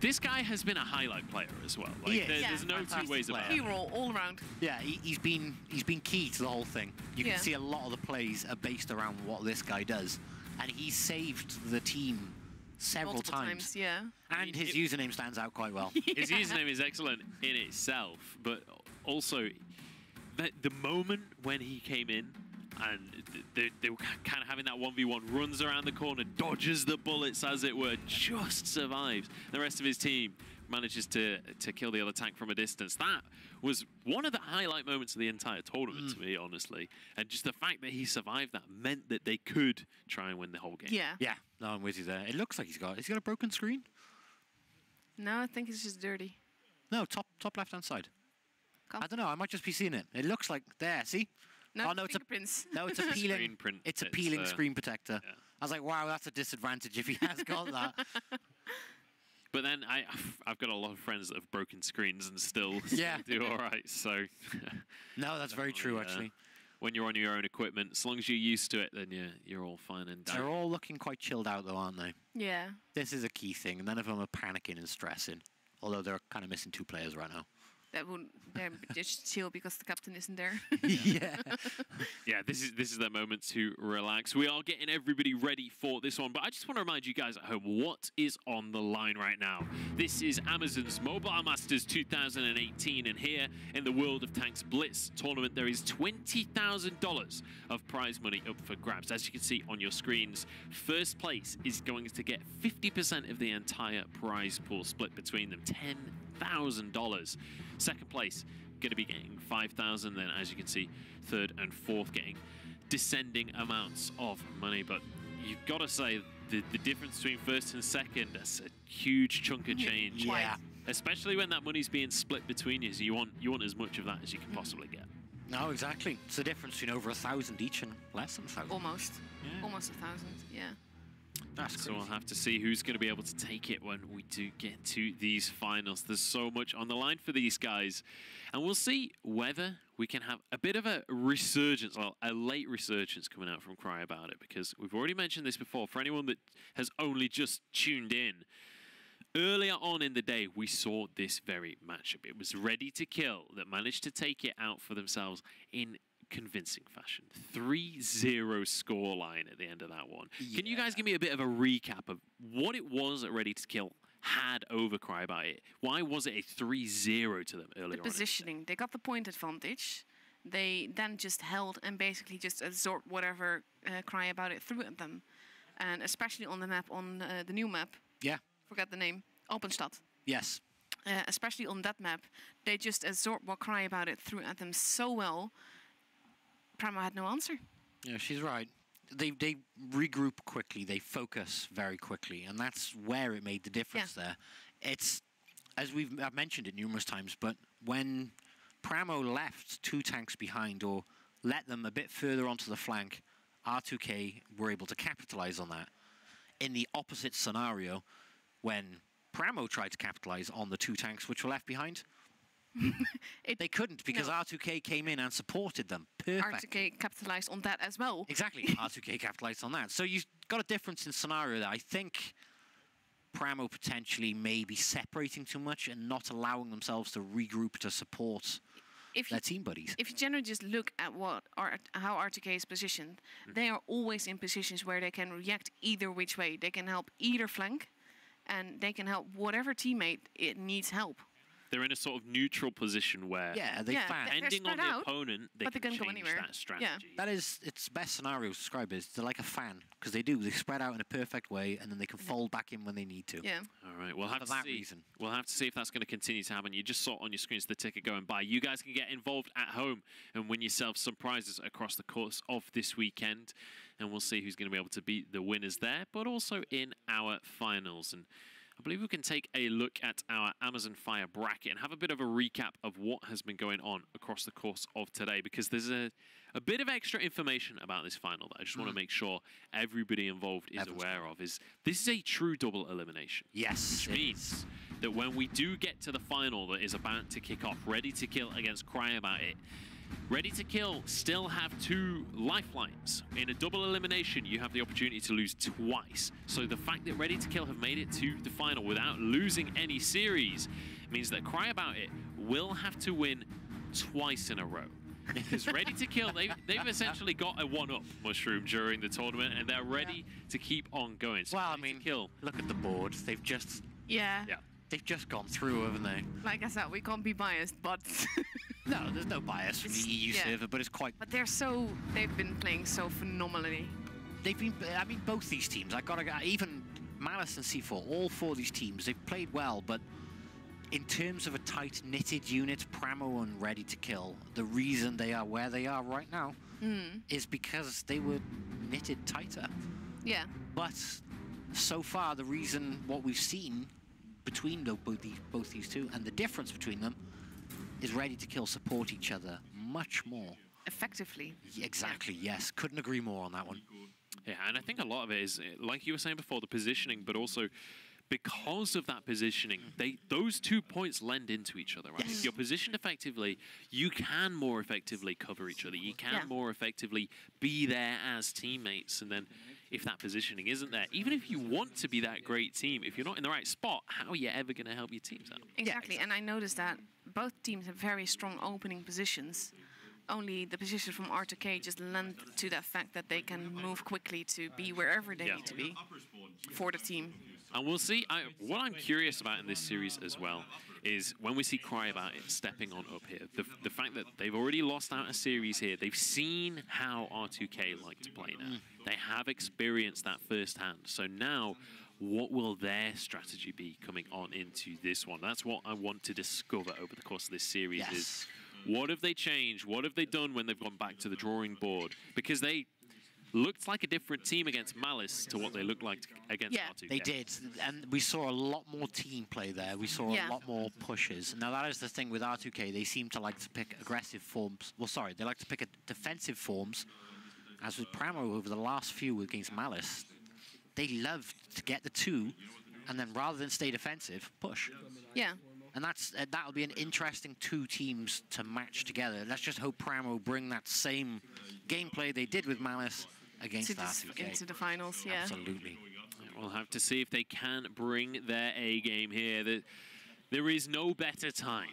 this guy has been a highlight player as well. Like, He is. there's no two ways about it. Hero all around. Yeah, he's been key to the whole thing. You can see a lot of the plays are based around what this guy does, and he saved the team several Multiple times. Yeah. And his username stands out quite well. His username is excellent in itself, but also the moment when he came in and they were kind of having that 1v1, runs around the corner, dodges the bullets as it were, just survives. The rest of his team manages to kill the other tank from a distance. That was one of the highlight moments of the entire tournament to me, honestly. And just the fact that he survived that meant that they could try and win the whole game. Yeah. Yeah, no, I'm with you there. It looks like he's got a broken screen? No, I think it's just dirty. No, top left-hand side. I don't know, I might just be seeing it. It looks like, there, see? No, Oh, no, fingerprints. It's a peeling. Screen print. It's a peeling It's, screen protector. yeah. I was like, wow, that's a disadvantage if he has got that. But then I've got a lot of friends that have broken screens and still Yeah. do all right. So No, that's very true, Definitely, actually. When you're on your own equipment, as long as you're used to it, then you're all fine and They're all looking quite chilled out, though, aren't they? Yeah. This is a key thing. None of them are panicking and stressing, although they're kind of missing 2 players right now. They're just chill because the captain isn't there. Yeah. Yeah, this is their moment to relax. We are getting everybody ready for this one, but I just want to remind you guys at home what is on the line right now. This is Amazon's Mobile Masters 2018, and here in the World of Tanks Blitz tournament, there is $20,000 of prize money up for grabs. As you can see on your screens, first place is going to get 50% of the entire prize pool split between them, $10,000. Second place going to be getting 5,000. Then, as you can see, third and fourth getting descending amounts of money. But you've got to say the difference between first and second, that's a huge chunk of change. Yeah. Especially when that money's being split between you. So you want as much of that as you can possibly get. No, exactly. It's the difference between over 1,000 each and less than 1,000. Almost. Almost 1,000. Yeah. That's So we'll have to see who's going to be able to take it when we do get to these finals. There's so much on the line for these guys. And we'll see whether we can have a bit of a resurgence, well, a late resurgence coming out from Cry About It, because we've already mentioned this before. For anyone that has only just tuned in, earlier on in the day, we saw this very matchup. It was Ready to Kill that managed to take it out for themselves in convincing fashion. 3-0 scoreline at the end of that one. Can you guys give me a bit of a recap of what it was that Ready to Kill had over Cry About It? Why was it a 3-0 to them earlier The on? positioning. They got the point advantage. They then just held and basically just absorbed whatever Cry About It threw at them. And especially on the map, on the new map. Yeah. Forgot the name. Openstad. Yes. Especially on that map, they just absorbed what Cry About It threw at them so well. Pramo had no answer. Yeah, she's right. They regroup quickly. They focus very quickly, and that's where it made the difference there. It's, as I've mentioned it numerous times, but when Pramo left 2 tanks behind or let them a bit further onto the flank, R2K were able to capitalize on that. In the opposite scenario, when Pramo tried to capitalize on the 2 tanks which were left behind, They couldn't because R2K came in and supported them perfectly. R2K capitalized on that as well. Exactly, R2K capitalized on that. So you've got a difference in scenario there. I think Pramo potentially may be separating too much and not allowing themselves to regroup to support their team buddies. If you generally just look at how R2K is positioned, they are always in positions where they can react either which way. They can help either flank, and they can help whatever teammate it needs help. They're in a sort of neutral position where, depending on the opponent, they can change that strategy. That is its best scenario to describe is they're like a fan, because they spread out in a perfect way, and then they can fold back in when they need to. Yeah. All right, we'll have to see. We'll have to see if that's going to continue to happen. You just saw on your screens the ticket going by. You guys can get involved at home and win yourself some prizes across the course of this weekend, and we'll see who's going to be able to beat the winners there, but also in our finals. And I believe we can take a look at our Amazon Fire bracket and have a bit of a recap of what has been going on across the course of today, because there's a bit of extra information about this final that I just want to make sure everybody involved is aware of. This is a true double elimination. Yes. Which means that when we do get to the final that is about to kick off, Ready to Kill against Cry About It, Ready to Kill still have 2 lifelines. In a double elimination, you have the opportunity to lose twice. So the fact that Ready to Kill have made it to the final without losing any series means that Cry About It will have to win twice in a row. Because Ready to Kill, they've essentially got a 1-up Mushroom during the tournament, and they're ready to keep on going. So well, I mean, look at the board. They've just... Yeah. They've just gone through, haven't they? Like I said, we can't be biased, but... No, there's no bias from the EU server, but it's quite... But they've been playing so phenomenally. They've been, I mean, both these teams, even Malice and C4, all 4 of these teams, they've played well, but in terms of a tight knitted unit, Pramo and Ready to Kill, the reason they are where they are right now is because they were knitted tighter. Yeah. But so far, the reason, what we've seen between both these two, and the difference between them, is Ready to Kill support each other much more. Effectively. Exactly, yes. Couldn't agree more on that one. Yeah, and I think a lot of it is, like you were saying before, the positioning, but also because of that positioning, those 2 points lend into each other, right? If you're positioned effectively, you can more effectively cover each other. You can more effectively be there as teammates, and then if that positioning isn't there, even if you want to be that great team, if you're not in the right spot, how are you ever going to help your teams out? Exactly, and I noticed that both teams have very strong opening positions. Only the position from R2K just lend to that fact that they can move quickly to be wherever they need to be for the team. And we'll see. What I'm curious about in this series as well is when we see Cry About It stepping on up here, the fact that they've already lost out a series here, they've seen how R2K like to play now. They have experienced that firsthand. So now, what will their strategy be coming on into this one? That's what I want to discover over the course of this series is what have they changed? What have they done when they've gone back to the drawing board? Because they looked like a different team against Malice to what they looked like against R2K. They did, and we saw a lot more team play there. We saw a lot more pushes. Now that is the thing with R2K, they seem to like to pick aggressive forms. Well, sorry, they like to pick defensive forms. As with Pramo over the last few against Malice, they love to get the 2, and then rather than stay defensive, push. Yeah. And that'll be an interesting 2 teams to match together. Let's just hope Pramo bring that same gameplay they did with Malice against R2K. Into the finals, yeah. Absolutely. We'll have to see if they can bring their A game here. There is no better time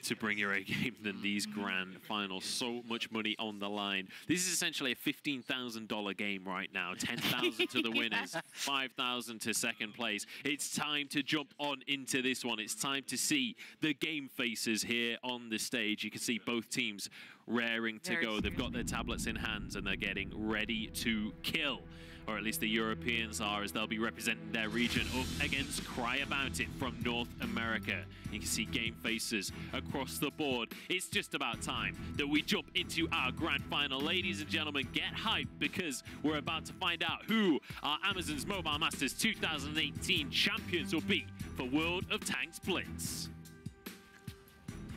to bring your A game than these grand finals. So much money on the line. This is essentially a $15,000 game right now. 10,000 to the winners, 5,000 to second place. It's time to jump on into this one. It's time to see the game faces here on the stage. You can see both teams raring to go. They've got their tablets in hands and they're getting ready to kill. Or at least the Europeans are, as they'll be representing their region up against Cry About It from North America. You can see game faces across the board. It's just about time that we jump into our grand final. Ladies and gentlemen, get hyped because we're about to find out who our Amazon's Mobile Masters 2018 champions will be for World of Tanks Blitz.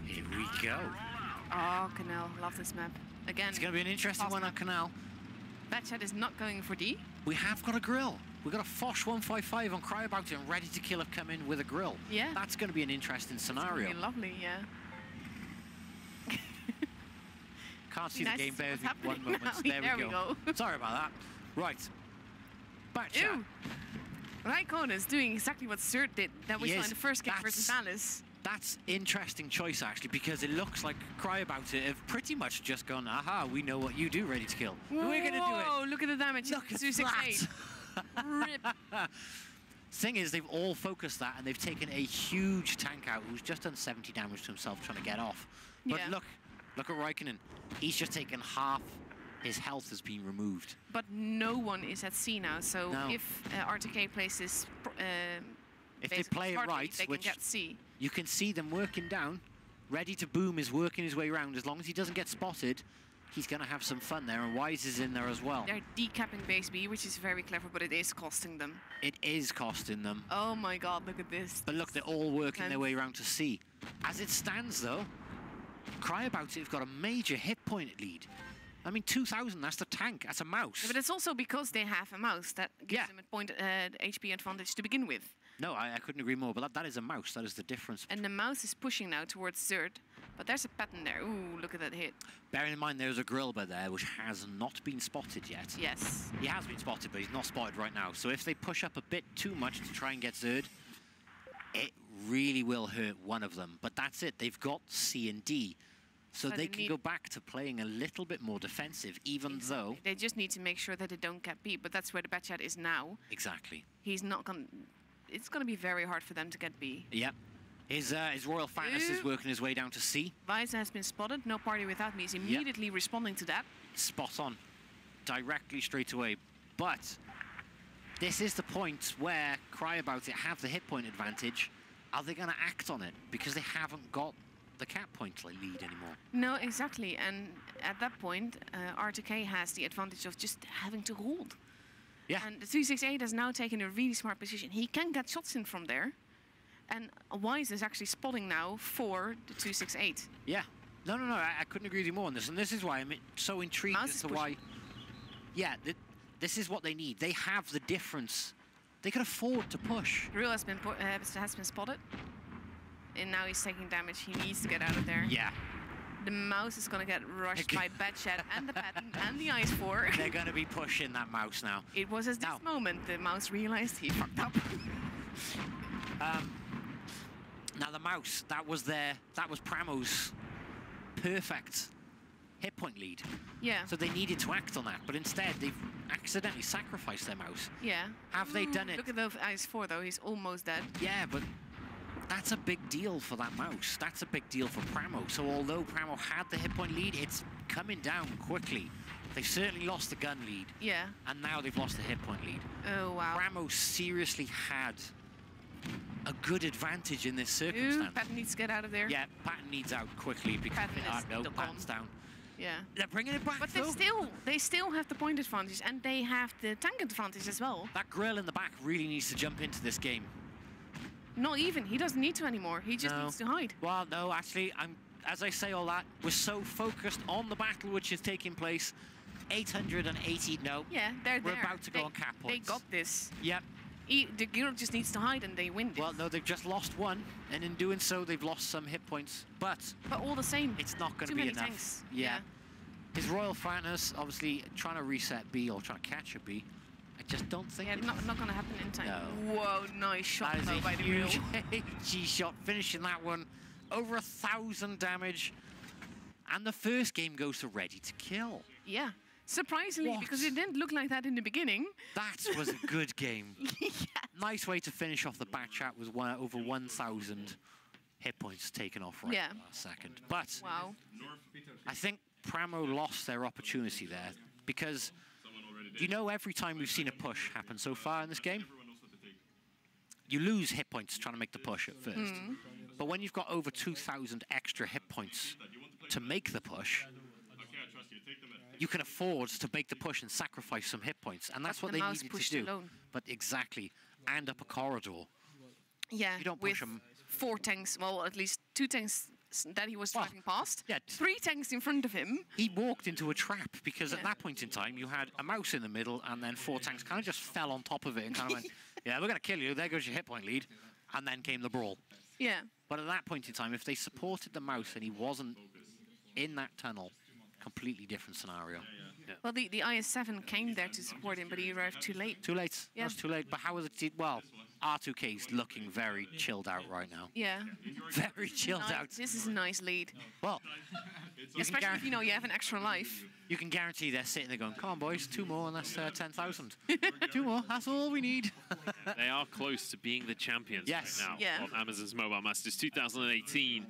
Here we go. Oh, Canal. Love this map. Again. It's going to be an interesting one on Canal. Batchat is not going for D. We have got a grill. We've got a Foch 155 on Cry About It and Ready to Kill have come in with a grill. Yeah. That's going to be an interesting scenario. It's lovely, yeah. Can't see Nice. the game. Bear with me What's one happening moment. now? There we go. Sorry about that. Right. Back chat. Ew. Raikkonen is doing exactly what Zerd did that we saw in the first game versus Malice. That's interesting choice, actually, because it looks like Cry About It have pretty much just gone, aha, we know what you do, ready to kill. Whoa, We're going to do it. Oh, look at the damage. Look at 268. Rip. Thing is, they've all focused that, and they've taken a huge tank out who's just done 70 damage to himself trying to get off. But Yeah. look at Raikkonen. He's just taken half his health has been removed. But no one is at C now, so No. if RTK plays this If they play it smartly, right, they can which get C. you can see them working down, Ready to Boom is working his way around. As long as he doesn't get spotted, he's going to have some fun there, and Wise is in there as well. They're decapping base B, which is very clever, but it is costing them. It is costing them. Oh my god, look at this. But look, they're all working their way around to C. As it stands, though, Cry About It have got a major hit point lead. I mean, 2,000, that's the tank, that's a mouse. Yeah, but it's also because they have a mouse that gives them a point HP advantage to begin with. No, I couldn't agree more, but that is a mouse, that is the difference. And the mouse is pushing now towards Zerd, but there's a pattern there. Ooh, look at that hit. Bearing in mind there's a Grillba there, which has not been spotted yet. Yes. He has been spotted, but he's not spotted right now. So if they push up a bit too much to try and get Zerd, it really will hurt one of them. But that's it, they've got C and D. So they can go back to playing a little bit more defensive, even though... They just need to make sure that they don't get B, but that's where the Batchat is now. Exactly. He's not going to... It's going to be very hard for them to get B. Yep. His Royal Fatness is working his way down to C. Visa has been spotted. No party without me is immediately responding to that. Spot on. Directly straight away. But this is the point where Cry About It have the hit point advantage. Are they going to act on it? Because they haven't got the cap point lead anymore. No, exactly. And at that point, RTK has the advantage of just having to hold. Yeah. And the 368 has now taken a really smart position. He can get shots in from there. And Wise is actually spotting now for the 268. Yeah. No, I couldn't agree with you more on this. And this is why I'm so intrigued as to why... Yeah, this is what they need. They have the difference. They can afford to push. Real has been spotted. And now he's taking damage. He needs to get out of there. Yeah. The mouse is going to get rushed by Batchat and the Pattern and the Ice 4. They're going to be pushing that mouse now. It was at this moment the mouse realized he fucked up. Now the mouse, that was Pramo's perfect hit point lead. Yeah. So they needed to act on that, but instead they've accidentally sacrificed their mouse. Yeah. Have they done it? Look at the Ice 4 though, he's almost dead. Yeah, but that's a big deal for that mouse. That's a big deal for Pramo. So although Pramo had the hit point lead, it's coming down quickly. They've certainly lost the gun lead. Yeah. And now they've lost the hit point lead. Oh, wow. Pramo seriously had a good advantage in this circumstance. Ooh, Patton needs to get out of there. Yeah, Patton needs out quickly because Patton's down. Yeah. They're bringing it back. But they still have the point advantage and they have the tank advantage as well. That Grill in the back really needs to jump into this game. Not even. He doesn't need to anymore. He just needs to hide. Well, no, actually, as I say all that, we're so focused on the battle which is taking place. 880, no. Yeah, they're We're there. about to go on cap points. They got this. Yep. The girl just needs to hide and they win this. Well, no, they've just lost one, and in doing so, they've lost some hit points. But all the same, it's not going to too be many enough. tanks. Yeah. His Royal Fatness, obviously, trying to reset B or trying to catch a B. I just don't think it's... not going to happen in time. No. Whoa, nice shot That is though a by the real. huge G-shot, finishing that one. Over 1,000 damage. And the first game goes to Ready to Kill. Yeah. Surprisingly, because it didn't look like that in the beginning. That was a good game. Yes. Nice way to finish off the back chat with over 1,000 hit points taken off right at the last second. But wow. I think Pramo lost their opportunity there because every time we've seen a push happen so far in this game, you lose hit points trying to make the push at first. But when you've got over 2,000 extra hit points to make the push, you can afford to make the push and sacrifice some hit points. And that's what they needed to do. Alone. But exactly. And up a corridor. Yeah, you don't push them. 4 tanks, well, at least 2 tanks that he was driving past. Yeah. 3 tanks in front of him. He walked into a trap because at that point in time, you had a mouse in the middle and then 4 tanks kind of just fell on top of it and kind of went, yeah, we're going to kill you. There goes your hit point lead. And then came the brawl. Yeah. But at that point in time, if they supported the mouse and he wasn't in that tunnel, completely different scenario. Well, the IS-7 came there to support him, but he arrived too late. Too late. Yeah. That's too late. But how was it? Well, R2K's looking very chilled out right now. Yeah. Very chilled out. This is a nice lead. Well, especially if you know you have an extra life. You can guarantee they're sitting there going, "Come on, boys, 2 more, and that's 10,000. 2 more, that's all we need." They are close to being the champions Yes. right now Yeah. of Amazon's Mobile Masters 2018.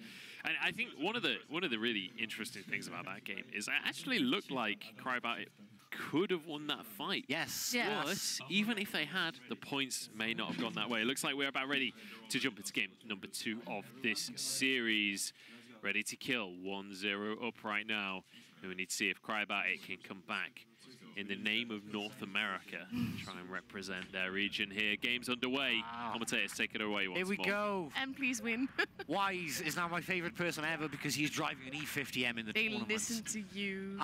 And I think one of the really interesting things about that game is it actually looked like Cryobat could have won that fight. Yes. Yeah. But even if they had, the points may not have gone that way. It looks like we're about ready to jump into game number 2 of this series. Ready to kill, 1-0 up right now. And we need to see if Cryobat can come back in the name of North America. Try and represent their region here. Game's underway. Commentators, take it away once Here we more. go. And please win. Wise is now my favourite person ever because he's driving an E50M in the They tournament. listen to you.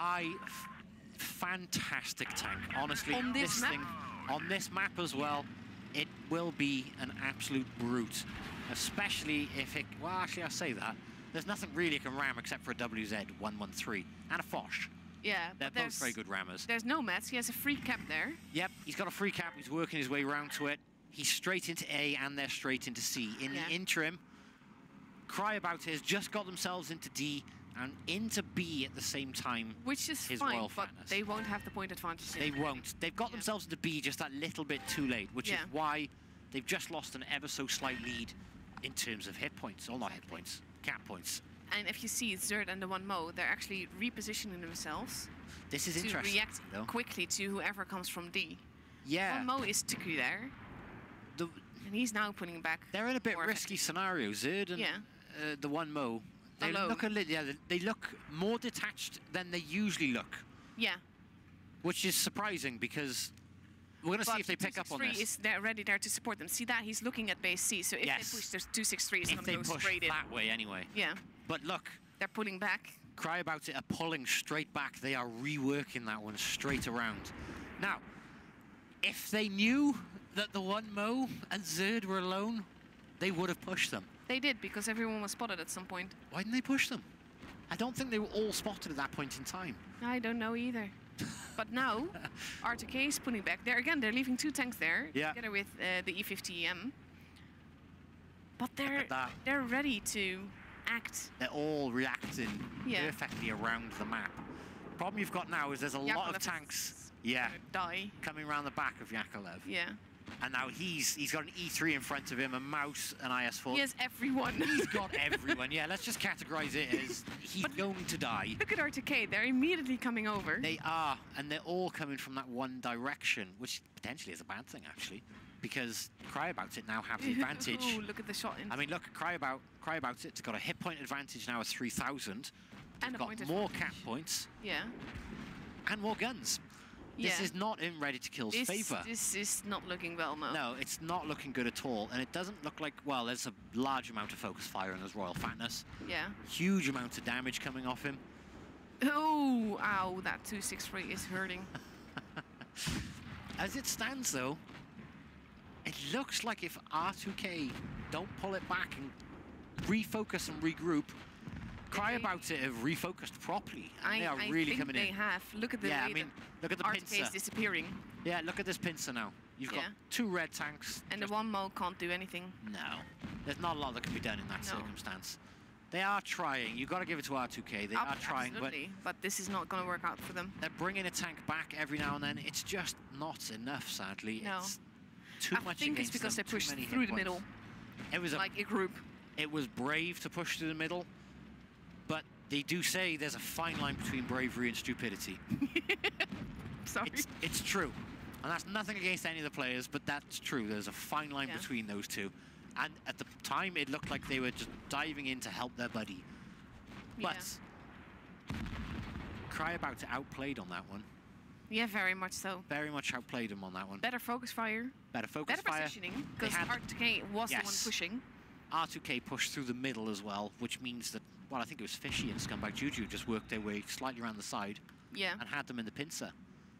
Fantastic tank. Honestly, On this map? thing on this map as well, it will be an absolute brute. Especially if it, well, actually I say that. There's nothing really it can ram except for a WZ-113 and a Foch. Yeah, They're but both there's, very good rammers. there's no mats. He has a free cap there. Yep, he's got a free cap. He's working his way around to it. He's straight into A and they're straight into C. In the interim, Cryobat has just got themselves into D and into B at the same time. Which is his fine, Royal but Fatness. they won't have the point advantage. They won't. They've got themselves into B just that little bit too late, which is why they've just lost an ever so slight lead in terms of hit points. Or not hit points, cap points. And if you see Zerd and the one Mo, they're actually repositioning themselves. This is to interesting, react though. quickly to whoever comes from D. Yeah. One Mo is Tuku there. And he's now putting back. They're in a bit more risky scenario. Zerd and the one Mo, they look a little, they look more detached than they usually look. Yeah. Which is surprising because we're going to see if they pick up on this. Is there ready there to support them. See that? He's looking at base C. So if they push, there's 263 is going to go straight in. That way anyway. Yeah. But look. They're pulling back. Cryobat are pulling straight back. They are reworking that one straight around. Now, if they knew that the one Mo and Zerd were alone, they would have pushed them. They did, because everyone was spotted at some point. Why didn't they push them? I don't think they were all spotted at that point in time. I don't know either. But now, R2K is pulling back. There again, they're leaving 2 tanks there, together with the E50M. But they're ready to act. They're all reacting perfectly around the map. Problem you've got now is there's a lot of tanks coming around the back of Yakolev. Yeah. And now he's got an E3 in front of him, a Mouse, an IS-4. He has everyone. He's got everyone. Yeah, let's just categorize it as he's going to die. Look at R2K, they're immediately coming over. They are, and they're all coming from that one direction, which potentially is a bad thing, actually, because Cryobat now have the advantage. Oh, look at the shot. I mean, look, Cryobat it's got a hit point advantage now of 3,000. And got more cap points. Yeah. And more guns. This is not in Ready to Kill's favour. This is not looking well, Mo. No, it's not looking good at all. And it doesn't look like, well, there's a large amount of focus fire in his Royal Fatness. Yeah. Huge amount of damage coming off him. Oh, ow, that 263 is hurting. As it stands, though, it looks like if R2K don't pull it back and refocus and regroup, Cryobat have refocused properly. And they are really coming in. They have. Look at the way look at the R2K pincer. is disappearing. Yeah, look at this pincer now. You've got 2 red tanks. And the one Mo can't do anything. No. There's not a lot that can be done in that circumstance. They are trying. You've got to give it to R2K. They are trying, but this is not going to work out for them. They're bringing a tank back every now and then. It's just not enough, sadly. No. It's too much I think it's because they pushed through the middle. It was like a group. It was brave to push through the middle, but they do say there's a fine line between bravery and stupidity. Sorry. It's true. And that's nothing against any of the players, but that's true. There's a fine line between those two. And at the time, it looked like they were just diving in to help their buddy. But Cryobat outplayed on that one. Yeah, very much so. Very much outplayed him on that one. Better focus fire. Better focus fire. Better positioning, because R2K was the one pushing. R2K pushed through the middle as well, which means that, well, I think it was Fishy and Scumbag Juju just worked their way slightly around the side. Yeah. And had them in the pincer.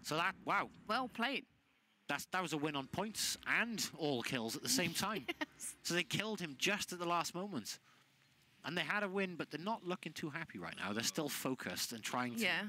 So that, wow. Well played. That was a win on points and all kills at the same time. Yes. So they killed him just at the last moment. And they had a win, but they're not looking too happy right now. They're still focused and trying to... Yeah.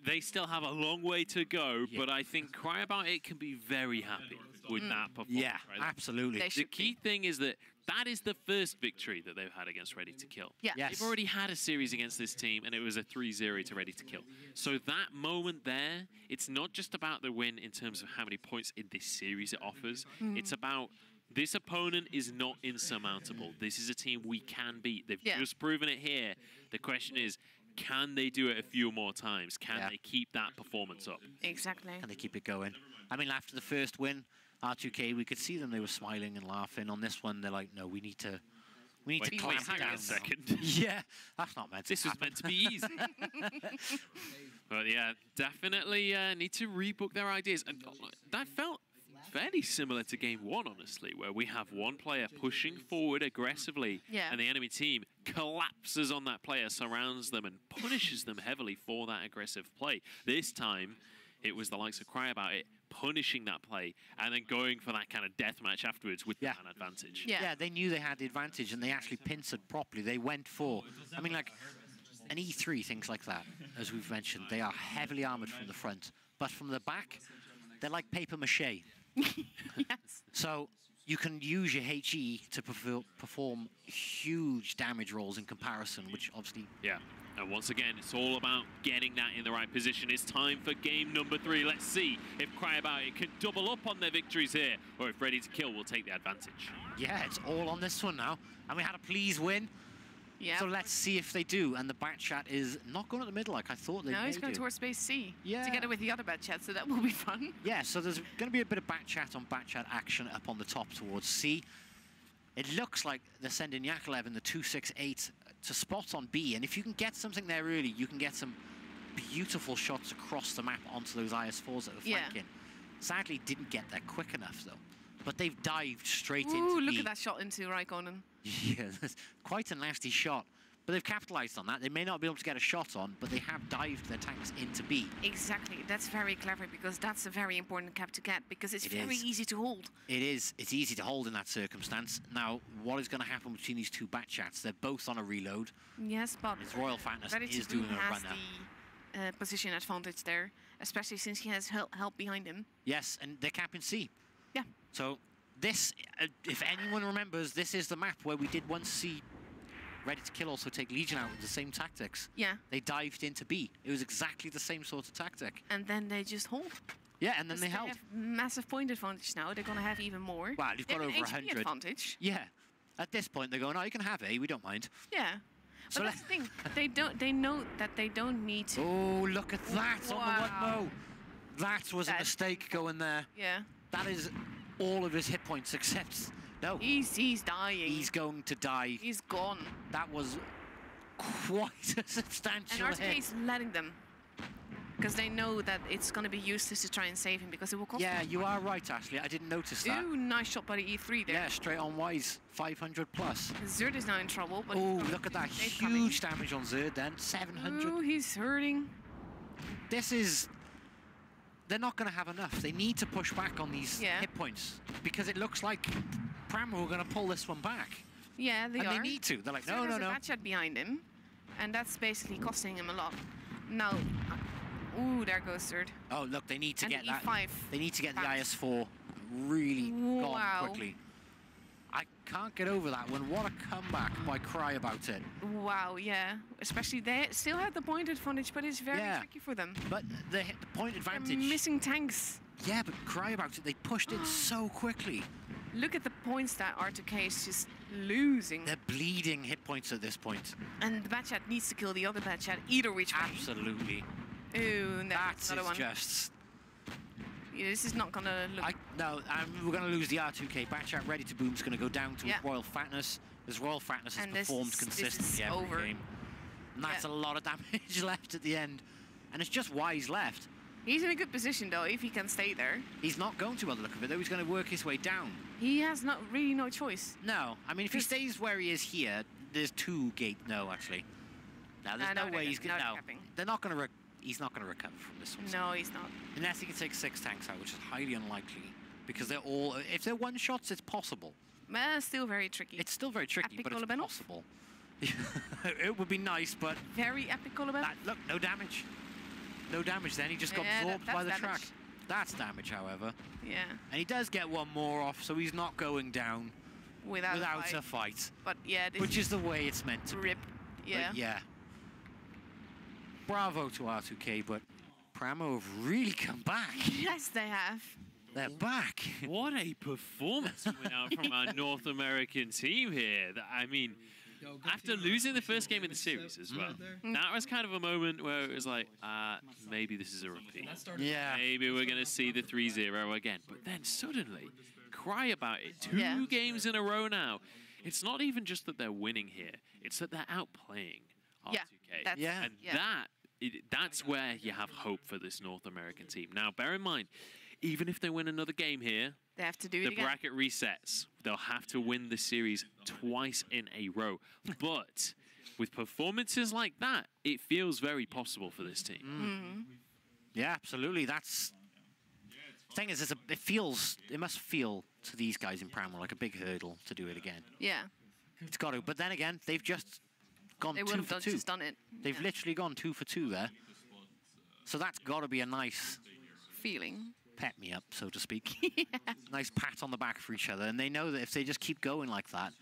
They still have a long way to go, but I think Cry About It can be very happy with that performance. Yeah, right? absolutely. The key thing is that is the first victory that they've had against Ready to Kill. Yeah. Yes. They've already had a series against this team, and it was a 3-0 to Ready to Kill. So that moment there, it's not just about the win in terms of how many points in this series it offers. It's about this opponent is not insurmountable. This is a team we can beat. They've just proven it here. The question is, can they do it a few more times? Can they keep that performance up? Exactly. Can they keep it going? I mean, after the first win, R2K, we could see them. They were smiling and laughing. On this one, they're like, no, we need to clamp hang down on a second. Yeah, that's not meant to This was meant to be easy. But yeah, definitely need to rebook their ideas. And that felt fairly similar to game one, honestly, where we have one player pushing forward aggressively, and the enemy team collapses on that player, surrounds them, and punishes them heavily for that aggressive play. This time, it was the likes of Cry About It punishing that play and then going for that kind of deathmatch afterwards with the man advantage. Yeah, they knew they had the advantage, and they actually pincered properly. They went for, I mean, like, an E3, things like that, as we've mentioned. They are heavily armored from the front, but from the back, they're like paper mache. Yes. So you can use your HE to perform huge damage rolls in comparison, which obviously... Yeah, and once again, it's all about getting that in the right position. It's time for game number 3. Let's see if Cry About It can double up on their victories here, or if Ready to Kill will take the advantage. Yeah, it's all on this one now. And we had a please win. Yeah. So let's see if they do. And the back chat is not going at the middle like I thought they No, may he's going do. towards space C. Yeah. Together with the other bad chat, so that will be fun. Yeah, so there's going to be a bit of back chat on back chat action up on the top towards C. It looks like they're sending Yakolev in the 268 to spot on B. And if you can get something there early, you can get some beautiful shots across the map onto those IS-4s that are flanking. Sadly, didn't get there quick enough, though. But they've dived straight into Ooh, look B. at that shot into Raikkonen. Yeah, that's quite a nasty shot. But they've capitalized on that. They may not be able to get a shot on, but they have dived their tanks into B. Exactly. That's very clever, because that's a very important cap to get, because it's very easy to hold. It is. It's easy to hold in that circumstance. Now, what is going to happen between these two back chats? They're both on a reload. Yes, but His Royal Fatness Ready is to doing Boom a has runner. the position advantage there, especially since he has help behind him. Yes, and they're capping C. Yeah. So this, if anyone remembers, this is the map where we did once see Ready to Kill also take Legion out with the same tactics. Yeah. They dived into B. It was exactly the same sort of tactic. And then they just hold. Yeah, and then they held. They have massive point advantage now. They're going to have even more. Wow, you've got They over have an HP 100. advantage. Yeah. At this point, they're going, oh, you can have A, we don't mind. Yeah. So But that's the thing. They know that they don't need to. Oh, look at that on the 1-0. That was a That- mistake going there. Yeah. That is all of his hit points except... No. He's dying. He's going to die. He's gone. That was quite a substantial And RTK hit. is letting them. Because they know that it's going to be useless to try and save him, because it will cost Yeah, them. you are right, Ashley. I didn't notice that. Ooh, nice shot by the E3 there. Yeah, straight on Wise. 500 plus. Zerd is now in trouble. But Oh, look at that. Huge damage on Zerd then. 700. Ooh, he's hurting. This is... They're not going to have enough. They need to push back on these hit points. Because it looks like Pramo are going to pull this one back. Yeah, they and are. they need to. They're like, no, Zerd no, has no. a bad shot behind him. And that's basically costing him a lot. Now... Ooh, there goes Zerd. Oh, look, they need to And get that. E5 They need to get bounce. the IS-4 really gone Wow. quickly. I can't get over that one. What a comeback. I cry about it. Wow, yeah. Especially they still have the point advantage, but it's very tricky for them. But the point advantage... They're missing tanks. Yeah, but cry about it. They pushed in so quickly. Look at the points that R2K is just losing. They're bleeding hit points at this point. And the bad chat needs to kill the other bad chat either which way. Absolutely. Ooh, and That that's another is one. just... Yeah, this is not gonna look... No, we're going to lose the R2K. Backchat Ready to Boom's going to go down to Yeah. Royal Fatness. His Royal Fatness has And this performed is consistently every over. game. And that's a lot of damage left at the end. And it's just Wise left. He's in a good position though, if he can stay there. He's not going to, by the look of it, though. He's going to work his way down. He has not really no choice. No. I mean, if he stays where he is here, there's two gate... No, actually. No, there's no way he's going to... No. They're not going to... He's not going to recover from this one. No, he's not. Unless he can take 6 tanks out, which is highly unlikely. Because they're all... If they're one-shots, it's possible. Well, still very tricky. It's still very tricky, but it's Piccolo Benov? possible. It would be nice, but Very epic Oliver. look, no damage. No damage then. He just got absorbed by the track. That's damage, however. Yeah. And he does get one more off, so he's not going down Without a fight. But yeah, this Which is the way it's meant to be. rip. Yeah. But yeah. Bravo to R2K, but Pramo have really come back. Yes, they have. They're back. What a performance coming out from our North American team here. I mean, after losing the first game in the series as well, that was kind of a moment where it was like, maybe this is a repeat. Yeah. Maybe we're going to see the 3-0 again. But then suddenly, cry about it. Two games in a row now. It's not even just that they're winning here. It's that they're outplaying R2K. And that's where you have hope for this North American team. Now, bear in mind, even if they win another game here, they have to do it the again. bracket resets. They'll have to win the series twice in a row. But with performances like that, it feels very possible for this team. Yeah, absolutely. That's the thing is, it must feel to these guys in Pramo like a big hurdle to do it again. Yeah. It's got to. But then again, they've just gone 2 for 2. Just done it. They've literally gone 2 for 2 there. So that's got to be a nice feeling. Pep me up, so to speak. Nice pat on the back for each other. And they know that if they just keep going like that,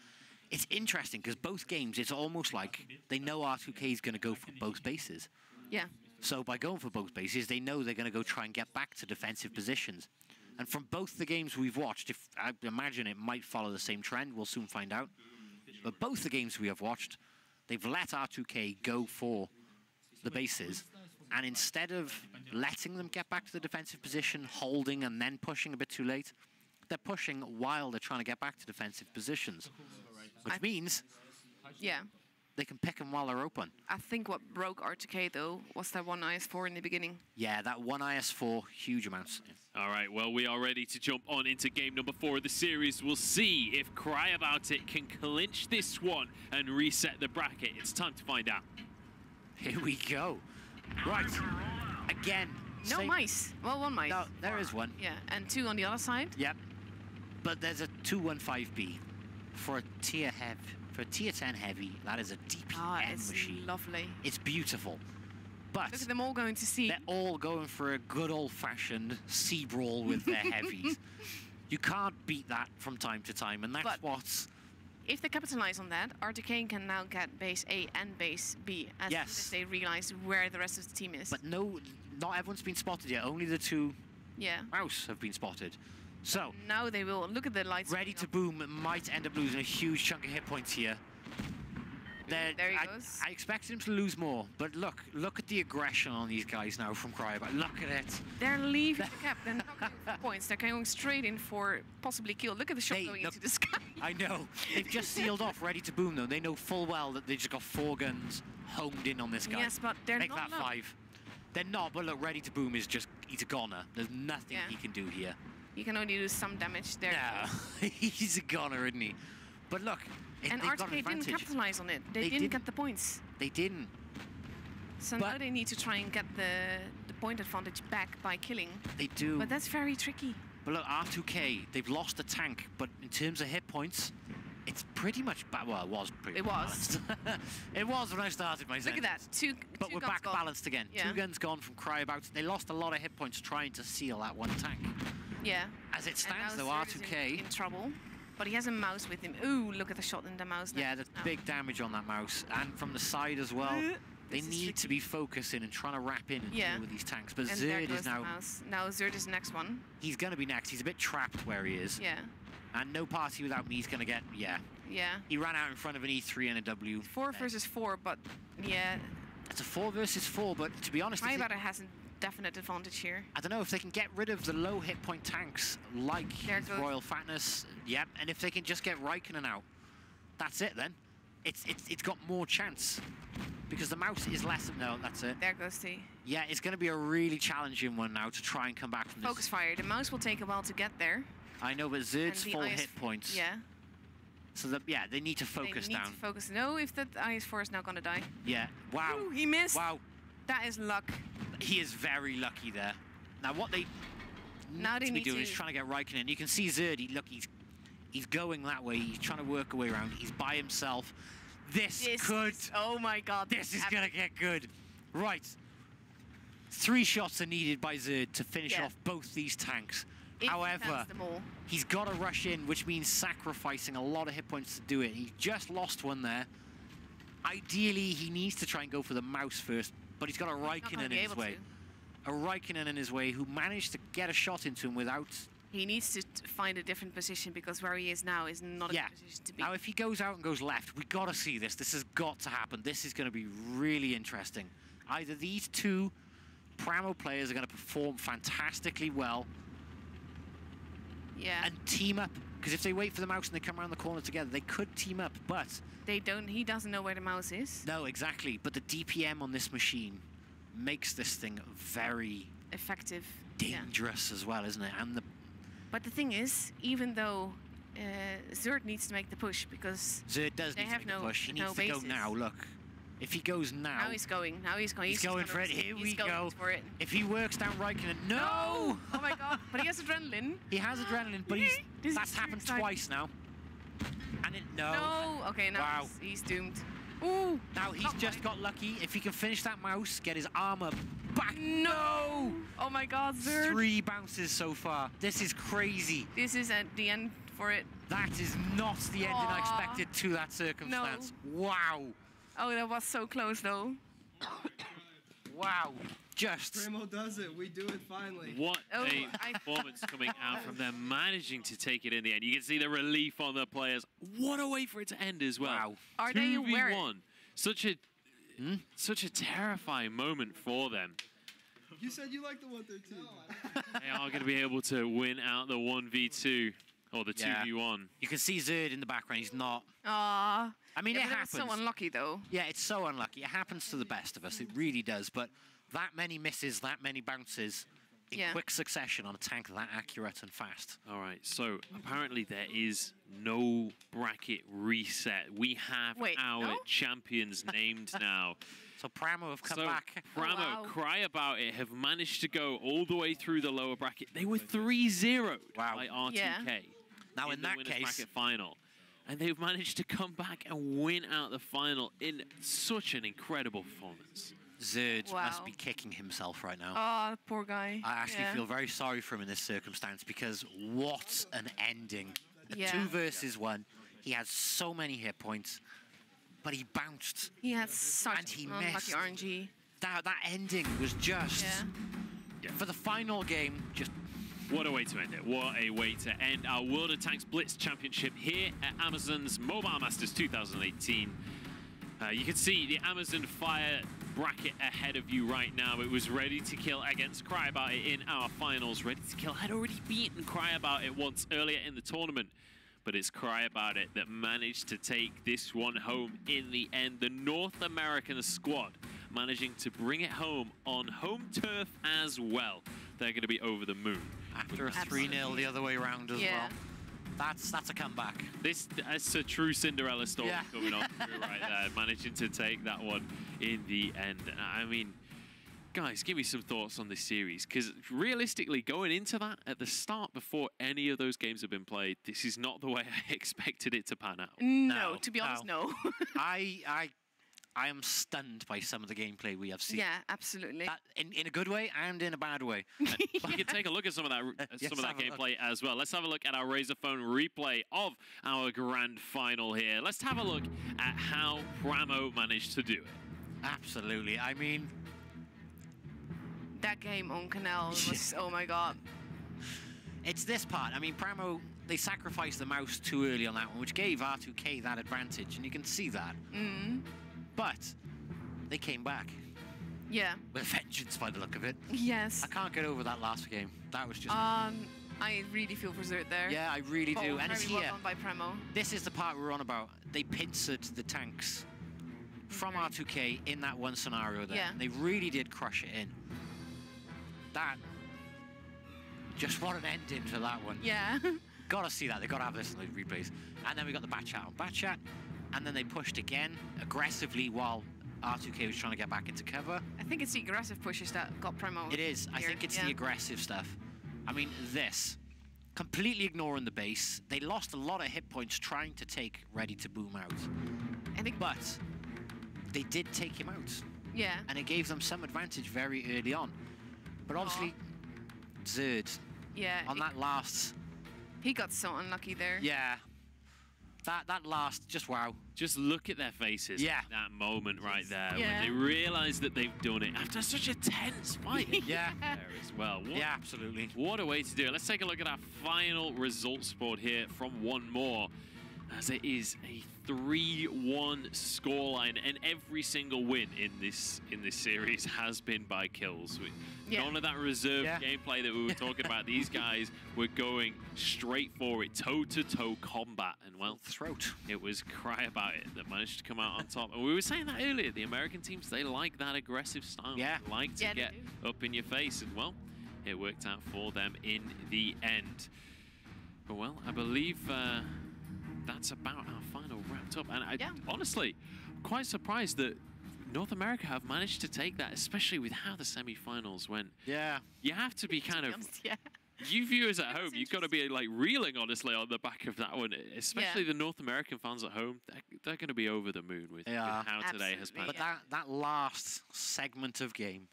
it's interesting because both games, it's almost like they know R2K is going to go for both bases. Yeah. So by going for both bases, they know they're going to go try and get back to defensive positions. And from both the games we've watched, I imagine it might follow the same trend. We'll soon find out. But both the games we have watched, they've let R2K go for the bases. And instead of letting them get back to the defensive position, holding and then pushing a bit too late, they're pushing while they're trying to get back to defensive positions. Which means they can pick them while they're open. I think what broke R2K, though, was that one IS4 in the beginning. Yeah, that one IS4, huge amounts. All right, well, we are ready to jump on into game number 4 of the series. We'll see if Cry About It can clinch this one and reset the bracket. It's time to find out. Here we go. Right. Again. No mice. Well, one mice. No, there is one. Yeah, and 2 on the other side. Yep. But there's a 215B for a tier 10 heavy. That is a DPM machine. It's lovely. It's beautiful. But look at them all going to sea. They're all going for a good old-fashioned sea brawl with their heavies. You can't beat that from time to time, and that's what's... If they capitalize on that, R2K can now get base A and base B as soon as they realize where the rest of the team is. But no, not everyone's been spotted yet. Only the 2 mouse have been spotted. So now they will. Look at the lights. Ready to boom might end up losing a huge chunk of hit points here. There he goes. I expected him to lose more, but look at the aggression on these guys now from Cryobat. Look at it. They're leaving the cap. They're not going for points. They're going straight in for possibly kill. Look at the shot going into the sky. I know. They've just sealed off, ready to boom, though. They know full well that they just got 4 guns homed in on this guy. Yes, but they're Make not. that 5. They're not, but look, ready to boom is just, he's a goner. There's nothing he can do here. You can only do some damage there. Yeah, he's a goner, isn't he? But look, and R2K didn't capitalize on it. They didn't get the points. They didn't. So now they need to try and get the point advantage back by killing. They do. But that's very tricky. But look, R2K, they've lost the tank, but in terms of hit points, it's pretty much well, it was pretty balanced. It was when I started my sentence. Look at that. But two we're back gone. balanced again. Yeah. 2 guns gone from Cryobat. They lost a lot of hit points trying to seal that one tank. Yeah. As it stands, and though, now R2K... in trouble. But he has a mouse with him. Ooh, look at the shot in the mouse. Yeah, there's big damage on that mouse. And from the side as well. They need to be focusing and trying to wrap in and deal with these tanks. But Zerd is now... Now Zerd is the next one. He's going to be next. He's a bit trapped where he is. Yeah. And no party without me. He's going to get... Yeah. He ran out in front of an E3 and a W. 4 versus 4, but yeah. It's a 4 versus 4, but to be honest... Cryobat has a definite advantage here. I don't know if they can get rid of the low hit point tanks like Royal Fatness. Yep, and if they can just get Raikkonen out, that's it then. It's got more chance. Because the mouse is less... No, that's it. There goes T. Yeah, it's going to be a really challenging one now to try and come back from this. Focus fire. The mouse will take a while to get there. I know, but Zerd's full hit points. Yeah. So, they need to focus down. They need to focus. No, if that IS4 is now going to die. Yeah. Wow. Ooh, he missed. Wow. That is luck. He is very lucky there. Now, what they need to be doing is trying to get Raikkonen. You can see Zerd, look, he's going that way. He's trying to work a way around. He's by himself. This could. Oh my god. This is going to get good. Right. 3 shots are needed by Zerd to finish off both these tanks. However, he's got to rush in, which means sacrificing a lot of hit points to do it. He just lost one there. Ideally, he needs to try and go for the mouse first, but he's got a Raikkonen in his way. A Raikkonen in his way who managed to get a shot into him without... He needs to find a different position because where he is now is not a good position to be. Now, if he goes out and goes left, we got to see this. This has got to happen. This is going to be really interesting. Either these two Pramo players are going to perform fantastically well and team up. Because if they wait for the mouse and they come around the corner together, they could team up, but... They don't. He doesn't know where the mouse is. No, exactly. But the DPM on this machine makes this thing very... effective. Dangerous as well, isn't it? And the... But the thing is, even though Zerd needs to make the push because Zerd does need to make the push. He needs to go now. Look, if he goes now, now he's going. Now he's going. He's going for it. Here we go. For it. If he works down Raikkonen, no! Oh my god! But he has adrenaline. He has adrenaline, but that's happened twice now. And no. Okay, now he's doomed. Ooh! Now he's just got lucky. If he can finish that mouse, get his armor back. No! Oh my god, Zerd. 3 bounces so far. This is crazy. This is at the end for it. That is not the ending I expected to that circumstance. No. Wow. Oh, that was so close though. Wow. Just. Primo does it. We do it finally. What a performance coming out from them, managing to take it in the end. You can see the relief on the players. What a way for it to end as well. Wow. Are they aware? 2v1. Such a terrifying moment for them. You said you liked the 113. They are going to be able to win out the 1v2 or the 2v1. You can see Zerd in the background. He's not. I mean, it happens. So unlucky though. Yeah, it's so unlucky. It happens to the best of us. It really does. But that many misses, that many bounces in quick succession on a tank that accurate and fast. All right, so apparently there is no bracket reset. We have our champions named now. So Pramo have come back. Pramo, Cry About It, have managed to go all the way through the lower bracket. They were 3-0'd by R2K. Now in that the case, bracket final. And they've managed to come back and win out the final in such an incredible performance. Zerd must be kicking himself right now. Oh, poor guy. I actually feel very sorry for him in this circumstance because what an ending. A 2 versus 1. He has so many hit points, but he bounced. He had such and he unlucky missed. RNG. That ending was just... For the final game, just... What a way to end it. What a way to end our World of Tanks Blitz Championship here at Amazon's Mobile Masters 2018. You can see the Amazon Fire bracket ahead of you right now. It was ready to kill against Cry About It in our finals. Ready to kill had already beaten Cry About It once earlier in the tournament. But it's Cry About It that managed to take this one home in the end. The North American squad managing to bring it home on home turf as well. They're going to be over the moon. After a 3-0 the other way around as well. That's a comeback. That's a true Cinderella story coming on through right there, managing to take that one in the end. I mean, guys, give me some thoughts on this series, because realistically, going into that at the start before any of those games have been played, this is not the way I expected it to pan out. No, to be honest, no. I am stunned by some of the gameplay we have seen. Yeah, absolutely. In a good way and in a bad way. We can take a look at some of that gameplay as well. Let's have a look at our Razer phone replay of our grand final here. Let's have a look at how Pramo managed to do it. Absolutely. I mean... That game on Canal was, oh my god. It's this part. I mean, Pramo, they sacrificed the mouse too early on that one, which gave R2K that advantage, and you can see that. But they came back. Yeah. With vengeance by the look of it. Yes. I can't get over that last game. That was just... I really feel for Zerd there. Yeah, I really do. And it's very well here. done by Pramo. This is the part we're on about. They pincered the tanks from R2K in that one scenario there. Yeah. And they really did crush it in. That... Just what an ending to that one. Yeah. Gotta see that. They gotta have this in the replays. And then we got the bat chat on bat chat. And then they pushed again, aggressively, while R2K was trying to get back into cover. I think it's the aggressive pushes that got Pramo. It is. I think it's the aggressive stuff. I mean, this. Completely ignoring the base. They lost a lot of hit points trying to take Ready to Boom out. But they did take him out. Yeah. And it gave them some advantage very early on. But obviously, Zerd, yeah, on that last... He got so unlucky there. Yeah. That last, just wow. Just look at their faces. Yeah. At that moment right there Yeah. when they realise that they've done it after such a tense fight. Yeah. There as well. Yeah, absolutely. What a way to do it. Let's take a look at our final results board here from one more, as it is a 3-1 scoreline, and every single win in this series has been by kills. None of that reserve gameplay that we were talking about. These guys were going straight for it, toe-to-toe combat, and well, it was Cry About It that managed to come out on top. And we were saying that earlier, the American teams, they like that aggressive style. Yeah. They like to get up in your face, and well, it worked out for them in the end. But well, I believe that's about our final wrapped up. And I honestly, quite surprised that North America have managed to take that, especially with how the semi-finals went. Yeah. You have to be kind of... You viewers at home, you've got to be like reeling, honestly, on the back of that one. Especially the North American fans at home, they're going to be over the moon with how today has passed. But that last segment of game,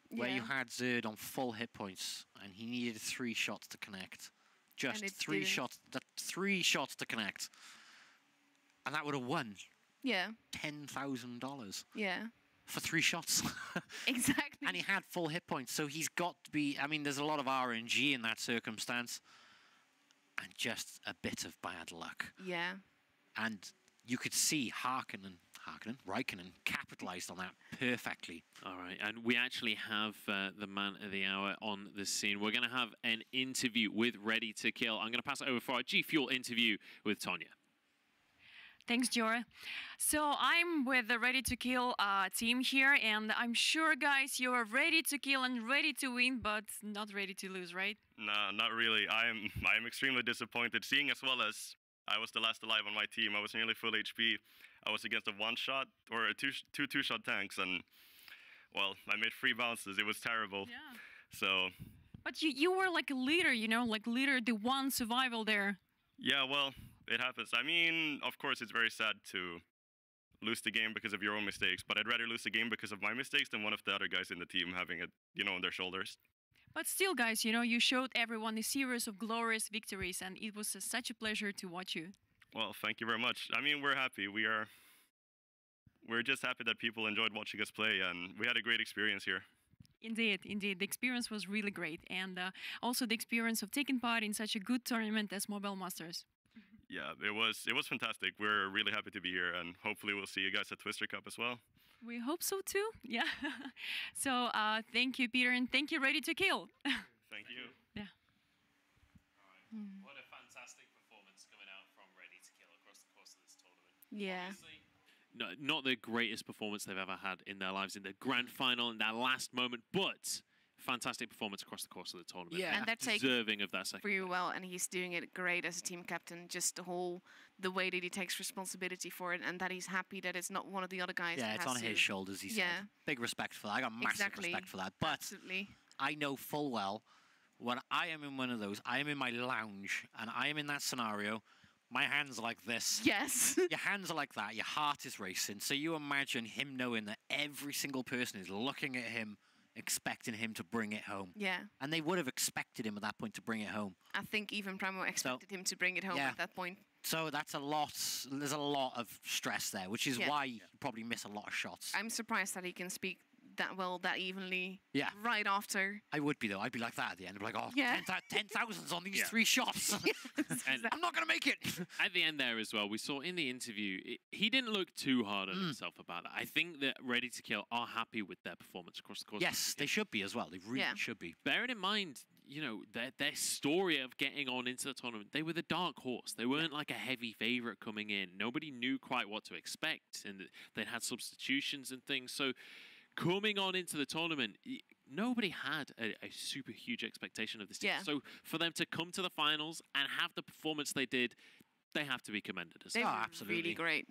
where you had Zerd on full hit points, and he needed 3 shots to connect. Just 3 shots. 3 shots to connect. And that would have won. Yeah. $10,000. Yeah. For 3 shots. Exactly. And he had full hit points, so he's got to be... I mean, there's a lot of RNG in that circumstance. And just a bit of bad luck. Yeah. And you could see Raikkonen capitalized on that perfectly. All right, and we actually have the man of the hour on the scene. We're going to have an interview with Ready to Kill. I'm going to pass it over for our G Fuel interview with Tonya. Thanks, Jora. So I'm with the Ready to Kill team here, and I'm sure, guys, you're ready to kill and ready to win, but not ready to lose, right? No, not really. I am extremely disappointed, seeing as well as I was the last alive on my team. I was nearly full HP. I was against a 1-shot or a two 2-shot tanks, and well, I made 3 bounces. It was terrible. Yeah. So. But you were like a leader, you know, like leader, the one survival there. Yeah, well, it happens. I mean, of course, it's very sad to lose the game because of your own mistakes, but I'd rather lose the game because of my mistakes than one of the other guys in the team having it, you know, on their shoulders. But still, guys, you know, you showed everyone a series of glorious victories, and it was such a pleasure to watch you. Well, thank you very much. I mean, we're happy. We're just happy that people enjoyed watching us play, and we had a great experience here. Indeed, indeed. The experience was really great, and also the experience of taking part in such a good tournament as Mobile Masters. Yeah, it was fantastic. We're really happy to be here, and hopefully we'll see you guys at Twister Cup as well. We hope so too. Yeah. So thank you, Peter, and thank you, Ready to Kill. Thank you. Yeah. All right. What a fantastic performance coming out from Ready to Kill across the course of this tournament. Yeah. Obviously, not the greatest performance they've ever had in their lives in the grand final in that last moment, but fantastic performance across the course of the tournament. Yeah, and that's deserving of that second. Pretty well, and he's doing it great as a team captain. Just the way that he takes responsibility for it, and that he's happy that it's not one of the other guys. Yeah, that it's has on to, his shoulders. He said. Big respect for that. I got massive respect for that. But I know full well when I am in one of those, I am in my lounge, and I am in that scenario. My hands are like this. Yes. Your hands are like that. Your heart is racing. So you imagine him knowing that every single person is looking at him, expecting him to bring it home. Yeah. And they would have expected him at that point to bring it home. I think even Primo expected him to bring it home at that point. So that's a lot. There's a lot of stress there, which is why you probably miss a lot of shots. I'm surprised that he can speak that well, that evenly. Yeah. Right after. I would be though. I'd be like that at the end. I'd be like, oh, yeah. 10,000's on these 3 shots. And I'm not going to make it. At the end there as well, we saw in the interview, he didn't look too hard on himself about that. I think that Ready to Kill are happy with their performance across the course. Yes, they should be as well. They really should be. Bearing in mind, you know, their story of getting on into the tournament, they were the dark horse. They weren't like a heavy favorite coming in. Nobody knew quite what to expect, and they'd had substitutions and things. So coming on into the tournament, nobody had a super huge expectation of this team. Yeah. So for them to come to the finals and have the performance they did, they have to be commended as well. They were absolutely. really great.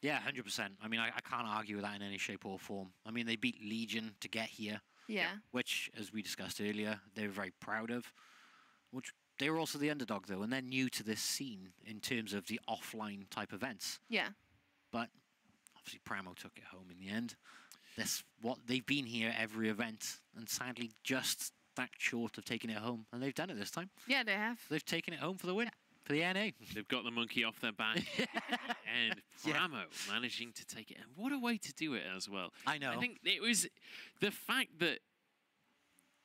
Yeah, 100%. I mean, I can't argue with that in any shape or form. I mean, they beat Legion to get here. Yeah. Which, as we discussed earlier, they were very proud of. Which they were also the underdog, though, and they're new to this scene in terms of the offline type events. Yeah. But obviously Pramo took it home in the end. That's what they've been here every event, and sadly just that short of taking it home. And they've done it this time. Yeah, they have. They've taken it home for the win, for the NA. They've got the monkey off their back. And Pramo managing to take it. And what a way to do it as well. I know. I think it was the fact that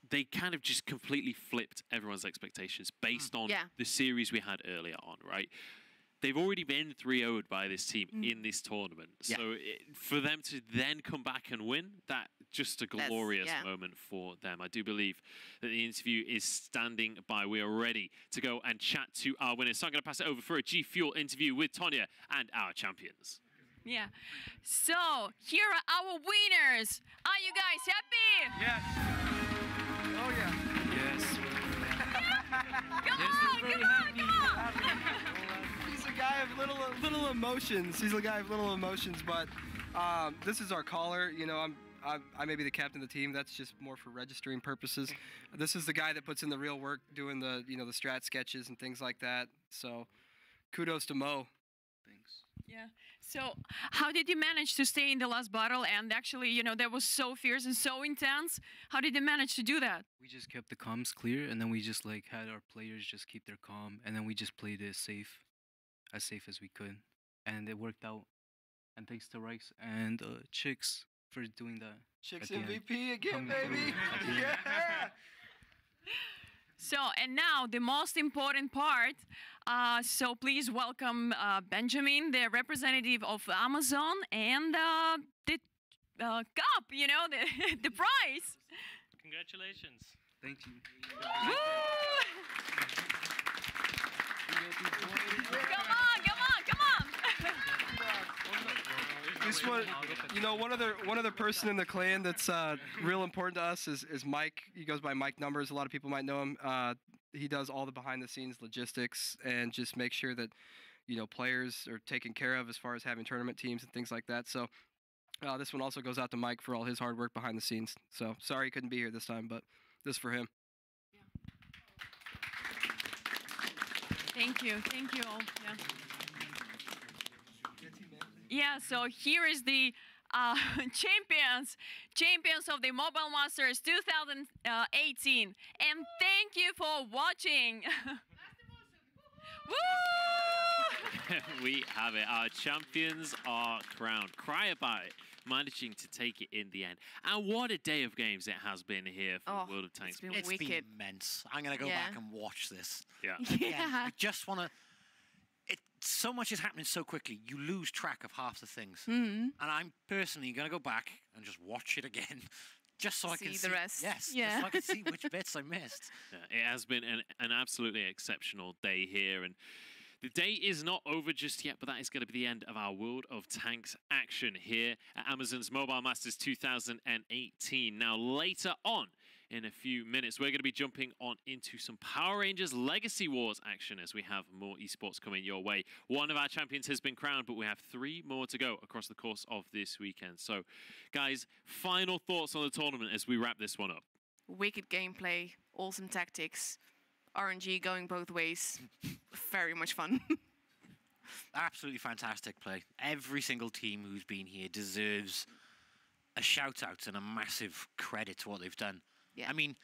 they kind of just completely flipped everyone's expectations based on the series we had earlier on, right? They've already been 3-0'd by this team in this tournament. So for them to then come back and win, that's just a glorious moment for them. I do believe that the interview is standing by. We are ready to go and chat to our winners. So I'm going to pass it over for a G Fuel interview with Tonya and our champions. Yeah. So here are our winners. Are you guys happy? Yes. Oh yeah. Yes. Come on! He's a guy of little emotions. He's a guy of little emotions, but this is our caller. You know, I may be the captain of the team. That's just more for registering purposes. This is the guy that puts in the real work, doing the the strat sketches and things like that. So, kudos to Mo. Thanks. Yeah. So, how did you manage to stay in the last battle? And actually, that was so fierce and so intense. How did you manage to do that? We just kept the comms clear, and then we just had our players just keep their calm, and then we just played it safe as we could, and it worked out. And thanks to Rice and Chicks for doing that. Chicks MVP again, baby. Yeah. So, and now the most important part. So please welcome Benjamin, the representative of Amazon, and the cup, the prize. Congratulations. Thank you. Woo! Come on. This one, one other person in the clan that's real important to us is Mike. He goes by Mike Numbers. A lot of people might know him. He does all the behind-the-scenes logistics and just make sure that players are taken care of as far as having tournament teams and things like that. So this one also goes out to Mike for all his hard work behind the scenes. So sorry he couldn't be here this time, but this is for him. Thank you all. Yeah, so here is the champions of the Mobile Masters 2018. And thank you for watching. Woo! We have it. Our champions are crowned. Cryobyte managing to take it in the end. And what a day of games it has been here for World of Tanks. It's been immense. I'm going to go back and watch this. Yeah. Again, I just want to... So much is happening so quickly, you lose track of half the things. And I'm personally going to go back and just watch it again, just so I can see the rest. Yes, just so I can see which bits I missed. It has been an absolutely exceptional day here, and the day is not over just yet, but that is going to be the end of our World of Tanks action here at Amazon's Mobile Masters 2018. Now, later on, in a few minutes, we're going to be jumping on into some Power Rangers Legacy Wars action as we have more esports coming your way. One of our champions has been crowned, but we have 3 more to go across the course of this weekend. So, guys, final thoughts on the tournament as we wrap this one up. Wicked gameplay, awesome tactics, RNG going both ways. Very much fun. Absolutely fantastic play. Every single team who's been here deserves a shout out and a massive credit to what they've done. Yeah. I mean,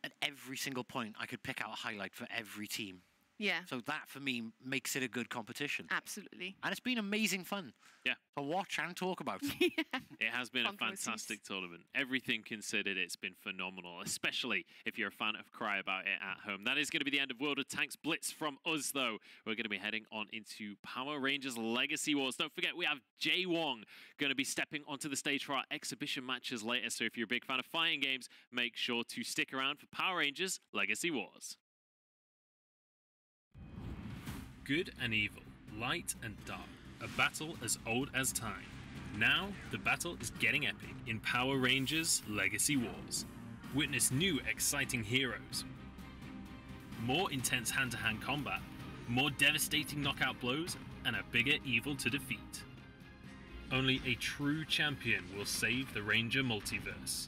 at every single point, I could pick out a highlight for every team. Yeah. So that, for me, makes it a good competition. Absolutely. And it's been amazing fun. Yeah. To watch and talk about. It has been a Fun fantastic tournament. Everything considered, it's been phenomenal, especially if you're a fan of Cry About It at home. That is going to be the end of World of Tanks Blitz from us, though. We're going to be heading on into Power Rangers Legacy Wars. Don't forget, we have Jay Wong going to be stepping onto the stage for our exhibition matches later. So if you're a big fan of fighting games, make sure to stick around for Power Rangers Legacy Wars. Good and evil, light and dark, a battle as old as time. Now, the battle is getting epic in Power Rangers Legacy Wars. Witness new exciting heroes, more intense hand-to-hand combat, more devastating knockout blows, and a bigger evil to defeat. Only a true champion will save the Ranger multiverse.